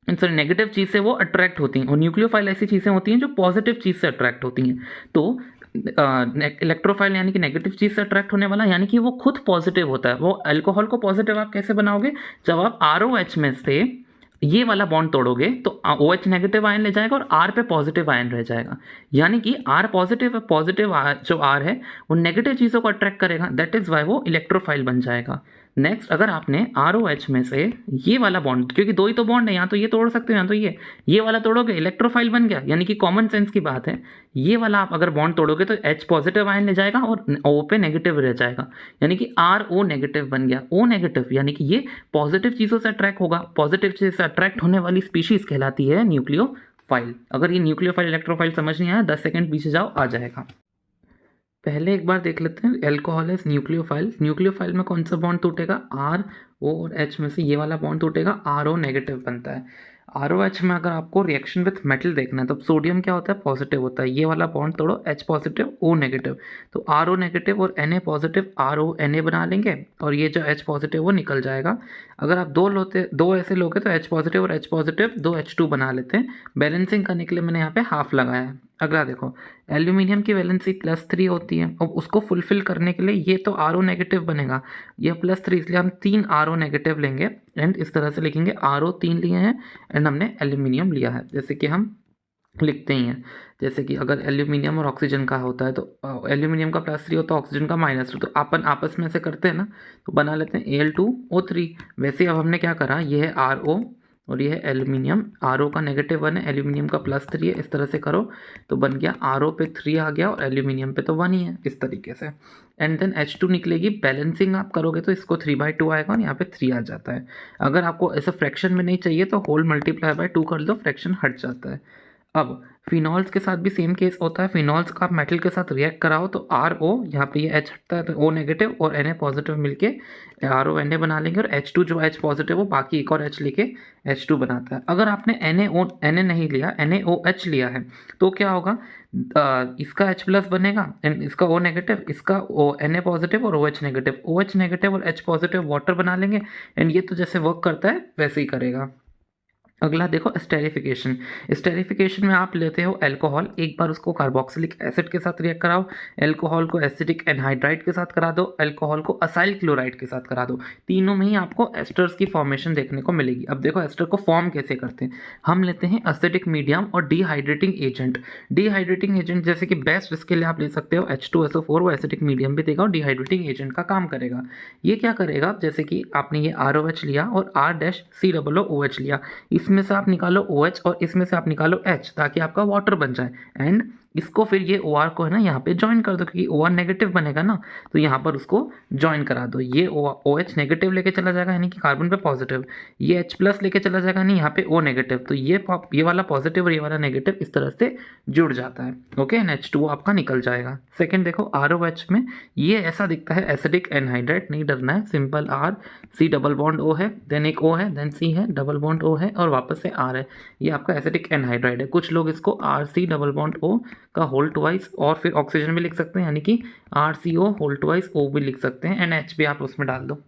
सॉरी नेगेटिव चीज़ से वो अट्रैक्ट होती हैं, और न्यूक्लियोफाइल ऐसी चीज़ें होती हैं जो पॉजिटिव चीज़ से अट्रैक्ट होती हैं। तो इलेक्ट्रोफाइल यानी कि नेगेटिव चीज़ से अट्रैक्ट होने वाला, यानी कि वो खुद पॉजिटिव होता है। वो अल्कोहल को पॉजिटिव आप कैसे बनाओगे? जब आप ROH में से ये वाला बॉन्ड तोड़ोगे तो OH नेगेटिव आयन ले जाएगा और R पे पॉजिटिव आयन रह जाएगा, यानी कि R पॉजिटिव है, पॉजिटिव जो R है वो नेगेटिव चीज़ों को अट्रैक्ट करेगा, दैट इज़ वाई वो इलेक्ट्रोफाइल बन जाएगा। नेक्स्ट, अगर आपने ROH में से ये वाला बॉन्ड, क्योंकि दो ही तो बॉन्ड है, यहाँ तो ये तोड़ सकते हो, यहाँ तो ये वाला तोड़ोगे, इलेक्ट्रोफाइल बन गया, यानी कि कॉमन सेंस की बात है। ये वाला आप अगर बॉन्ड तोड़ोगे तो H पॉजिटिव आयन ले जाएगा और O पे नेगेटिव रह जाएगा, यानी कि RO नेगेटिव बन गया। O नेगेटिव यानी कि ये पॉजिटिव चीज़ों से अट्रैक्ट होगा, पॉजिटिव चीज़ से अट्रैक्ट होने वाली स्पीशीज़ कहलाती है न्यूक्लियोफाइल। अगर ये न्यूक्लियोफाइल इलेक्ट्रोफाइल समझ नहीं आया, 10 सेकंड पीछे जाओ, आ जाएगा। पहले एक बार देख लेते हैं, एल्कोहल इज न्यूक्लियोफाइल। न्यूक्लियोफाइल में कौन सा बॉन्ड टूटेगा? RO और H में से ये वाला बॉन्ड टूटेगा, RO नेगेटिव बनता है। ROH में अगर आपको रिएक्शन विथ मेटल देखना है तो सोडियम क्या होता है? पॉजिटिव होता है। ये वाला बॉन्ड तोड़ो, H पॉजिटिव O नेगेटिव, तो RO नेगेटिव और Na पॉजिटिव RONA बना लेंगे, और ये जो H पॉजिटिव वो निकल जाएगा। अगर आप दो ऐसे लोगे तो H पॉजिटिव और H पॉजिटिव दो H2 बना लेते हैं। बैलेंसिंग करने के लिए मैंने यहाँ पे हाफ लगाया है। अगला देखो, एल्यूमिनियम की वैलेंसी +3 होती है, और उसको फुलफिल करने के लिए ये तो RO नेगेटिव बनेगा, ये +3, इसलिए हम 3 RO नेगेटिव लेंगे, एंड इस तरह से लिखेंगे RO 3 लिए हैं एंड हमने एल्यूमिनियम लिया है, जैसे कि हम लिखते ही हैं। जैसे कि अगर एल्यूमिनियम और ऑक्सीजन का होता है तो एल्यूमिनियम का +3 होता है, ऑक्सीजन का -2, तो अपन आपस में से करते हैं ना, तो बना लेते हैं Al2O3। वैसे अब हमने क्या करा, ये है RO और ये है एल्यूमिनियम, RO का -1 है, एल्यूमिनियम का +3 है, इस तरह से करो तो बन गया RO पे 3 आ गया और एल्यूमिनियम पे तो 1 ही है, इस तरीके से। एंड देन H2 निकलेगी। बैलेंसिंग आप करोगे तो इसको 3/2 आएगा और यहाँ पे 3 आ जाता है। अगर आपको ऐसे फ्रैक्शन में नहीं चाहिए तो होल मल्टीप्लाई बाय 2 कर दो, फ्रैक्शन हट जाता है। अब फिनॉल्स के साथ भी सेम केस होता है। फिनॉल्स का आप मेटल के साथ रिएक्ट कराओ तो RO, यहाँ पे ये H हटता है तो O नेगेटिव और Na पॉजिटिव मिलके RONA बना लेंगे, और H2 जो H पॉजिटिव वो बाकी एक और H लेके H2 बनाता है। अगर आपने Na नहीं लिया, NaOH लिया है, तो क्या होगा? इसका H प्लस बनेगा एंड इसका O नेगेटिव, इसका Na पॉजिटिव और OH नेगेटिव, OH नेगेटिव और H पॉजिटिव वाटर बना लेंगे, एंड ये तो जैसे वर्क करता है वैसे ही करेगा। अगला देखो, स्टेरिफिकेशन। स्टेरिफिकेशन में आप लेते हो अल्कोहल, एक बार उसको कार्बोक्सिलिक एसिड के साथ रिएक्ट कराओ, अल्कोहल को एसिटिक एनहाइड्राइड के साथ करा दो, अल्कोहल को असाइल क्लोराइड के साथ करा दो। तीनों में ही आपको एस्टर्स की फॉर्मेशन देखने को मिलेगी। अब देखो एस्टर को फॉर्म कैसे करते हैं। हम लेते हैं एसिडिक मीडियम और डिहाइड्रेटिंग एजेंट। डिहाइड्रेटिंग एजेंट जैसे कि बेस्ट इसके लिए आप ले सकते हो H2SO4, वो एसिडिक मीडियम भी देगा और डिहाइड्रेटिंग एजेंट का काम करेगा। ये क्या करेगा, जैसे कि आपने ये ROH लिया और R-COOH लिया, इसमें से आप निकालो OH और इसमें से आप निकालो H, ताकि आपका वाटर बन जाए, एंड इसको फिर ये OR को है ना यहाँ पे ज्वाइन कर दो, क्योंकि OR नेगेटिव बनेगा ना, तो यहाँ पर उसको ज्वाइन करा दो। ये OH नेगेटिव लेके चला जाएगा, यानी कि कार्बन पे पॉजिटिव, ये H प्लस लेके चला जाएगा, नहीं यहाँ पे O नेगेटिव, तो ये वाला पॉजिटिव और ये वाला नेगेटिव इस तरह से जुड़ जाता है। ओके, एंड H2O आपका निकल जाएगा। सेकेंड देखो, ROH में ये ऐसा दिखता है एसिडिक एनहाइड्राइड, नहीं डरना है, simple R, C double bond O है, देन एक O है, देन C है, डबल बॉन्ड O है और वापस से R है, ये आपका एसिडिक एनहाइड्राइड है। कुछ लोग इसको RC डबल बॉन्ड O का होल ट्वाइस और फिर ऑक्सीजन भी लिख सकते हैं, यानी कि RCO होल ट्वाइस O भी लिख सकते हैं, एंड H भी आप उसमें डाल दो।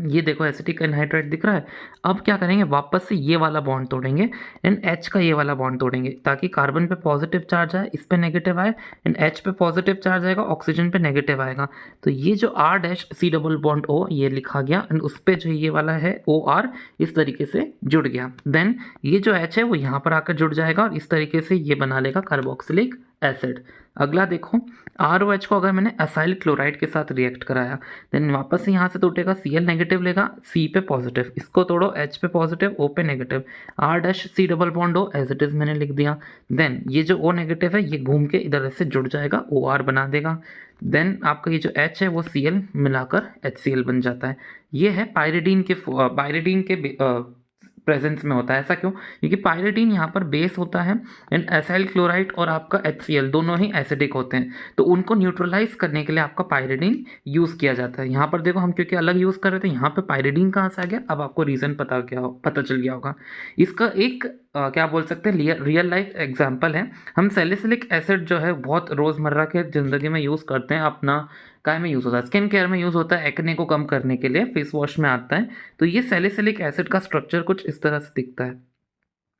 ये देखो एसिटिक एनहाइड्राइड दिख रहा है। अब क्या करेंगे, वापस से ये वाला बॉन्ड तोड़ेंगे एंड H का ये वाला बॉन्ड तोड़ेंगे, ताकि कार्बन पे पॉजिटिव चार्ज आए, इस पे नेगेटिव आए, एंड H पे पॉजिटिव चार्ज आएगा, ऑक्सीजन पे नेगेटिव आएगा। तो ये जो R-C डबल बॉन्ड O ये लिखा गया, एंड उस पर जो ये वाला है OR इस तरीके से जुड़ गया। देन ये जो H है वो यहाँ पर आकर जुड़ जाएगा और इस तरीके से ये बना लेगा कार्बोक्सिलिक एसिड। अगला देखो, ROH को अगर मैंने असाइल क्लोराइड के साथ रिएक्ट कराया, देन वापस से यहाँ से टूटेगा, Cl नेगेटिव लेगा, C पे पॉजिटिव, इसको तोड़ो, H पे पॉजिटिव, O पे negative, R-C double bond O as it is मैंने लिख दिया। देन ये जो O नेगेटिव है ये घूम के इधर से जुड़ जाएगा, OR बना देगा। देन आपका ये जो H है वो Cl मिलाकर HCl बन जाता है। ये है पायरिडीन के प्रेजेंस में होता है। ऐसा क्यों? क्योंकि पायरिडीन यहाँ पर बेस होता है एंड एसाइल क्लोराइड और आपका HCl दोनों ही एसिडिक होते हैं, तो उनको न्यूट्रलाइज करने के लिए आपका पायरिडीन यूज़ किया जाता है। यहाँ पर देखो हम क्योंकि अलग यूज़ कर रहे थे, यहाँ पे पायरिडीन कहाँ से आ गया, अब आपको रीज़न पता चल गया होगा। इसका एक क्या बोल सकते हैं रियल लाइफ एग्जाम्पल है। हम सैलिसिलिक एसिड जो है बहुत रोज़मर्रा के ज़िंदगी में यूज़ करते हैं, अपना काय में यूज़ होता है, स्किन केयर में यूज़ होता है, एक्ने को कम करने के लिए फेस वॉश में आता है। तो ये सैलिसिलिक एसिड का स्ट्रक्चर कुछ इस तरह से दिखता है।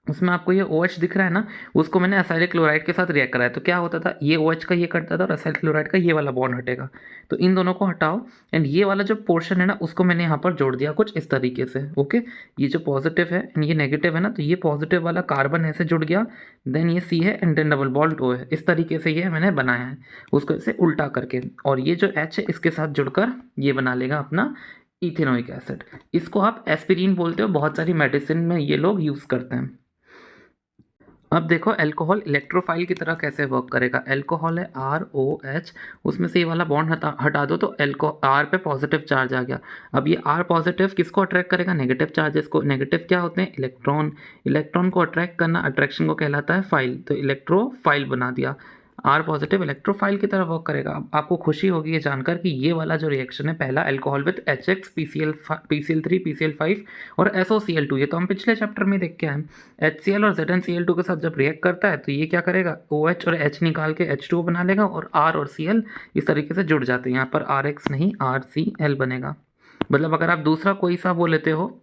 उसमें आपको ये OH दिख रहा है ना, उसको मैंने एसाइलिक क्लोराइड के साथ रिएक्ट कराया, तो क्या होता था, ये OH का ये कटता था और एसाइलिक क्लोराइड का ये वाला बॉन्ड हटेगा। तो इन दोनों को हटाओ एंड ये वाला जो पोर्शन है ना, उसको मैंने यहाँ पर जोड़ दिया कुछ इस तरीके से। ओके, ये जो पॉजिटिव है एंड ये नेगेटिव है ना, तो ये पॉजिटिव वाला कार्बन ऐसे जुड़ गया, देन ये C है and then double bond O है। इस तरीके से ये मैंने बनाया है उसको ऐसे उल्टा करके, और ये जो H है इसके साथ जुड़कर ये बना लेगा अपना इथेनोइक एसिड। इसको आप एस्पिरिन बोलते हो, बहुत सारी मेडिसिन में ये लोग यूज़ करते हैं। अब देखो एल्कोहल इलेक्ट्रोफाइल की तरह कैसे वर्क करेगा। एल्कोहल है ROH, उसमें से ये वाला बॉन्ड हटा दो तो R पे पॉजिटिव चार्ज आ गया। अब ये R पॉजिटिव किसको अट्रैक्ट करेगा, नेगेटिव चार्जेस को। नेगेटिव क्या होते हैं, इलेक्ट्रॉन। इलेक्ट्रॉन को अट्रैक्ट करना अट्रैक्शन को कहलाता है फाइल, तो इलेक्ट्रोफाइल बना दिया। R पॉजिटिव इलेक्ट्रोफाइल की तरह वर्क करेगा। अब आपको खुशी होगी ये जानकर कि ये वाला जो रिएक्शन है पहला, alcohol with HX PCl3 PCl5 और SOCl2, ये तो हम पिछले चैप्टर में देख के आए हैं। HCl और ZnCl2 के साथ जब रिएक्ट करता है तो ये क्या करेगा, OH और H निकाल के H2O बना लेगा और R और Cl इस तरीके से जुड़ जाते हैं। यहाँ पर RX नहीं RCl बनेगा। मतलब अगर आप दूसरा कोई सा वो लेते हो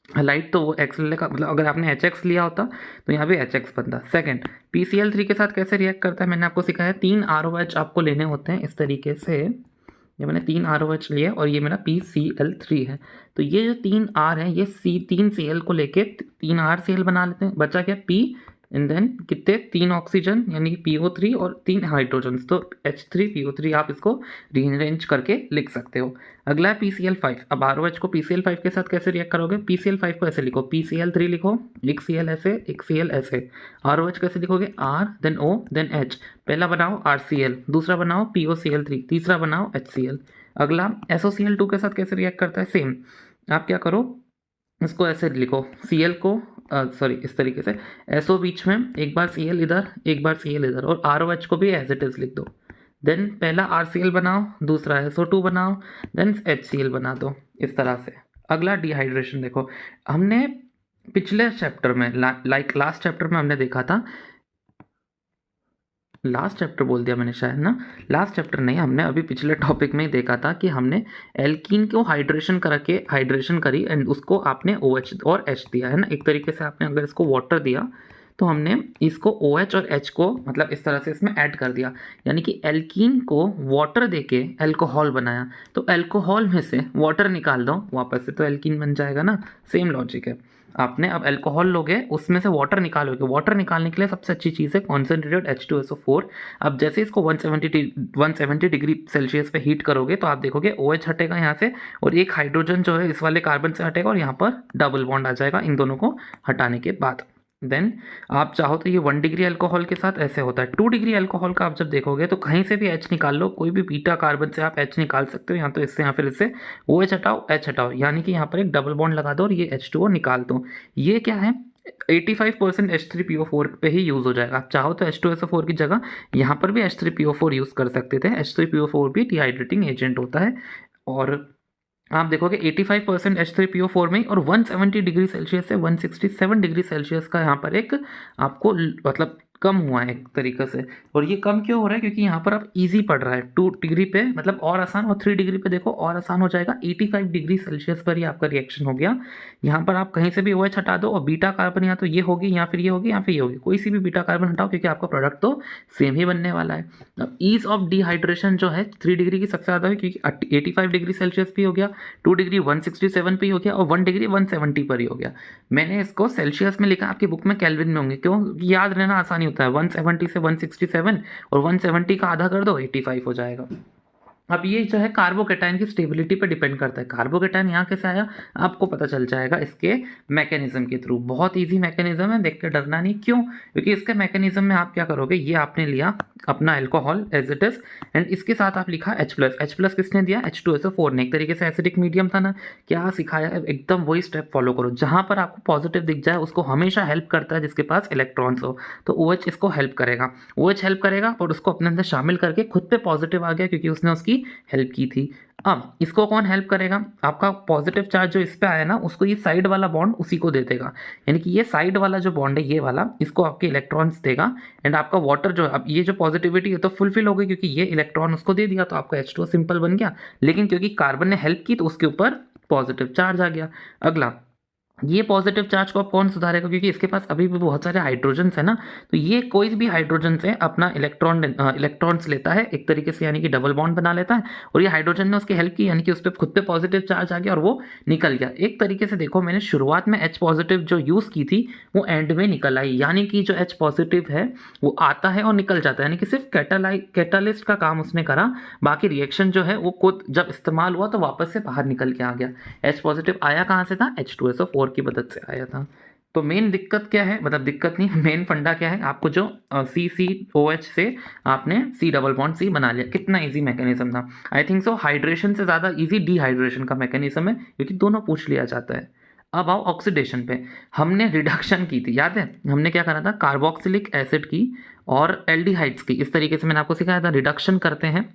लाइट तो वो एक्स लेगा, मतलब अगर आपने HX लिया होता तो यहाँ भी HX बनता। सेकंड, PCl3 के साथ कैसे रिएक्ट करता है मैंने आपको सिखाया। 3 ROH आपको लेने होते हैं इस तरीके से। ये मैंने 3 ROH लिए और ये मेरा PCl3 है, तो ये जो 3 R है ये 3 Cl को लेके 3 RCl बना लेते हैं। बचा क्या, P एंड देन कितने 3 ऑक्सीजन यानी कि PO3 और 3 हाइड्रोजन, तो H3PO3 आप इसको रीअरेंज करके लिख सकते हो। अगला है PCl5। अब ROH को PCl5 के साथ कैसे रिएक्ट करोगे, PCl5 को ऐसे लिखो, PCl3 लिखो, एक Cl ऐसे एक Cl ऐसे। ROH कैसे लिखोगे, R then O then H। पहला बनाओ RCl, दूसरा बनाओ POCl3, तीसरा बनाओ HCl। अगला SOCl2 के साथ कैसे रिएक्ट करता है, सेम। आप क्या करो, इसको ऐसे लिखो, Cl को सॉरी इस तरीके से, SO बीच में, एक बार Cl इधर एक बार Cl इधर, और ROH को भी एज इट इज लिख दो। देन पहला RCl बनाओ, दूसरा SO2 बनाओ, देन HCl बना दो इस तरह से। अगला डिहाइड्रेशन देखो, हमने पिछले चैप्टर में लास्ट चैप्टर में हमने देखा था, लास्ट चैप्टर बोल दिया मैंने शायद ना, लास्ट चैप्टर नहीं, हमने अभी पिछले टॉपिक में ही देखा था कि हमने एल्कीन को हाइड्रेशन करी एंड उसको आपने OH और H दिया है ना। एक तरीके से आपने अगर इसको वाटर दिया तो हमने इसको OH और H को मतलब इस तरह से इसमें ऐड कर दिया, यानी कि एल्कीन को वाटर देके अल्कोहल बनाया। तो अल्कोहल में से वाटर निकाल दो वापस से तो एल्कीन बन जाएगा ना, सेम लॉजिक है। आपने अब अल्कोहल लोगे, उसमें से वाटर निकालोगे, वाटर निकालने के लिए सबसे अच्छी चीज़ है कॉन्सेंट्रेटेड H2SO4। अब जैसे इसको 170 डिग्री सेल्सियस पे हीट करोगे तो आप देखोगे OH हटेगा यहाँ से और एक हाइड्रोजन जो है इस वाले कार्बन से हटेगा और यहाँ पर डबल बॉन्ड आ जाएगा इन दोनों को हटाने के बाद। देन आप चाहो तो ये 1 डिग्री अल्कोहल के साथ ऐसे होता है। 2 डिग्री अल्कोहल का आप जब देखोगे तो कहीं से भी H निकाल लो, कोई भी बीटा कार्बन से आप H निकाल सकते हो, यहाँ तो इससे या फिर इससे OH हटाओ H हटाओ, यानी कि यहाँ पर एक डबल बॉन्ड लगा दो और ये H2O निकाल दो। ये क्या है, 85% H3PO4 पे ही यूज़ हो जाएगा। आप चाहो तो H2SO4 की जगह यहाँ पर भी H3PO4 यूज़ कर सकते थे। H3PO4 भी डिहाइड्रेटिंग एजेंट होता है और आप देखोगे 85% H3PO4 में और 170 डिग्री सेल्सियस से 167 डिग्री सेल्सियस का यहाँ पर एक आपको मतलब कम हुआ है एक तरीके से। और ये कम क्यों हो रहा है, क्योंकि यहाँ पर अब इजी पड़ रहा है 2 डिग्री पे मतलब और आसान, और 3 डिग्री पे देखो और आसान हो जाएगा। 85 डिग्री सेल्सियस पर ही आपका रिएक्शन हो गया। यहाँ पर आप कहीं से भी OH हटा दो और बीटा कार्बन या तो ये होगी या फिर ये होगी या फिर ये होगी, कोई सी भी बीटा कार्बन हटाओ क्योंकि आपका प्रोडक्ट तो सेम ही बनने वाला है। अब ईज ऑफ डिहाइड्रेशन जो है 3 डिग्री की सबसे ज़्यादा है क्योंकि 85 डिग्री सेल्सियस भी हो गया, 2 डिग्री 167 पे ही हो गया और 1 डिग्री 170 पर ही हो गया। मैंने इसको सेल्सियस में लिखा, आपकी बुक में केल्विन में होंगे, क्यों, याद रहना आसानी होता है। 170 से 167 और 170 का आधा कर दो 85 हो जाएगा। अब ये जो है कार्बोकेटाइन की स्टेबिलिटी पे डिपेंड करता है। कार्बोकेटाइन यहाँ कैसे आया आपको पता चल जाएगा इसके मैकेनिज्म के थ्रू। बहुत इजी मैकेनिज्म है, देख के डरना नहीं। क्यों? क्योंकि इसके मैकेनिज्म में आप क्या करोगे, ये आपने लिया अपना alcohol as it is and इसके साथ आप लिखा H+ किसने दिया? H2SO4 ने। एक तरीके से एसिडिक मीडियम था ना। क्या सिखाया है? एकदम वही स्टेप फॉलो करो। जहाँ पर आपको पॉजिटिव दिख जाए उसको हमेशा हेल्प करता है जिसके पास इलेक्ट्रॉन्स हो, तो OH इसको हेल्प करेगा। OH हेल्प करेगा और उसको अपने अंदर शामिल करके खुद पे पॉजिटिव आ गया क्योंकि उसने उसकी हेल्प की थी। अब इसको कौन हेल्प करेगा? आपका पॉजिटिव चार्ज जो इस पे आया ना उसको ये साइड वाला बॉन्ड उसी को दे देगा। यानी कि ये साइड वाला जो बॉन्ड है ये वाला इसको आपके इलेक्ट्रॉन्स देगा एंड आपका वाटर जो अब ये जो पॉजिटिविटी है तो फुलफिल हो गई क्योंकि ये इलेक्ट्रॉन उसको दे दिया तो आपका H2O सिंपल बन गया। लेकिन क्योंकि कार्बन ने हेल्प की तो उसके ऊपर पॉजिटिव चार्ज आ गया। अगला, ये पॉजिटिव चार्ज को अब कौन सुधारेगा? क्योंकि इसके पास अभी भी बहुत सारे हाइड्रोजन्स है ना, तो ये कोई भी हाइड्रोजन से अपना इलेक्ट्रॉन्स लेता है एक तरीके से, यानी कि डबल बॉन्ड बना लेता है और ये हाइड्रोजन ने उसकी हेल्प की, यानी कि उस पर खुद पे पॉजिटिव चार्ज आ गया और वो निकल गया। एक तरीके से देखो मैंने शुरुआत में H+ जो यूज़ की थी वो एंड में निकल आई, यानी कि जो H+ है वो आता है और निकल जाता है, यानी कि सिर्फ कैटालिस्ट का काम उसने करा। बाकी रिएक्शन जो है वो खुद जब इस्तेमाल हुआ तो वापस से बाहर निकल के आ गया। H+ आया कहाँ से था? H2SO4 की मदद से आया था। तो मेन दिक्कत क्या है, मतलब दिक्कत नहीं, मेन फंडा क्या है, आपको जो CCOH से आपने C+C बना लिया। कितना इजी मैकेनिज्म था। आई थिंक सो हाइड्रेशन से ज़्यादा इजी डिहाइड्रेशन का मैकेनिज्म है क्योंकि दोनों पूछ लिया जाता है। अब आओ ऑक्सीडेशन पे। हमने रिडक्शन की थी, याद है हमने क्या करा था? कार्बोक्सिलिक एसिड की और एल्डिहाइड्स की। इस तरीके से मैंने आपको सिखाया था। रिडक्शन करते हैं,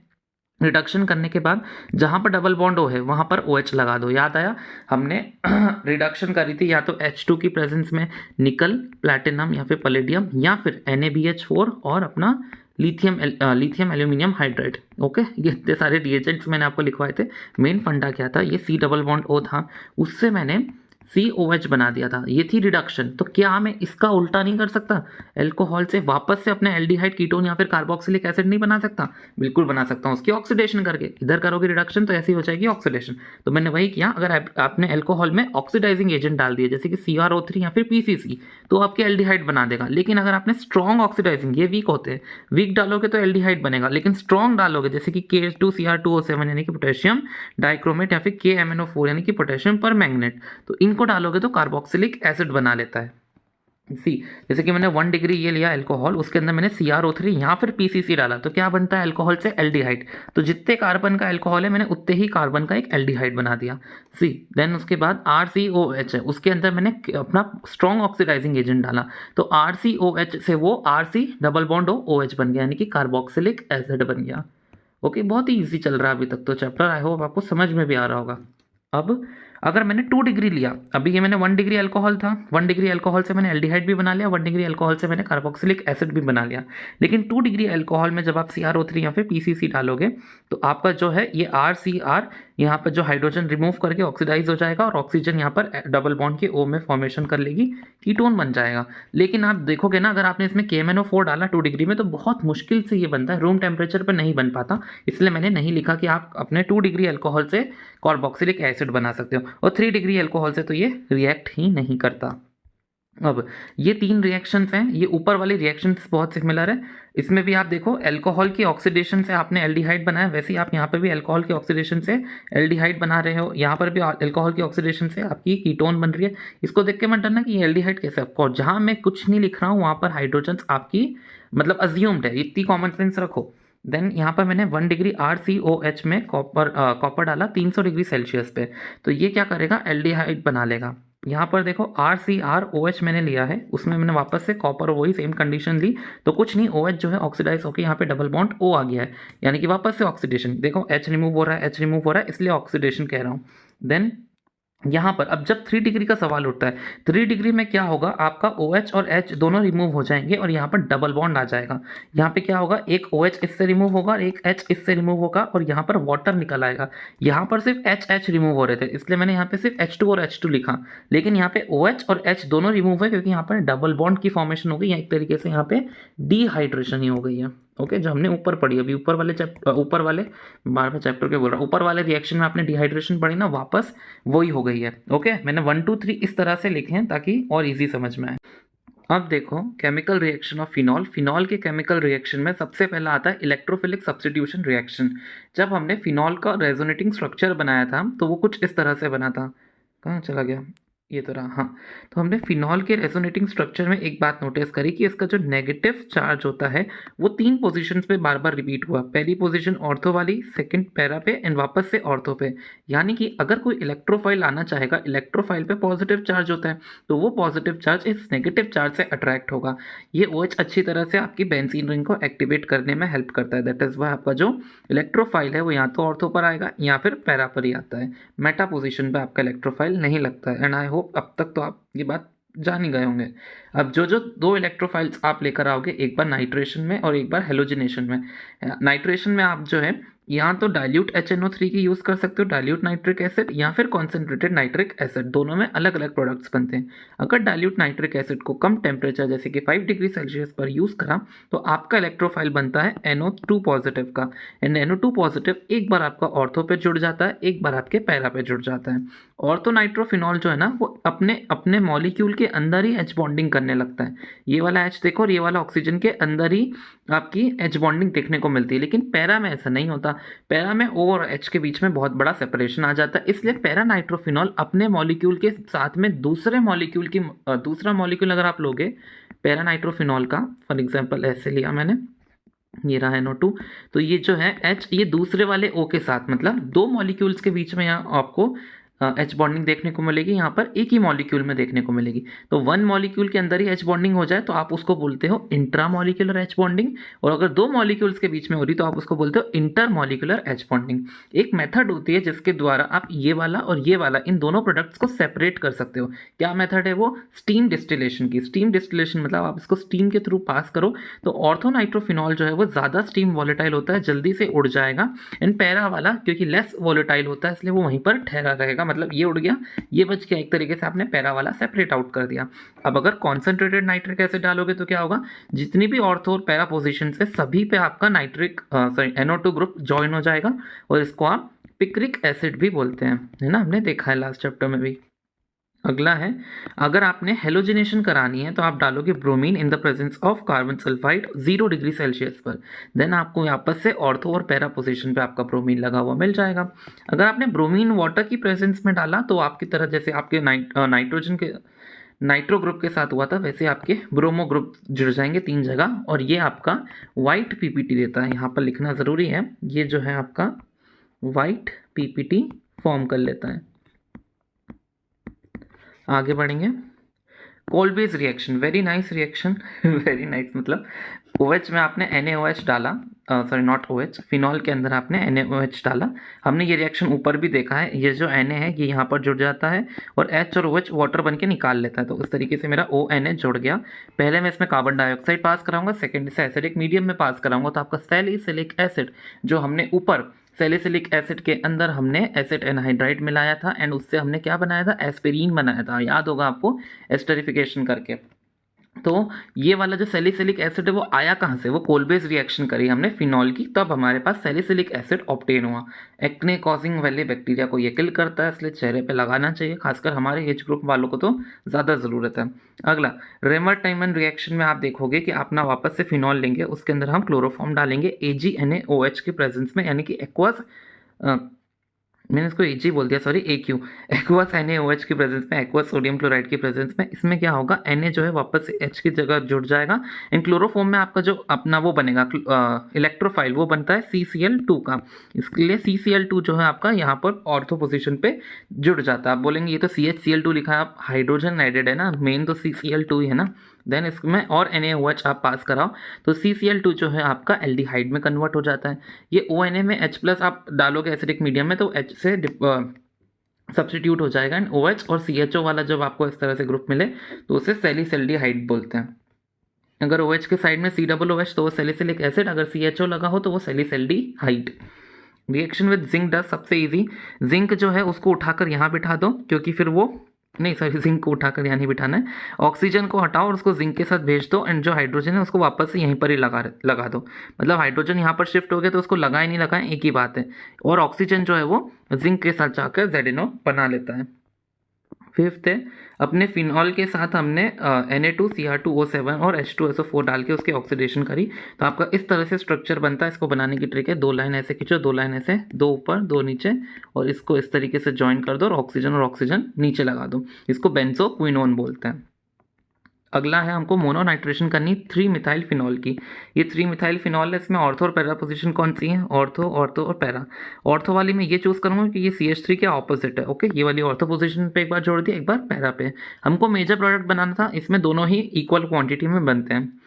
रिडक्शन करने के बाद जहाँ पर डबल बॉन्ड O है वहाँ पर OH लगा दो। याद आया? हमने रिडक्शन करी थी या तो H2 की प्रेजेंस में निकल, प्लैटिनम या फिर पैलेडियम, या फिर NaBH4 और अपना लिथियम एल्यूमिनियम हाइड्राइड। ओके, ये इतने सारे रिएजेंट्स मैंने आपको लिखवाए थे। मेन फंडा क्या था? ये C+O था, उससे मैंने COH बना दिया था, ये थी रिडक्शन। तो क्या मैं इसका उल्टा नहीं कर सकता? अल्कोहल से वापस से अपने एल्डिहाइड कीटोन या फिर कार्बोक्सिलिक एसिड नहीं बना सकता? बिल्कुल बना सकता हूँ। उसकी ऑक्सीडेशन करके इधर करोगे रिडक्शन तो ऐसी हो जाएगी ऑक्सीडेशन। तो मैंने वही किया। अगर आपने अल्कोहल में ऑक्सीडाइजिंग एजेंट डाल दिए जैसे कि CrO3 या फिर PCC तो आपके एल्डिहाइड बना देगा। लेकिन अगर आपने स्ट्रॉन्ग ऑक्सीडाइजिंग, ये वीक होते हैं, वीक डालोगे तो एल्डिहाइड बनेगा, लेकिन स्ट्रॉन्ग डालोगे जैसे कि K2Cr2O7 यानी कि पोटेशियम डाइक्रोमेट या फिर KMnO4 यानी कि पोटेशियम परमैंगनेट, तो इनको डालोगे तो कार्बोक्सिलिक एसिड बना लेता है। जैसे कि मैंने 1 डिग्री ये लिया अल्कोहल, उसके अंदर मैंने CrO3 या फिर PCC डाला तो क्या बनता है? अल्कोहल से एल्डिहाइड। तो जितने कार्बन का अल्कोहल है मैंने उतने ही कार्बन का एक एल्डिहाइड बना दिया। देन उसके बाद RCOH है, उसके अंदर मैंने अपना स्ट्रॉन्ग ऑक्सीडाइजिंग एजेंट डाला तो RCOH से वो RC+OH बन गया, यानी कि कार्बोक्सिलिक एसिड बन गया। ओके, बहुत ही ईजी चल रहा है अभी तक तो चैप्टर। आई होप आपको समझ में भी आ रहा होगा। अब अगर मैंने 2 डिग्री लिया, अभी ये मैंने 1 डिग्री अल्कोहल था, 1 डिग्री अल्कोहल से मैंने एल्डिहाइड भी बना लिया, 1 डिग्री अल्कोहल से मैंने कार्बोक्सिलिक एसिड भी बना लिया। लेकिन 2 डिग्री अल्कोहल में जब आप CrO3 या फिर PCC डालोगे तो आपका जो है ये RCr यहाँ पर जो हाइड्रोजन रिमूव करके ऑक्सीडाइज हो जाएगा और ऑक्सीजन यहाँ पर डबल बॉन्ड के O में फॉर्मेशन कर लेगी, कीटोन बन जाएगा। लेकिन आप देखोगे ना, अगर आपने इसमें KMnO4 डाला 2 डिग्री में तो बहुत मुश्किल से ये बनता है, रूम टेम्परेचर पर नहीं बन पाता। इसलिए मैंने नहीं लिखा कि आप अपने 2 डिग्री अल्कोहल से कार्बोक्सिलिक एसिड बना सकते हो, और 3 डिग्री अल्कोहल से तो ये रिएक्ट ही नहीं करता। अब ये 3 रिएक्शंस हैं, ये ऊपर वाली रिएक्शंस बहुत सिमिलर है। इसमें भी आप देखो अल्कोहल की ऑक्सीडेशन से आपने एल्डिहाइड बनाया, वैसे ही आप यहाँ पर भी अल्कोहल की ऑक्सीडेशन से एल्डिहाइड बना रहे हो, यहाँ पर भी अल्कोहल की ऑक्सीडेशन से आपकी कीटोन बन रही है। इसको देख के मत डरना कि ये एल्डिहाइड कैसे, ऑफकोर्स जहाँ मैं कुछ नहीं लिख रहा हूँ वहाँ पर हाइड्रोजन्स आपकी मतलब अज्यूम्ड है, इतनी कॉमन सेंस रखो। देन यहाँ पर मैंने 1 डिग्री RCOH में कॉपर डाला 300 डिग्री सेल्सियस पे, तो ये क्या करेगा? एल्डिहाइड बना लेगा। यहाँ पर देखो RCrOH मैंने लिया है, उसमें मैंने वापस से कॉपर वही सेम कंडीशन ली, तो कुछ नहीं, OH जो है ऑक्सीडाइज होकर यहाँ पे डबल बॉन्ड O आ गया है, यानी कि वापस से ऑक्सीडेशन। देखो H रिमूव हो रहा है, H रिमूव हो रहा है, इसलिए ऑक्सीडेशन कह रहा हूँ। देन यहाँ पर अब जब 3 डिग्री का सवाल उठता है, 3 डिग्री में क्या होगा? आपका OH और H दोनों रिमूव हो जाएंगे और यहाँ पर डबल बॉन्ड आ जाएगा। यहाँ पे क्या होगा? एक OH इससे रिमूव होगा और एक H इससे रिमूव होगा और यहाँ पर वाटर निकल आएगा। यहाँ पर सिर्फ H रिमूव हो रहे थे, इसलिए मैंने यहाँ पे सिर्फ H2 और H2 लिखा, लेकिन यहाँ पे OH और H दोनों रिमूव है क्योंकि यहाँ पर डबल बॉन्ड की फॉर्मेशन हो गई, या एक तरीके से यहाँ पे डिहाइड्रेशन ही हो गई है। ओके, जो हमने ऊपर पढ़ी, अभी ऊपर वाले बार बार चैप्टर के बोल रहा हूँ, ऊपर वाले रिएक्शन में आपने डिहाइड्रेशन पढ़ी ना, वापस वही हो गई है। ओके, मैंने 1 2 3 इस तरह से लिखे हैं ताकि और इजी समझ में आए। अब देखो chemical reaction of phenol. Phenol के केमिकल रिएक्शन में सबसे पहला आता है इलेक्ट्रोफिलिक सब्स्टिट्यूशन रिएक्शन। जब हमने फिनॉल का रेजोनेटिंग स्ट्रक्चर बनाया था तो वो कुछ इस तरह से बना था। कहाँ चला गया, ये तो रहा। हाँ, तो हमने फिनॉल के रेजोनेटिंग स्ट्रक्चर में एक बात नोटिस करी कि इसका जो नेगेटिव चार्ज होता है वो 3 पोजीशंस पे बार बार रिपीट हुआ। पहली पोजीशन ऑर्थो वाली, सेकंड पैरा पे एंड वापस से ऑर्थो पे। यानी कि अगर कोई इलेक्ट्रोफाइल आना चाहेगा, इलेक्ट्रोफाइल पे पॉजिटिव चार्ज होता है, तो वो पॉजिटिव चार्ज इस नेगेटिव चार्ज से अट्रैक्ट होगा। ये OH अच्छी तरह से आपकी बेंजीन रिंग को एक्टिवेट करने में हेल्प करता है। दैट इज़ वाई आपका जो इलेक्ट्रोफाइल है वो या तो ऑर्थो पर आएगा या फिर पैरा पर ही आता है। मेटा पोजीशन पे आपका इलेक्ट्रोफाइल नहीं लगता है। एंड आई होप अब तक तो आप ये बात जान ही गए होंगे। अब जो जो 2 इलेक्ट्रोफाइल्स आप लेकर आओगे, एक बार नाइट्रेशन में और एक बार हेलोजिनेशन में। नाइट्रेशन में आप जो है या तो डाइल्यूट HNO3 की यूज़ कर सकते हो, डाइल्यूट नाइट्रिक एसिड, या फिर कॉन्सेंट्रेटेड नाइट्रिक एसिड। दोनों में अलग अलग प्रोडक्ट्स बनते हैं। अगर डाइल्यूट नाइट्रिक एसिड को कम टेम्परेचर जैसे कि 5 डिग्री सेल्सियस पर यूज़ करा तो आपका इलेक्ट्रोफाइल बनता है NO2 पॉजिटिव का। एंड NO2 पॉजिटिव एक बार आपका ऑर्थो पे जुड़ जाता है, एक बार आपके पैरा पे जुड़ जाता है। ऑर्थो नाइट्रोफिनॉल जो है ना वो अपने अपने मॉलिक्यूल के अंदर ही H बॉन्डिंग करने लगता है। ये वाला H देखो और ये वाला ऑक्सीजन के अंदर ही आपकी H बॉन्डिंग देखने को मिलती है। लेकिन पैरा में ऐसा नहीं होता। पैरा में O और H के बीच में बहुत बड़ा सेपरेशन आ जाता है। इसलिए पैरा नाइट्रोफिनॉल अपने मॉलिक्यूल के साथ में दूसरे मॉलिक्यूल की दूसरा मॉलिक्यूल अगर आप लोगे पैरा नाइट्रोफिनॉल का, फॉर एग्जांपल ऐसे लिया मैंने, ये रहा NO2, तो ये जो है H ये दूसरे वाले O के साथ, मतलब 2 मॉलिक्यूल्स के बीच में यहाँ आपको H बॉन्डिंग देखने को मिलेगी। यहाँ पर एक ही मॉलिक्यूल में देखने को मिलेगी। तो 1 मॉलिक्यूल के अंदर ही H बॉन्डिंग हो जाए तो आप उसको बोलते हो इंट्रा मॉलिक्यूलर H बॉन्डिंग, और अगर 2 मॉलिक्यूल्स के बीच में हो रही तो आप उसको बोलते हो इंटर मॉलिक्यूलर H बॉन्डिंग। एक मेथड होती है जिसके द्वारा आप ये वाला और ये वाला इन दोनों प्रोडक्ट्स को सेपरेट कर सकते हो। क्या मेथड है वो? स्टीम डिस्टिलेशन की। स्टीम डिस्टिलेशन मतलब आप इसको स्टीम के थ्रू पास करो तो ऑर्थो नाइट्रोफिनॉल जो है वो ज़्यादा स्टीम वॉलेटाइल होता है, जल्दी से उड़ जाएगा। एंड पैरा वाला क्योंकि लेस वॉलेटाइल होता है इसलिए वो वहीं पर ठहरा रहेगा, मतलब ये उड़ गया, ये बच गया। एक तरीके से आपने पैरा वाला सेपरेट आउट कर दिया। अब अगर कॉन्सेंट्रेटेड नाइट्रिक एसिड डालोगे तो क्या होगा, जितनी भी ऑर्थो और पैरा पोजीशन है सभी पे आपका नाइट्रिक NO2 ग्रुप ज्वाइन हो जाएगा, और इसको आप पिक्रिक एसिड भी बोलते हैं, है ना, हमने देखा है लास्ट चैप्टर में भी। अगला है, अगर आपने हेलोजिनेशन करानी है तो आप डालोगे bromine in the presence of carbon sulphide 0 degree Celsius पर। देन आपको वापस से ऑर्थो और पैरा पोजीशन पे आपका ब्रोमीन लगा हुआ मिल जाएगा। अगर आपने ब्रोमीन वाटर की प्रेजेंस में डाला तो आपकी तरह जैसे आपके नाइट्रोजन के नाइट्रो ग्रुप के साथ हुआ था वैसे आपके ब्रोमो ग्रुप जुड़ जाएंगे 3 जगह, और ये आपका वाइट PPT देता है। यहाँ पर लिखना ज़रूरी है, ये जो है आपका वाइट PPT फॉर्म कर लेता है। आगे बढ़ेंगे। Kolbe's reaction, very nice reaction, very nice. मतलब OH में आपने NaOH डाला, सॉरी नॉट OH, फिनॉल के अंदर आपने NaOH डाला। हमने ये रिएक्शन ऊपर भी देखा है, ये जो Na है ये यहाँ पर जुड़ जाता है और H और OH वाटर बन के निकाल लेता है। तो इस तरीके से मेरा ONA जुड़ गया। पहले मैं इसमें कार्बन डाइऑक्साइड पास कराऊंगा, सेकेंड से एसिडिक मीडियम में पास कराऊंगा, तो आपका सैलिसिलिक एसिड जो हमने ऊपर सैलिसिलिक एसिड के अंदर हमने एसिड एनहाइड्राइड मिलाया था एंड उससे हमने क्या बनाया था, एस्पिरिन बनाया था, याद होगा आपको, एस्टरिफिकेशन करके। तो ये वाला जो सैलिसिलिक एसिड है वो आया कहाँ से, वो कोल्बेज रिएक्शन करी हमने फिनॉल की, तब हमारे पास सैलिसिलिक एसिड ऑब्टेन हुआ। एक्ने कॉजिंग वाले बैक्टीरिया को ये किल करता है, इसलिए चेहरे पे लगाना चाहिए, खासकर हमारे एज ग्रुप वालों को तो ज़्यादा ज़रूरत है। अगला रेमर टाइमन रिएक्शन में आप देखोगे कि अपना वापस से फिनॉल लेंगे, उसके अंदर हम क्लोरोफॉर्म डालेंगे AgNaOH के प्रेजेंस में, यानी कि एक्वस, मैंने इसको Ag बोल दिया, सॉरी AQ, एक्वस NaOH की प्रेजेंस में, एक्वस सोडियम क्लोराइड की प्रेजेंस में। इसमें क्या होगा, Na जो है वापस से H की जगह जुड़ जाएगा। एंड क्लोरोफॉर्म में आपका जो अपना वो बनेगा इलेक्ट्रोफाइल, वो बनता है CCl2 का। इसके लिए CCl2 जो है आपका यहाँ पर ऑर्थो पोजीशन पे जुड़ जाता है। आप बोलेंगे ये तो CHCl2 लिखा है, आप हाइड्रोजन एडेड है ना, मेन तो CCl2 ही है ना। देन इसमें और NaOH आप पास कराओ तो CCl2 जो है आपका एल्डिहाइड में कन्वर्ट हो जाता है। ये ONA में H+ आप डालोगे एसिडिक मीडियम में तो H से सब्स्टिट्यूट हो जाएगा, एंड OH और CHO वाला जब आपको इस तरह से ग्रुप मिले तो उसे सैलिसल्डिहाइड बोलते हैं। अगर OH के साइड में COOH तो वो सैलिसिलिक एसिड, अगर CHO लगा हो तो वो सैलिसल्डिहाइड। रिएक्शन विद जिंक डस्ट, सबसे इजी, जिंक जो है उसको उठाकर यहाँ बिठा दो, क्योंकि फिर वो नहीं, सॉरी, जिंक को उठाकर यहाँ नहीं बिठाना है, ऑक्सीजन को हटाओ और उसको जिंक के साथ भेज दो, एंड जो हाइड्रोजन है उसको वापस से यहीं पर ही लगा दो। मतलब हाइड्रोजन यहाँ पर शिफ्ट हो गया तो उसको लगाए नहीं लगाए एक ही बात है, और ऑक्सीजन जो है वो जिंक के साथ जाकर ZNO बना लेता है। फिफ्थ है, अपने फिनॉल के साथ हमने Na2Cr2O7 और H2SO4 डाल के उसकी ऑक्सीडेशन करी, तो आपका इस तरह से स्ट्रक्चर बनता है। इसको बनाने की ट्रिक है, 2 लाइन ऐसे खींचो, 2 लाइन ऐसे, 2 ऊपर 2 नीचे, और इसको इस तरीके से ज्वाइन कर दो और ऑक्सीजन नीचे लगा दो। इसको बेंजोक्विनोन बोलते हैं। अगला है हमको मोनोनाइट्रेशन करनी 3 मिथाइल फिनॉल की। ये 3 मिथाइल फिनॉल है, इसमें ऑर्थो और पैरा पोजीशन कौन सी है? ऑर्थो, ऑर्थो और पैरा। ऑर्थो वाली में ये चूज़ करूँगा कि ये CH3 के ऑपोजिट है। ओके, ये वाली ऑर्थो पोजीशन पे एक बार जोड़ दिया, एक बार पैरा पे। हमको मेजर प्रोडक्ट बनाना था, इसमें दोनों ही इक्वल क्वांटिटी में बनते हैं।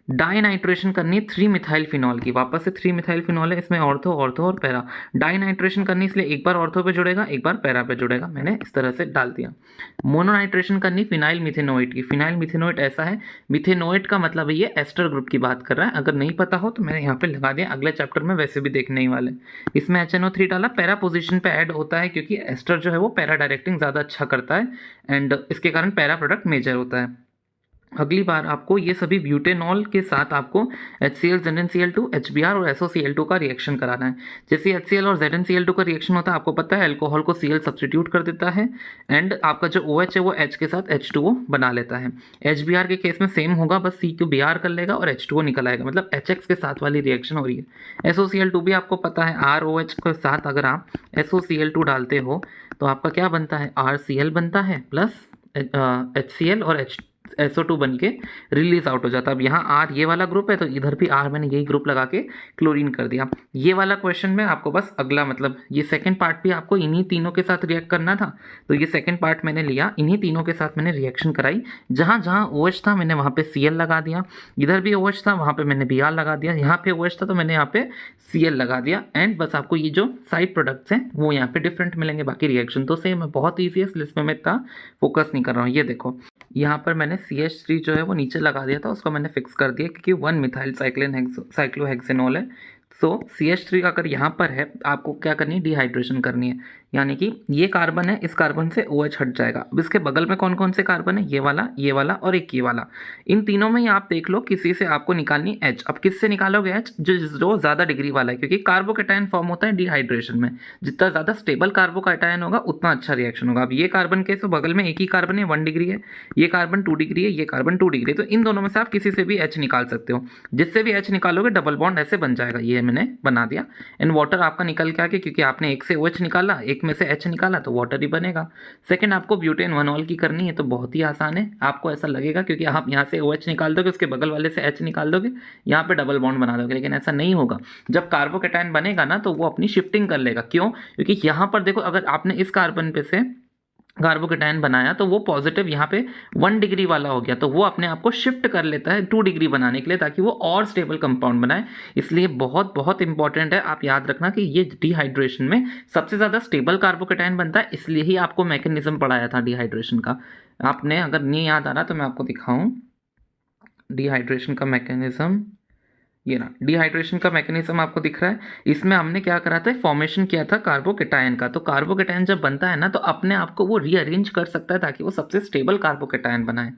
डाई नाइट्रेशन करनी है 3 मिथाइल फिनॉल की। वापस से 3 मिथाइल फिनॉल है, इसमें ऑर्थो, ऑर्थो और पैरा। डाई नाइट्रेशन करनी, इसलिए एक बार ऑर्थो पे जुड़ेगा, एक बार पैरा पे जुड़ेगा। मैंने इस तरह से डाल दिया। मोनोनाइट्रेशन करनी फिनाइल मिथेनोइट की। फिनाइल मिथेनोइट ऐसा है, मिथेनोइट का मतलब है ये एस्टर ग्रुप की बात कर रहा है। अगर नहीं पता हो तो मैंने यहाँ पे लगा दिया, अगले चैप्टर में वैसे भी देखने ही वाले। इसमें HNO3 डाला, पैरा पोजिशन पे ऐड होता है क्योंकि एस्टर जो है वो पैरा डायरेक्टिंग ज़्यादा अच्छा करता है, एंड इसके कारण पैरा प्रोडक्ट मेजर होता है। अगली बार आपको ये सभी ब्यूटेनॉल के साथ आपको HCl, ZnCl2, HBr और SOCl2 का रिएक्शन कराना है। जैसे HCl और ZnCl2 का रिएक्शन होता है, आपको पता है अल्कोहल को Cl सब्सटीट्यूट कर देता है, एंड आपका जो OH है वो H के साथ H2O बना लेता है। HBr के केस में सेम होगा, बस C को Br कर लेगा और H2O निकल आएगा, मतलब HX के साथ वाली रिएक्शन हो रही है। SOCl2 भी आपको पता है, ROH के साथ अगर आप SOCl2 डालते हो तो आपका क्या बनता है? RCl बनता है प्लस HCl और SO2 बन के रिलीज आउट हो जाता है। अब यहाँ R ये वाला ग्रुप है तो इधर भी R मैंने यही ग्रुप लगा के क्लोरीन कर दिया। ये वाला क्वेश्चन में आपको बस अगला, मतलब ये सेकंड पार्ट भी आपको इन्हीं तीनों के साथ रिएक्ट करना था, तो ये सेकंड पार्ट मैंने लिया, इन्हीं तीनों के साथ मैंने रिएक्शन कराई। जहाँ जहाँ OH था मैंने वहाँ पे Cl लगा दिया, इधर भी OH था वहाँ पे मैंने Br लगा दिया, यहाँ पे OH था तो मैंने यहाँ पे Cl लगा दिया, एंड बस आपको ये जो साइड प्रोडक्ट्स हैं वो यहाँ पे डिफरेंट मिलेंगे, बाकी रिएक्शन तो सेम है। बहुत ईजी है, इसलिए इसमें मैं इतना फोकस नहीं कर रहा हूँ। ये देखो यहाँ पर मैंने CH3 जो है वो नीचे लगा दिया था, उसको मैंने फिक्स कर दिया क्योंकि 1 मिथाइल साइक्लोहेक्सेनॉल है। सो CH3 अगर यहाँ पर है, आपको क्या करनी है? डिहाइड्रेशन करनी है, यानी कि ये कार्बन है, इस कार्बन से OH हट जाएगा। अब इसके बगल में कौन कौन से कार्बन है? ये वाला और एक ये वाला। इन तीनों में ही आप देख लो किसी से आपको निकालनी H। अब किससे निकालोगे H? जो ज़्यादा डिग्री वाला है, क्योंकि कार्बोकेटायन फॉर्म होता है डिहाइड्रेशन में। जितना ज़्यादा स्टेबल कार्बोकेटायन होगा उतना अच्छा रिएक्शन होगा। अब ये कार्बन के तो बगल में एक ही कार्बन है, 1 डिग्री है, ये कार्बन 2 डिग्री है, ये कार्बन 2 डिग्री है, तो इन दोनों में से आप किसी से भी H निकाल सकते हो। जिससे भी H निकालोगे डबल बॉन्ड ऐसे बन जाएगा। ये मैंने बना दिया, एंड वाटर आपका निकल के आके, क्योंकि आपने एक से OH निकाला, एक में से H निकाला, तो वाटर ही बनेगा। सेकंड आपको ब्यूटेन वनॉल की करनी है, तो बहुत ही आसान है। आपको ऐसा लगेगा क्योंकि आप यहाँ से OH निकाल दोगे, उसके बगल वाले से H निकाल दोगे, यहाँ पे डबल बॉन्ड बना दोगे, लेकिन ऐसा नहीं होगा। जब कार्बोकेटायन बनेगा ना तो वो अपनी शिफ्टिंग कर लेगा। क्यों? क्योंकि यहाँ पर देखो, अगर आपने इस कार्बन पे से कार्बोकेटायन बनाया तो वो पॉजिटिव यहाँ पे 1 डिग्री वाला हो गया, तो वो अपने आप को शिफ्ट कर लेता है 2 डिग्री बनाने के लिए, ताकि वो और स्टेबल कंपाउंड बनाए। इसलिए बहुत बहुत इंपॉर्टेंट है, आप याद रखना कि ये डिहाइड्रेशन में सबसे ज़्यादा स्टेबल कार्बोकेटायन बनता है। इसलिए ही आपको मैकेनिज्म पढ़ाया था डिहाइड्रेशन का। आपने अगर नहीं याद आ रहा तो मैं आपको दिखाऊं डिहाइड्रेशन का मैकेनिज्म। ये ना, डिहाइड्रेशन का मैकेनिज्म आपको दिख रहा है। इसमें हमने क्या करा था? फॉर्मेशन किया था कार्बोकेटायन का। तो कार्बोकेटायन जब बनता है ना तो अपने आप को वो रीअरेंज कर सकता है ताकि वो सबसे स्टेबल कार्बोकेटायन बनाए,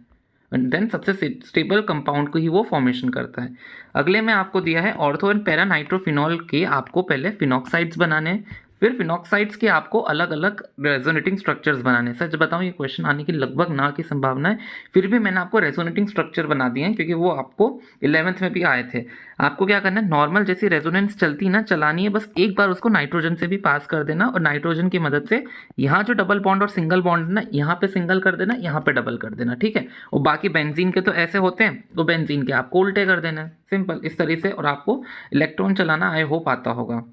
एंड देन सबसे स्टेबल कंपाउंड को ही वो फॉर्मेशन करता है। अगले में आपको दिया है ऑर्थो एंड पैरा नाइट्रोफिनॉल के आपको पहले फिनॉक्साइड्स बनाने, फिर फिनॉक्साइड्स के आपको अलग अलग रेजोनेटिंग स्ट्रक्चर्स बनाने। सच बताऊं ये क्वेश्चन आने की लगभग ना की संभावना है, फिर भी मैंने आपको रेजोनेटिंग स्ट्रक्चर बना दिए हैं क्योंकि वो आपको 11th में भी आए थे। आपको क्या करना है? नॉर्मल जैसी रेजोनेंस चलती ना चलानी है, बस एक बार उसको नाइट्रोजन से भी पास कर देना, और नाइट्रोजन की मदद से यहाँ जो डबल बॉन्ड और सिंगल बॉन्ड है ना, यहाँ पे सिंगल कर देना, यहाँ पे डबल कर देना, ठीक है। और बाकी बेंजीन के तो ऐसे होते हैं, तो बेंजीन के आपको उल्टे कर देना है, सिंपल इस तरह से। और आपको इलेक्ट्रॉन चलाना आई होप आता होगा,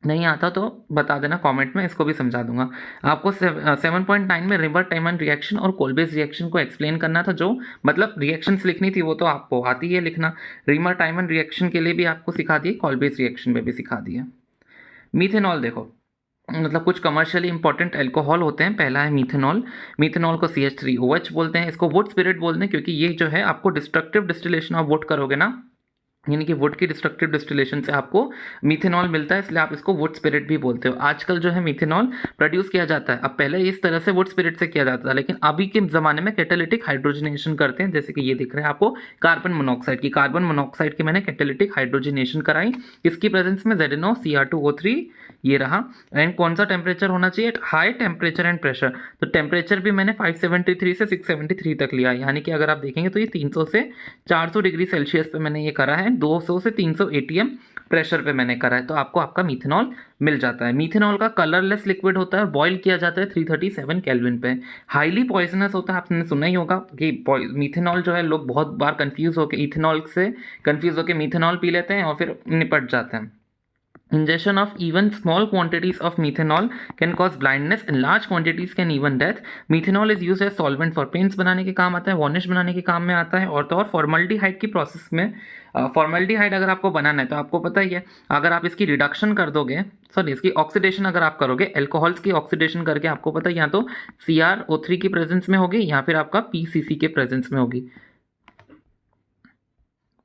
नहीं आता तो बता देना कमेंट में, इसको भी समझा दूंगा। आपको 7.9 में रिवर टाइमन रिएक्शन और कोलबेस रिएक्शन को एक्सप्लेन करना था, जो मतलब रिएक्शंस लिखनी थी वो तो आपको आती है लिखना। रिवर टाइमन रिएक्शन के लिए भी आपको सिखा दिए, कोलबेस रिएक्शन में भी सिखा दिया। मीथेनॉल देखो, मतलब कुछ कमर्शियली इंपॉर्टेंट अल्कोहल होते हैं। पहला है मीथेनॉल। मीथेनॉल को CH3OH बोलते हैं, इसको वुड स्पिरिट बोलते हैं क्योंकि ये जो है आपको डिस्ट्रक्टिव डिस्टिलेशन ऑफ वुड करोगे ना यानी कि वुड की डिस्ट्रक्टिव डिस्टिलेशन से आपको मीथेनॉल मिलता है, इसलिए आप इसको वुड स्पिरिट भी बोलते हो। आजकल जो है मीथेनॉल प्रोड्यूस किया जाता है, अब पहले इस तरह से वुड स्पिरिट से किया जाता था, लेकिन अभी के ज़माने में कैटालिटिक हाइड्रोजनेशन करते हैं, जैसे कि ये दिख रहे हैं आपको कार्बन मोनोऑक्साइड की मैंने कैटालिटिक हाइड्रोजनेशन कराई, किसकी प्रेजेंस में, ZnO Cr2O3 ये रहा। एंड कौन सा टेम्परेचर होना चाहिए, हाई टेम्परेचर एंड प्रेशर। तो टेम्परेचर भी मैंने 573 से 673 तक लिया, यानी कि अगर आप देखेंगे तो ये 300 से 400 डिग्री सेल्सियस पे मैंने ये करा है, 200 से 300 ATM प्रेशर पे मैंने करा है, तो आपको आपका मीथेनॉल मिल जाता है। मीथेनॉल का कलरलेस लिक्विड होता है और बॉईल किया जाता है 337 केल्विन पे। हाईली पॉइजनस होता है, आपने सुना ही होगा कि मीथेनॉल जो है, लोग बहुत बार कंफ्यूज होकर इथेनॉल से कंफ्यूज होकर मीथेनॉल पी लेते हैं और फिर निपट जाते हैं। Ingestion of even small quantities of methanol can cause blindness and large quantities can even death. Methanol is used as solvent for paints बनाने के काम आता है, वार्निश बनाने के काम में आता है, और तो और फॉर्मल्डिहाइड की प्रोसेस में फॉर्मल्डिहाइड अगर आपको बनाना है तो आपको पता ही है, अगर आप इसकी रिडक्शन कर दोगे, सॉरी इसकी ऑक्सीडेशन अगर आप करोगे, एल्कोहल्स की ऑक्सीडेशन करके, आपको पता है या तो CrO3 की प्रेजेंस में होगी या फिर आपका PCC के प्रेजेंस में होगी।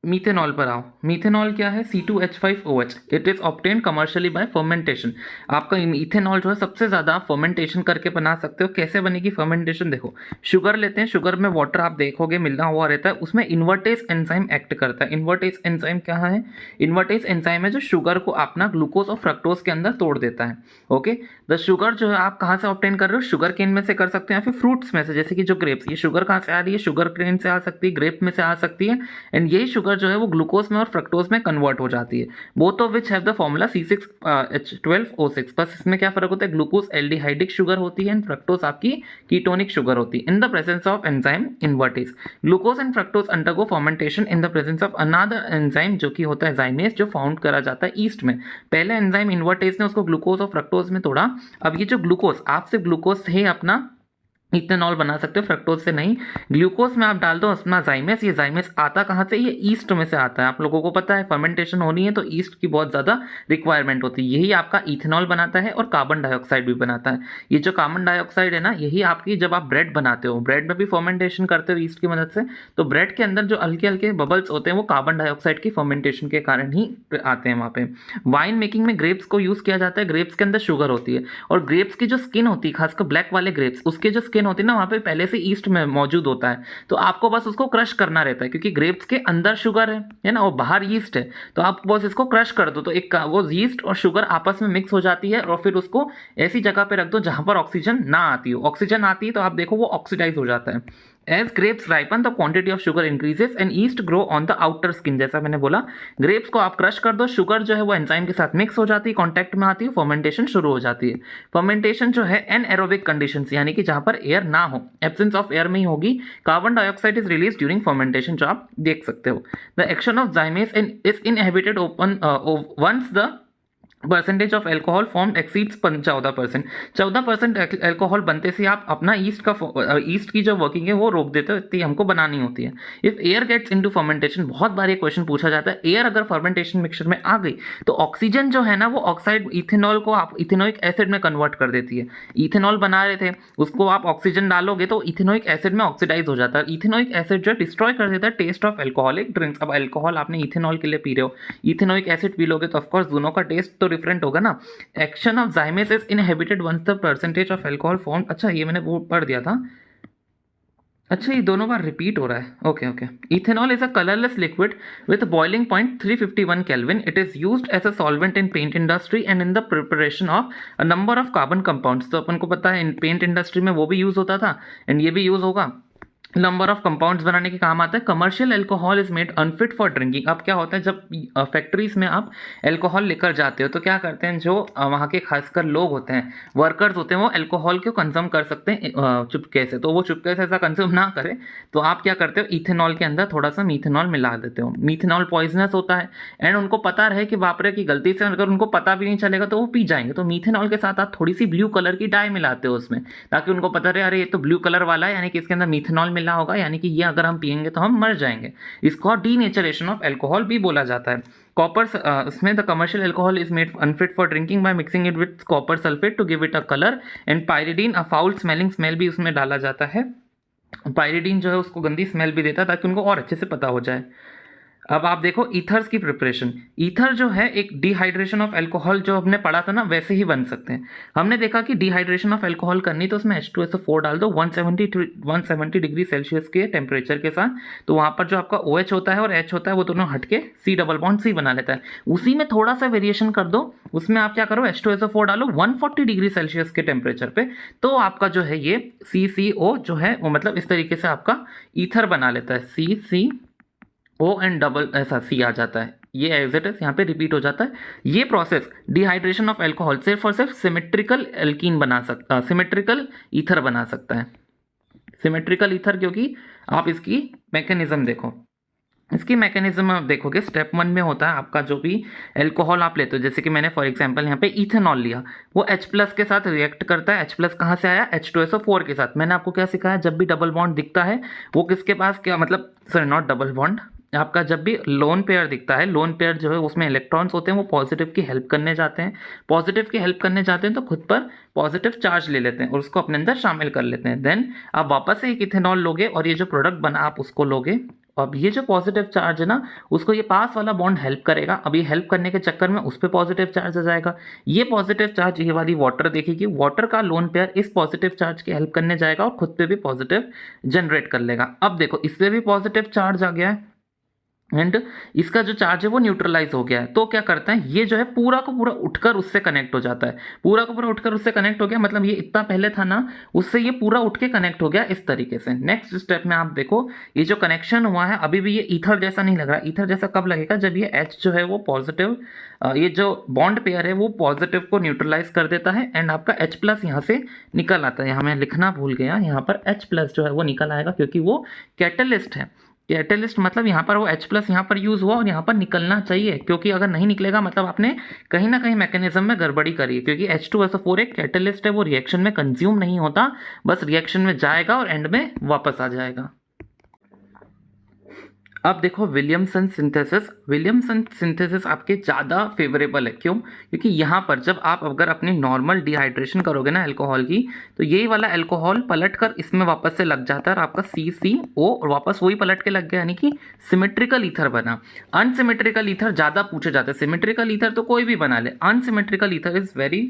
मीथेनॉल पर आओ। मीथेनॉल क्या है, C2H5OH। It is obtain commercially bye fermentation. आपका इथेनॉल जो है सबसे ज़्यादा फर्मेंटेशन करके बना सकते हो। कैसे बनेगी फर्मेंटेशन, देखो शुगर लेते हैं, शुगर में वाटर आप देखोगे मिलना हुआ रहता है, उसमें इन्वर्टेज एंजाइम एक्ट करता है। इन्वर्टेज एंजाइम क्या है, इन्वर्टेज एंजाइम है जो शुगर को अपना ग्लूकोज और फ्रक्टोज के अंदर तोड़ देता है। ओके, द शुगर जो है आप कहाँ से ऑब्टेन कर रहे हो, शुगर केन में से कर सकते हैं या फिर फ्रूट्स में से, जैसे कि जो ग्रेप्स, ये शुगर कहाँ से आ रही है, शुगर केन से आ सकती है, ग्रेप में से आ सकती है, एंड यही शुगर जो है वो ग्लूकोज में और फ्रक्टोज में कन्वर्ट हो जाती है। Both of which have the formula C6H12O6। बस इसमें क्या फर्क होता है, ग्लूकोज एल्डिहाइडिक शुगर होती है एंड फ्रक्टोज आपकी कीटोनिक शुगर होती है। In the presence of enzyme invertase, glucose and fructose undergo fermentation in the presence of another enzyme जो कि होता है जाइमेज, जो फाउंड करा जाता है ईस्ट में। पहले एंजाइम इन्वर्टेज ने उसको ग्लूकोज और फ्रक्टोज में तोड़ा, अब ये जो ग्लूकोज, आप सिर्फ ग्लूकोज से ही अपना इथेनॉल बना सकते हो, फ्रक्टोज से नहीं। ग्लूकोज में आप डाल दो अपना जाइमेस, ये जाइमेस आता कहाँ से, ये ईस्ट में से आता है। आप लोगों को पता है फर्मेंटेशन होनी है तो ईस्ट की बहुत ज़्यादा रिक्वायरमेंट होती है, यही आपका इथेनॉल बनाता है और कार्बन डाइऑक्साइड भी बनाता है। ये जो कार्बन डाइऑक्साइड है ना, यही आपकी, जब आप ब्रेड बनाते हो, ब्रेड में भी फर्मेंटेशन करते हो ईस्ट की मदद से, तो ब्रेड के अंदर जो हल्के हल्के बबल्स होते हैं वो कार्बन डाइऑक्साइड की फर्मेंटेशन के कारण ही आते हैं वहाँ पे। वाइन मेकिंग में ग्रेप्स को यूज़ किया जाता है, ग्रेप्स के अंदर शुगर होती है, और ग्रेप्स की जो स्किन होती है, खासकर ब्लैक वाले ग्रेप्स, उसके जो स्किन होती है ना, वहाँ पे पहले से ईस्ट में मौजूद होता है, तो आपको बस उसको क्रश करना रहता है, क्योंकि ग्रेप्स के अंदर शुगर है ना, वो बाहर यीस्ट है, तो आप बस इसको क्रश कर दो, तो एक वो यीस्ट और शुगर आपस में मिक्स हो जाती है, और फिर उसको ऐसी जगह पे रख दो जहां पर ऑक्सीजन ना आती हो। ऑक्सीजन आती है तो आप देखो वो ऑक्सीडाइज हो जाता है। As grapes ripen the quantity of sugar increases and yeast grow on the outer skin. जैसा मैंने बोला, ग्रेप्स को आप क्रश कर दो, शुगर जो है वो एंजाइम के साथ मिक्स हो जाती है, कॉन्टैक्ट में आती है, फर्मेंटेशन शुरू हो जाती है। फर्मेंटेशन जो है एनएरोबिक कंडीशंस, यानी कि जहां पर एयर ना हो, एब्सेंस ऑफ एयर में ही होगी। Carbon dioxide is release during fermentation, जो आप देख सकते हो। The action of zymase is inhibited open once the percentage of alcohol form exceeds 14%। 14% alcohol बनते से आप अपना ईस्ट की जो वर्किंग है वो रोक देते हो, इतनी हमको बनानी होती है। If air gets into fermentation, बहुत बार ये क्वेश्चन पूछा जाता है, एयर अगर फर्मेंटेशन मिक्सचर में आ गई तो ऑक्सीजन जो है ना वो ऑक्साइड इथेनॉल को आप इथेनोइक एसिड में कन्वर्ट कर देती है। इथेनॉल बना रहे थे, उसको आप ऑक्सीजन डालोगे तो इथेनोइक एसिड में ऑक्सीडाइज हो जाता है। इथेनोइक एसिड जो डिस्ट्रॉय कर देता है टेस्ट ऑफ एल्कोहलिक ड्रिंक्स। अब एल्कोहल आपने इथेनॉल के लिए पी रहे हो, इथेनोइक एसिड पी लोगे तो ऑफकोर्स दोनों का टेस्ट तो डिफरेंट होगा ना। Action of zymase is inhibited once the percentage of alcohol form. अच्छा, ये मैंने वो पढ़ दिया था, अच्छा ये दोनों बार रिपीट हो रहा है। Okay. Ethanol is a colourless liquid with boiling point 351 kelvin. It is used as a solvent in paint industry and in the preparation of a number of carbon compounds. तो अपन को पता है इन पेंट इंडस्ट्री में वो भी use होता था एंड ये भी यूज होगा, नंबर ऑफ कंपाउंड्स बनाने के काम आता है। Commercial alcohol is made unfit for drinking. अब क्या होता है, जब फैक्ट्रीज में आप एल्कोहल लेकर जाते हो तो क्या करते हैं, जो वहाँ के खासकर लोग होते हैं, वर्कर्स होते हैं, वो एल्कोहल को कंज्यूम कर सकते हैं चुपके से, तो वो चुपके से ऐसा कंज्यूम ना करें तो आप क्या करते हो, इथेनॉल के अंदर थोड़ा सा मीथेनॉल मिला देते हो। मीथेनॉल पॉइजनस होता है एंड उनको पता रहे कि बाप रे की गलती से अगर उनको पता भी नहीं चलेगा तो वो पी जाएंगे, तो मीथेनॉल के साथ आप थोड़ी सी ब्लू कलर की डाई मिलाते हो उसमें, ताकि उनको पता रहे अरे ये तो ब्लू कलर वाला है, यानी कि इसके अंदर मीथेनॉल मिला होगा, यानी कि ये अगर हम पियेंगे तो हम मर जाएंगे। इसको डीनेचरेशन ऑफ एल्कोहल भी बोला जाता है। कॉपर, इसमें the commercial alcohol is made unfit for drinking by mixing it with copper sulphate to give it a colour and pyridine a foul smelling smell भी उसमें डाला जाता है। पायरिडीन जो है उसको गंदी स्मेल भी देता है ताकि उनको और अच्छे से पता हो जाए। अब आप देखो ईथर्स की प्रिपरेशन। ईथर जो है एक डिहाइड्रेशन ऑफ अल्कोहल जो हमने पढ़ा था ना, वैसे ही बन सकते हैं। हमने देखा कि डिहाइड्रेशन ऑफ अल्कोहल करनी तो उसमें H2SO4 डाल दो 170 डिग्री सेल्सियस के टेम्परेचर के साथ, तो वहाँ पर जो आपका OH होता है और H होता है वो दोनों हट के C डबल बॉन्ड C बना लेता है। उसी में थोड़ा सा वेरिएशन कर दो, उसमें आप क्या करो H2SO4 डालो 140 डिग्री सेल्सियस के टेम्परेचर पे, तो आपका जो है ये CCO जो है वो मतलब इस तरीके से आपका ईथर बना लेता है। CCO एंड डबल ऐसा C आ जाता है। ये एज इट इज यहाँ पे रिपीट हो जाता है। ये प्रोसेस डिहाइड्रेशन ऑफ अल्कोहल सिर्फ और सिर्फ सिमेट्रिकल एल्कीन बना सकता, सिमेट्रिकल ईथर बना सकता है। सिमेट्रिकल ईथर क्योंकि आप इसकी मैकेनिज्म देखो, इसकी मैकेनिज्म आप देखोगे स्टेप 1 में होता है आपका जो भी एल्कोहल आप लेते हो, जैसे कि मैंने फॉर एग्जांपल यहाँ पे इथेनॉल लिया, वो H+ के साथ रिएक्ट करता है। H+ कहाँ से आया? H2SO4 के साथ। मैंने आपको क्या सिखाया, जब भी डबल बॉन्ड दिखता है वो किसके पास क्या मतलब, सॉरी नॉट डबल बॉन्ड, आपका जब भी लोन पेयर दिखता है, लोन पेयर जो है उसमें इलेक्ट्रॉन्स होते हैं, वो पॉजिटिव की हेल्प करने जाते हैं। पॉजिटिव की हेल्प करने जाते हैं तो खुद पर पॉजिटिव चार्ज ले लेते हैं और उसको अपने अंदर शामिल कर लेते हैं। देन आप वापस से एक इथेनॉल लोगे और ये जो प्रोडक्ट बना आप उसको लोगे। अब ये जो पॉजिटिव चार्ज है ना, उसको ये पास वाला बॉन्ड हेल्प करेगा। अब ये हेल्प करने के चक्कर में उस पर पॉजिटिव चार्ज आ जाएगा। ये पॉजिटिव चार्ज ये वाली वाटर देखेगी, वाटर का लोन पेयर इस पॉजिटिव चार्ज की हेल्प करने जाएगा और खुद पे भी पॉजिटिव जनरेट कर लेगा। अब देखो इस पे भी पॉजिटिव चार्ज आ गया है एंड इसका जो चार्ज है वो न्यूट्रलाइज हो गया है। तो क्या करता है, ये जो है पूरा का पूरा उठकर उससे कनेक्ट हो जाता है। पूरा का पूरा उठकर उससे कनेक्ट हो गया, मतलब ये इतना पहले था ना, उससे ये पूरा उठ के कनेक्ट हो गया इस तरीके से। नेक्स्ट स्टेप में आप देखो ये जो कनेक्शन हुआ है, अभी भी ये ईथर जैसा नहीं लग रहा। ईथर जैसा कब लगेगा, जब ये H जो है वो पॉजिटिव, ये जो बॉन्ड पेयर है वो पॉजिटिव को न्यूट्रलाइज कर देता है एंड आपका H+ यहाँ से निकल आता है। यहाँ मैं लिखना भूल गया, यहाँ पर H+ जो है वो निकल आएगा क्योंकि वो कैटलिस्ट है। कैटलिस्ट मतलब यहाँ पर वो H+ यहाँ पर यूज़ हुआ और यहाँ पर निकलना चाहिए, क्योंकि अगर नहीं निकलेगा मतलब आपने कहीं ना कहीं मैकेनिज्म में गड़बड़ी करी है। क्योंकि H2SO4 एक कैटलिस्ट है, वो रिएक्शन में कंज्यूम नहीं होता, बस रिएक्शन में जाएगा और एंड में वापस आ जाएगा। अब देखो विलियमसन सिंथेसिस। विलियमसन सिंथेसिस आपके ज़्यादा फेवरेबल है, क्यों? क्योंकि यहाँ पर जब आप अगर अपनी नॉर्मल डिहाइड्रेशन करोगे ना अल्कोहल की, तो यही वाला अल्कोहल पलट कर इसमें वापस से लग जाता है और आपका CCO और वापस वही पलट के लग गया, यानी कि सिमेट्रिकल ईथर बना। अनसिमेट्रिकल ईथर ज़्यादा पूछे जाते हैं। सिमेट्रिकल ईथर तो कोई भी बना ले, unsymmetrical ether is very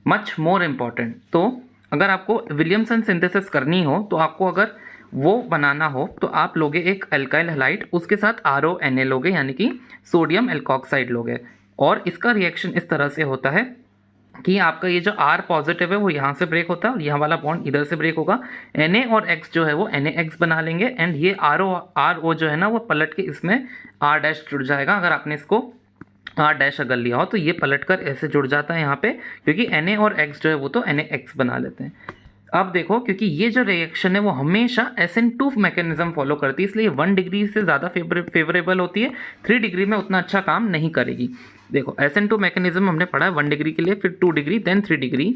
much more important. तो अगर आपको विलियमसन सिंथेसिस करनी हो तो आपको अगर वो बनाना हो तो आप लोगे एक अल्काइल हैलाइड, उसके साथ RONA लोगे यानी कि सोडियम एल्कोक्साइड लोगे। और इसका रिएक्शन इस तरह से होता है कि आपका ये जो R पॉजिटिव है वो यहाँ से ब्रेक होता है और यहाँ वाला बॉन्ड इधर से ब्रेक होगा। Na और X जो है वो NaX बना लेंगे एंड ये RO जो है ना वो पलट के इसमें R' जुड़ जाएगा। अगर आपने इसको R' अगर लिया हो तो ये पलट कर ऐसे जुड़ जाता है यहाँ पे, क्योंकि Na और X जो है वो तो NaX बना लेते हैं। अब देखो क्योंकि ये जो रिएक्शन है वो हमेशा SN2 मैकेनिज्म फॉलो करती है, इसलिए 1 डिग्री से ज़्यादा फेवरेबल होती है। 3 डिग्री में उतना अच्छा काम नहीं करेगी। देखो SN2 मैकेनिज्म हमने पढ़ा है 1 डिग्री के लिए, फिर 2 डिग्री, देन 3 डिग्री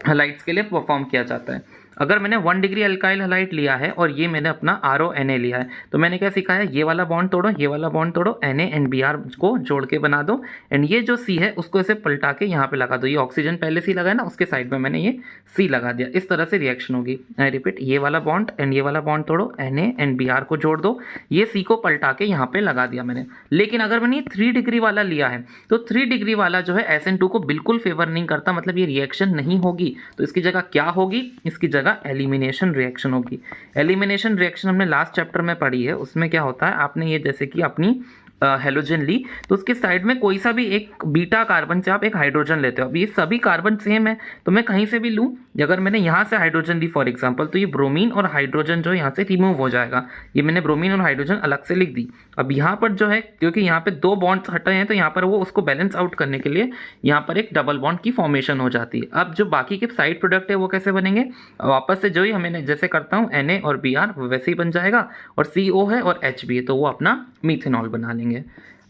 हैलाइड्स के लिए परफॉर्म किया जाता है। अगर मैंने 1 डिग्री अल्काइल हैलाइड लिया है और ये मैंने अपना RONA लिया है, तो मैंने क्या सीखा है, ये वाला बॉन्ड तोड़ो, ये वाला बॉन्ड तोड़ो, Na एंड Br को जोड़ के बना दो एंड ये जो C है उसको ऐसे पलटा के यहाँ पे लगा दो। ये ऑक्सीजन पहले C लगा है ना, उसके साइड में मैंने ये C लगा दिया। इस तरह से रिएक्शन होगी। आई रिपीट, ये वाला बॉन्ड एंड ये वाला बॉन्ड तोड़ो, Na एंड Br को जोड़ दो, ये C को पलटा के यहाँ पे लगा दिया मैंने। लेकिन अगर मैंने 3 डिग्री वाला लिया है तो 3 डिग्री वाला जो है SN2 को बिल्कुल फेवर नहीं करता, मतलब ये रिएक्शन नहीं होगी। तो इसकी जगह क्या होगी, इसकी जगह एलिमिनेशन रिएक्शन होगी। एलिमिनेशन रिएक्शन हमने लास्ट चैप्टर में पढ़ी है। उसमें क्या होता है, आपने ये जैसे कि अपनी हेलोजन ली तो उसके साइड में कोई सा भी एक बीटा कार्बन से आप एक हाइड्रोजन लेते हो। अब ये सभी कार्बन सेम है तो मैं कहीं से भी लूँ, अगर मैंने यहाँ से हाइड्रोजन ली फॉर एग्जांपल, तो ये ब्रोमीन और हाइड्रोजन जो यहाँ से रिमूव हो जाएगा। ये मैंने ब्रोमीन और हाइड्रोजन अलग से लिख दी। अब यहाँ पर जो है क्योंकि यहाँ पे 2 बॉन्ड्स हटे हैं तो यहाँ पर वो उसको बैलेंस आउट करने के लिए यहाँ पर एक डबल बॉन्ड की फॉर्मेशन हो जाती है। अब जो बाकी के साइड प्रोडक्ट है वो कैसे बनेंगे, वापस से जो ही हमें जैसे करता हूँ Na और Br वैसे ही बन जाएगा और CO है और H भी है तो वो अपना मीथेनॉल बना लेंगे।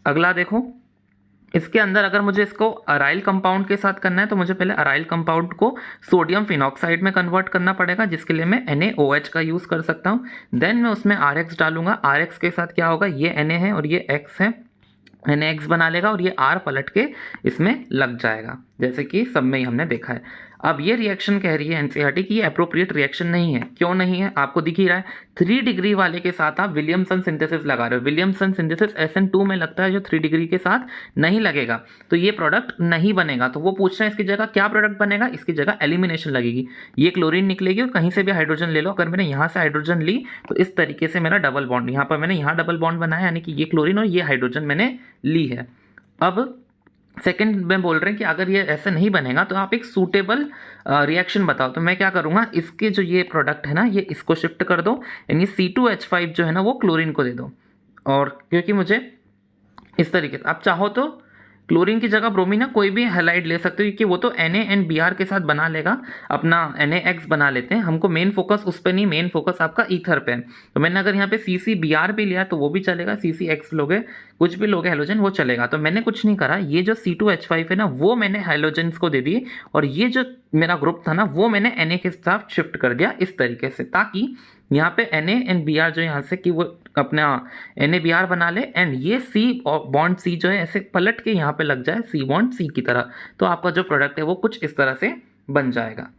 अगला देखो, इसके अंदर अगर मुझे इसको अराइल कंपाउंड के साथ करना है तो मुझे पहले अराइल कंपाउंड को सोडियम फिनॉक्साइड में कन्वर्ट करना पड़ेगा, जिसके लिए मैं NaOH का यूज़ कर सकता हूँ। देन मैं उसमें RX डालूंगा। RX के साथ क्या होगा, ये Na है और ये X है, NaX बना लेगा और ये R पलट के इसमें लग जाएगा, जैसे कि सब में ही हमने देखा है। अब ये रिएक्शन कह रही है एनसीईआरटी कि ये अप्रोप्रिएट रिएक्शन नहीं है। क्यों नहीं है? आपको दिख ही रहा है, 3 डिग्री वाले के साथ आप विलियमसन सिंथेसिस लगा रहे हो। विलियमसन सिंथेसिस SN2 में लगता है जो 3 डिग्री के साथ नहीं लगेगा, तो ये प्रोडक्ट नहीं बनेगा। तो वो पूछ रहे हैं इसकी जगह क्या प्रोडक्ट बनेगा, इसकी जगह एलिमिनेशन लगेगी। ये क्लोरीन निकलेगी और कहीं से भी हाइड्रोजन ले लो। अगर मैंने यहाँ से हाइड्रोजन ली तो इस तरीके से मेरा डबल बॉन्ड, यहाँ पर मैंने यहाँ डबल बॉन्ड बनाया, यानी कि ये क्लोरीन और ये हाइड्रोजन मैंने ली है। अब सेकंड में बोल रहे हैं कि अगर ये ऐसे नहीं बनेगा तो आप एक सूटेबल रिएक्शन बताओ। तो मैं क्या करूँगा, इसके जो ये प्रोडक्ट है ना, ये इसको शिफ्ट कर दो, यानी C2H5 जो है ना वो क्लोरीन को दे दो। और क्योंकि मुझे इस तरीके से, आप चाहो तो क्लोरीन की जगह ब्रोमीन कोई भी हैलाइड ले सकते हो, क्योंकि वो तो NaNBr के साथ बना लेगा, अपना NaX बना लेते हैं। हमको मेन फोकस उस पर नहीं, मेन फोकस आपका ईथर पे है। तो मैंने अगर यहाँ पे CCBr भी लिया तो वो भी चलेगा, CCX लोगे, कुछ भी लोगे हैलोजन वो चलेगा। तो मैंने कुछ नहीं करा, ये जो C2H5 है ना वो मैंने हैलोजन्स को दे दिए, और ये जो मेरा ग्रुप था ना वो मैंने Na के साथ शिफ्ट कर दिया इस तरीके से, ताकि यहाँ पे NaNBr जो यहाँ से कि वो अपना NaBr बना ले, एंड ये C और बॉन्ड C जो है ऐसे पलट के यहाँ पे लग जाए C बॉन्ड C की तरह। तो आपका जो प्रोडक्ट है वो कुछ इस तरह से बन जाएगा।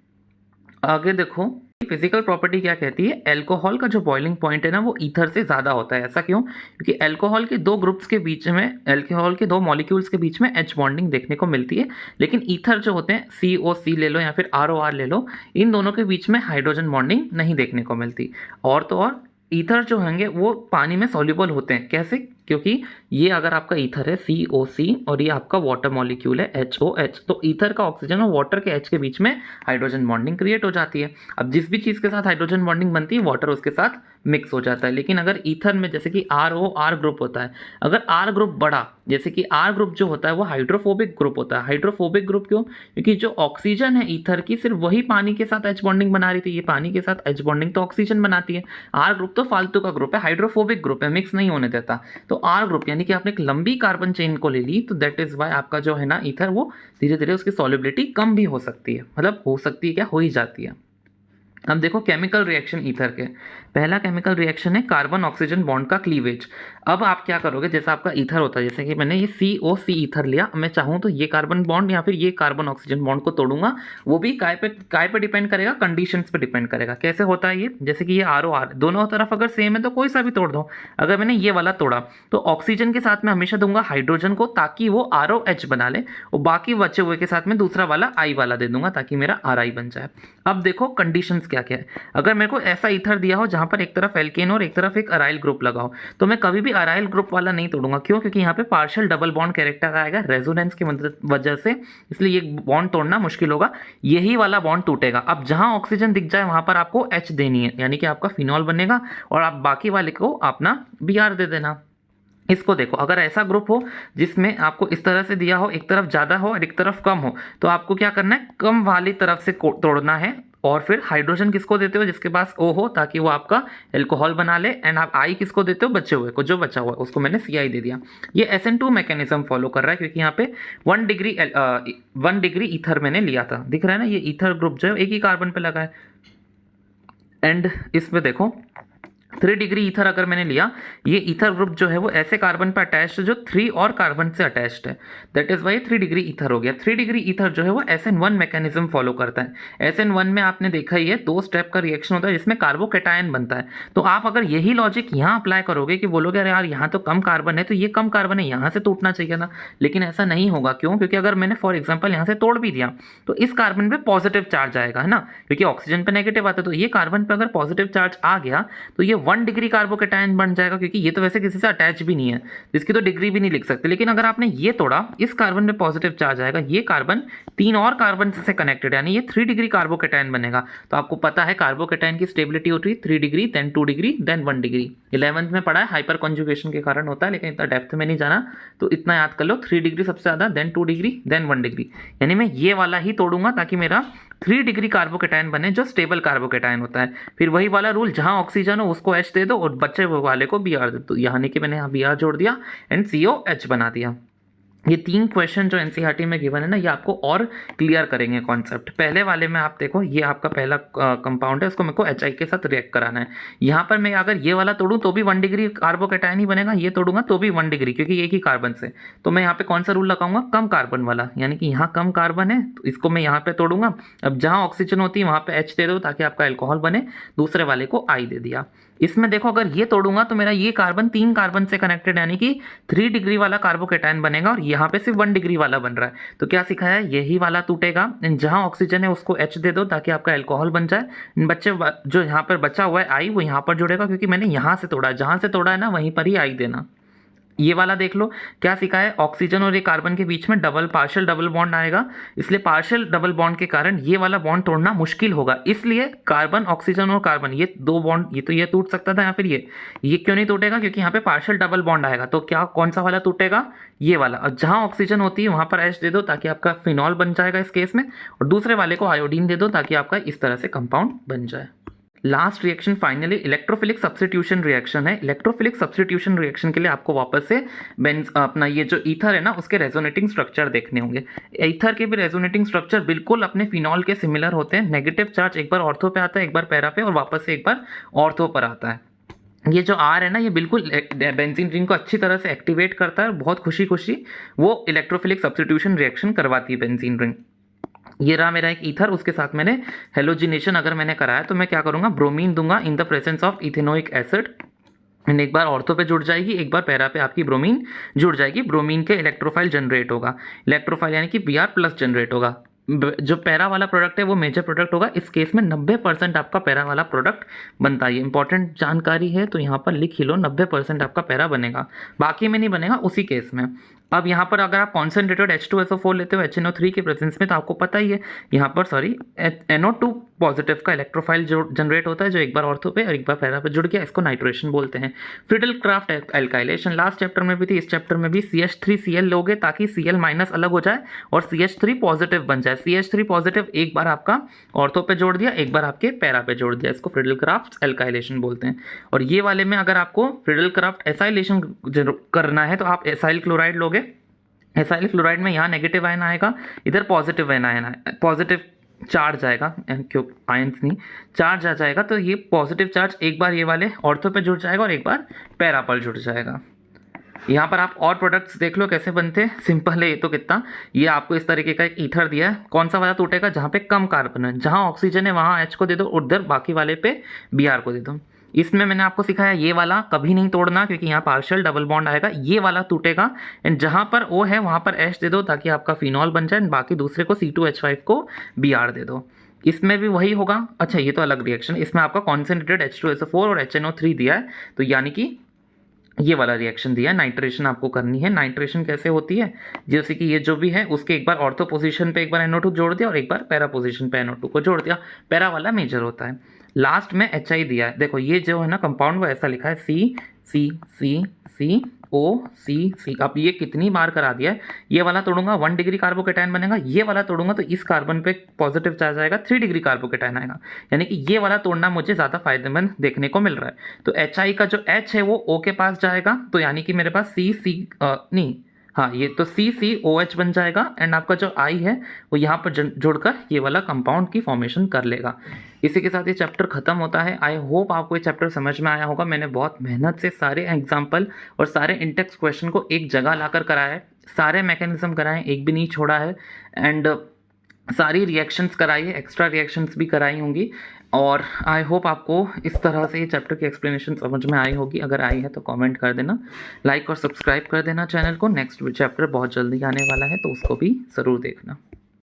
आगे देखो फिजिकल प्रॉपर्टी क्या कहती है, अल्कोहल का जो बॉइलिंग पॉइंट है ना वो ईथर से ज़्यादा होता है। ऐसा क्यों? क्योंकि अल्कोहल के 2 ग्रुप्स के बीच में, अल्कोहल के 2 मॉलिक्यूल्स के बीच में H बॉन्डिंग देखने को मिलती है, लेकिन ईथर जो होते हैं COC ले लो या फिर ROR ले लो, इन दोनों के बीच में हाइड्रोजन बॉन्डिंग नहीं देखने को मिलती। और तो और ईथर जो होंगे वो पानी में सॉल्युबल होते हैं। कैसे? क्योंकि ये अगर आपका ईथर है COC और ये आपका वाटर मॉलिक्यूल है HOH, तो ईथर का ऑक्सीजन और वाटर के H के बीच में हाइड्रोजन बॉन्डिंग क्रिएट हो जाती है। अब जिस भी चीज़ के साथ हाइड्रोजन बॉन्डिंग बनती है वाटर उसके साथ मिक्स हो जाता है। लेकिन अगर ईथर में जैसे कि ROR ग्रुप होता है, अगर R ग्रुप बड़ा, जैसे कि R ग्रुप जो होता है वो हाइड्रोफोबिक ग्रुप होता है। हाइड्रोफोबिक ग्रुप क्यों? क्योंकि जो ऑक्सीजन है ईथर की सिर्फ वही पानी के साथ H बॉन्डिंग बना रही थी, ये पानी के साथ H बॉन्डिंग तो ऑक्सीजन बनाती है। R ग्रुप तो फालतू का ग्रुप है, हाइड्रोफोबिक ग्रुप है, मिक्स नहीं होने देता। तो R ग्रुप यानी कि आपने एक लंबी कार्बन चेन को ले ली, तो दैट इज वाई आपका जो है ना ईथर वो धीरे धीरे उसकी सॉल्युबिलिटी कम भी हो सकती है, मतलब हो सकती है क्या, हो ही जाती है। अब देखो केमिकल रिएक्शन ईथर के, पहला केमिकल रिएक्शन है कार्बन ऑक्सीजन बॉन्ड का क्लीवेज। अब आप क्या करोगे, जैसा आपका ईथर होता है, जैसे कि मैंने ये COC ईथर लिया, मैं चाहूँ तो ये कार्बन बॉन्ड या फिर ये कार्बन ऑक्सीजन बॉन्ड को तोड़ूंगा। वो भी काय पे डिपेंड करेगा, कंडीशंस पे डिपेंड करेगा। कैसे होता है ये, जैसे कि ये ROR दोनों तरफ अगर सेम है तो कोई सा भी तोड़ दो। अगर मैंने ये वाला तोड़ा तो ऑक्सीजन के साथ में हमेशा दूंगा हाइड्रोजन को, ताकि वो ROH बना ले, और बाकी बचे हुए के साथ में दूसरा वाला I वाला दे दूंगा ताकि मेरा RI बन जाए। अब देखो कंडीशंस क्या क्या है। अगर मेरे को ऐसा ईथर दिया हो जहां पर एक तरफ एल्केन और एक तरफ एक अराइल ग्रुप लगा हो, तो मैं कभी भी अराइल ग्रुप वाला नहीं तोड़ूंगा। क्यों? क्योंकि यहाँ पे पार्शियल डबल बॉन्ड कैरेक्टर आएगा रेजोनेंस की वजह से, इसलिए ये बॉन्ड तोड़ना मुश्किल होगा, यही वाला बॉन्ड टूटेगा। अब जहां ऑक्सीजन दिख जाए वहां पर आपको H देनी है, यानी कि आपका फिनॉल बनेगा, और आप बाकी वाले को अपना Br दे देना। इसको देखो, अगर ऐसा ग्रुप हो जिसमें आपको इस तरह से दिया हो, एक तरफ ज़्यादा हो और एक तरफ कम हो, तो आपको क्या करना है, कम वाली तरफ से तोड़ना है। और फिर हाइड्रोजन किसको देते हो, जिसके पास O हो, ताकि वो आपका एल्कोहल बना ले। एंड आप I किसको देते हो, बचे हुए को, जो बचा हुआ है उसको मैंने CI दे दिया। ये SN2 मैकेनिज्म फॉलो कर रहा है, क्योंकि यहाँ पे 1 डिग्री ईथर मैंने लिया था, दिख रहा है ना, ये ईथर ग्रुप जो है एक ही कार्बन पे लगा है। एंड इसमें देखो 3 डिग्री ईथर अगर मैंने लिया, ये ईथर ग्रुप जो है वो ऐसे कार्बन पर अटैच्ड है जो 3 और कार्बन से अटैच्ड है, that is why 3 degree ether हो गया। 3 डिग्री ईथर जो है वो SN1 मैकेनिज्म फॉलो करता है। SN1 में आपने देखा ही है 2 स्टेप का रिएक्शन होता है जिसमें कार्बोकैटायन बनता है। तो आप अगर यही लॉजिक यहाँ अप्लाई करोगे कि बोलोगे अरे यार यहाँ तो कम कार्बन है, तो ये कम कार्बन है, यहाँ से टूटना चाहिए था, लेकिन ऐसा नहीं होगा। क्यों? क्योंकि अगर मैंने फॉर एग्जाम्पल यहाँ से तोड़ भी दिया तो इस कार्बन पे पॉजिटिव चार्ज आएगा, है ना, क्योंकि ऑक्सीजन पे नेगेटिव आता है। तो ये कार्बन पे अगर पॉजिटिव चार्ज आ गया तो ये 1 डिग्री कार्बोकैटायन बन जाएगा, क्योंकि ये तो वैसे किसी से अटैच भी नहीं है, जिसकी तो डिग्री भी नहीं लिख सकते। लेकिन अगर आपने ये तोड़ा, इस कार्बन पे पॉजिटिव चार्ज आएगा, ये कार्बन 3 और कार्बन से कनेक्टेड, यानी ये 3 डिग्री कार्बोकैटायन बनेगा। तो आपको पता है कार्बोकैटायन की स्टेबिलिटी होती है 3 degree, then 2 degree, then 1 degree. 11th में पढ़ा है, हाइपर कॉन्जुगेशन के कारण होता है, लेकिन इतना डेप्थ में नहीं जाना, तो इतना याद कर लो, 3 डिग्री सबसे ज़्यादा, देन 2 डिग्री, देन 1 डिग्री। यानी मैं ये वाला ही तोड़ूंगा ताकि मेरा 3 डिग्री कार्बोकैटायन बने, जो स्टेबल कार्बोकैटायन होता है। फिर वही वाला रूल, जहां ऑक्सीजन हो उसको H दे दो और बचे वाले को Br दे दो, यानी कि मैंने यहाँ Br जोड़ दिया एंड COH बना दिया। ये 3 क्वेश्चन जो एनसीईआरटी में गिवन है ना, ये आपको और क्लियर करेंगे कॉन्सेप्ट। पहले वाले में आप देखो, ये आपका पहला कंपाउंड है, उसको मेरे को एच के साथ रिएक्ट कराना है। यहाँ पर मैं अगर ये वाला तोड़ूँ तो भी 1 डिग्री कार्बोकैटायन ही बनेगा, ये तोड़ूंगा तो भी 1 डिग्री, क्योंकि एक ही कार्बन से। तो मैं यहाँ पे कौन सा रूल लगाऊंगा, कम कार्बन वाला, यानी कि यहाँ कम कार्बन है तो इसको मैं यहाँ पे तोड़ूंगा। अब जहाँ ऑक्सीजन होती है वहाँ पे एच दे दो ताकि आपका एल्कोहल बने, दूसरे वाले को आई दे दिया। इसमें देखो अगर ये तोड़ूंगा तो मेरा ये कार्बन 3 कार्बन से कनेक्टेड, यानी कि 3 डिग्री वाला कार्बोकैटायन बनेगा, और यहाँ पे सिर्फ 1 डिग्री वाला बन रहा है। तो क्या सिखाया है, यही वाला टूटेगा, जहाँ ऑक्सीजन है उसको H दे दो ताकि आपका एल्कोहल बन जाए। बच्चे जो यहाँ पर बचा हुआ है आई, वो यहाँ पर जुड़ेगा, क्योंकि मैंने यहाँ से तोड़ा है, जहाँ से तोड़ा है ना वहीं पर ही आई देना। ये वाला देख लो क्या सिखाया है, ऑक्सीजन और ये कार्बन के बीच में पार्शियल डबल बॉन्ड आएगा, इसलिए पार्शियल डबल बॉन्ड के कारण ये वाला बॉन्ड तोड़ना मुश्किल होगा। इसलिए कार्बन, ऑक्सीजन और कार्बन, ये 2 बॉन्ड, ये तो ये टूट सकता था, या फिर ये क्यों नहीं टूटेगा, क्योंकि यहाँ पे पार्शियल डबल बॉन्ड आएगा। तो क्या कौन सा वाला टूटेगा, ये वाला। और जहाँ ऑक्सीजन होती है वहाँ पर H दे दो ताकि आपका फिनॉल बन जाएगा इस केस में, और दूसरे वाले को आयोडीन दे दो ताकि आपका इस तरह से कंपाउंड बन जाए। Last reaction finally electrophilic substitution reaction है। इलेक्ट्रोफिलिक सब्स्टिट्यूशन रिएक्शन के लिए आपको वापस से अपना ये जो ईथर है ना, उसके रेजोनेटिंग स्ट्रक्चर देखने होंगे। ईथर के भी रेजोनेटिंग स्ट्रक्चर बिल्कुल अपने फिनॉल के सिमिलर होते हैं। नेगेटिव चार्ज एक बार ऑर्थो पे आता है, एक बार पैरा पे, और वापस से एक बार ऑर्थो पर आता है। ये जो आर है ना, ये बिल्कुल बेंजीन रिंग को अच्छी तरह से एक्टिवेट करता है, बहुत खुशी खुशी वो इलेक्ट्रोफिलिक सब्स्टिट्यूशन रिएक्शन करवाती है बेंजीन रिंग। ये रहा मेरा एक ईथर, उसके साथ मैंने हेलोजिनेशन अगर मैंने कराया तो मैं क्या करूँगा, ब्रोमीन दूंगा in the presence of ethanoic acid, and एक बार ऑर्थो पे जुड़ जाएगी, एक बार पैरा पे आपकी ब्रोमीन जुड़ जाएगी। ब्रोमीन के इलेक्ट्रोफाइल जनरेट होगा, इलेक्ट्रोफाइल यानी कि Br+ जनरेट होगा। जो पैरा वाला प्रोडक्ट है वो मेजर प्रोडक्ट होगा। इस केस में 90% आपका पैरा वाला प्रोडक्ट बनता है। ये इंपॉर्टेंट जानकारी है तो यहाँ पर लिख ही लो, 90% आपका पैरा बनेगा, बाकी में नहीं बनेगा उसी केस में। अब यहाँ पर अगर आप कॉन्सेंट्रेटेड H2SO4 लेते हो HNO3 के प्रेजेंस में, तो आपको पता ही है यहाँ पर NO2 पॉजिटिव का इलेक्ट्रोफाइल जो जनरेट होता है, जो एक बार ऑर्थो पे और एक बार पैरा पे जुड़ गया, इसको नाइट्रेशन बोलते हैं। Friedel Crafts alkylation last chapter में भी थी, इस चैप्टर में भी CH3Cl लोगे ताकि Cl- अलग हो जाए और CH3 पॉजिटिव बन जाए। CH3 पॉजिटिव एक बार आपका ऑर्थो पे जोड़ दिया, एक बार आपके पैरा पे जोड़ दिया, इसको फ्रिडल क्राफ्ट एल्काइलेशन बोलते हैं। और ये वाले में अगर आपको फ्रिडल क्राफ्ट एसाइलेशन करना है तो आप एसाइल क्लोराइड लोगे। एसाइल क्लोराइड में यहाँ नेगेटिव आयन आएगा, इधर पॉजिटिव आयन पॉजिटिव चार्ज आएगा, क्यों आयंस नहीं, चार्ज आ जाएगा। तो ये पॉजिटिव चार्ज एक बार ये वाले ऑर्थो पे जुड़ जाएगा और एक बार पैरा पर जुड़ जाएगा। यहाँ पर आप और प्रोडक्ट्स देख लो कैसे बनते हैं, सिंपल है ये तो कितना। ये आपको इस तरीके का एक ईथर दिया है, कौन सा वाला टूटेगा, जहाँ पे कम कार्बन है, जहाँ ऑक्सीजन है वहाँ H को दे दो, उधर बाकी वाले पे Br को दे दो। इसमें मैंने आपको सिखाया ये वाला कभी नहीं तोड़ना, क्योंकि यहाँ पार्शियल डबल बॉन्ड आएगा, ये वाला टूटेगा, एंड जहाँ पर O है वहाँ पर H दे दो ताकि आपका फिनॉल बन जाए, बाकी दूसरे को C2H5 को Br दे दो। इसमें भी वही होगा। अच्छा ये तो अलग रिएक्शन, इसमें आपका कॉन्सेंट्रेटेड H2SO4 और HNO3 दिया है, तो यानी कि ये वाला रिएक्शन दिया है। नाइट्रेशन आपको करनी है। नाइट्रेशन कैसे होती है, जैसे कि ये जो भी है उसके एक बार ऑर्थो पोजीशन पे एक बार NO2 जोड़ दिया और एक बार पैरा पोजीशन पे NO2 को जोड़ दिया, पैरा वाला मेजर होता है। लास्ट में HI दिया है, देखो ये जो है ना कंपाउंड वो ऐसा लिखा है CCCCOCC। अब ये कितनी बार करा दिया है, ये वाला तोड़ूंगा 1 डिग्री कार्बोकैटायन बनेगा, ये वाला तोड़ूंगा तो इस कार्बन पे पॉजिटिव चार्ज आएगा, 3 डिग्री कार्बोकैटायन आएगा, यानी कि ये वाला तोड़ना मुझे ज़्यादा फायदेमंद देखने को मिल रहा है। तो HI का जो H है वो O के पास जाएगा, तो यानी कि मेरे पास नहीं, हाँ ये तो CCOH बन जाएगा, एंड आपका जो I है वो यहाँ पर जुड़कर ये वाला कंपाउंड की फॉर्मेशन कर लेगा। इसी के साथ ये चैप्टर खत्म होता है। आई होप आपको ये चैप्टर समझ में आया होगा। मैंने बहुत मेहनत से सारे एग्जाम्पल और सारे इंटेक्स क्वेश्चन को एक जगह लाकर कराया है, सारे मैकेनिज्म कराए, एक भी नहीं छोड़ा है, एंड सारी रिएक्शंस कराई है, एक्स्ट्रा रिएक्शंस भी कराई होंगी। और आई होप आपको इस तरह से ये चैप्टर की एक्सप्लेनेशन समझ में आई होगी। अगर आई है तो कमेंट कर देना, लाइक और सब्सक्राइब कर देना चैनल को। नेक्स्ट चैप्टर बहुत जल्दी आने वाला है तो उसको भी ज़रूर देखना।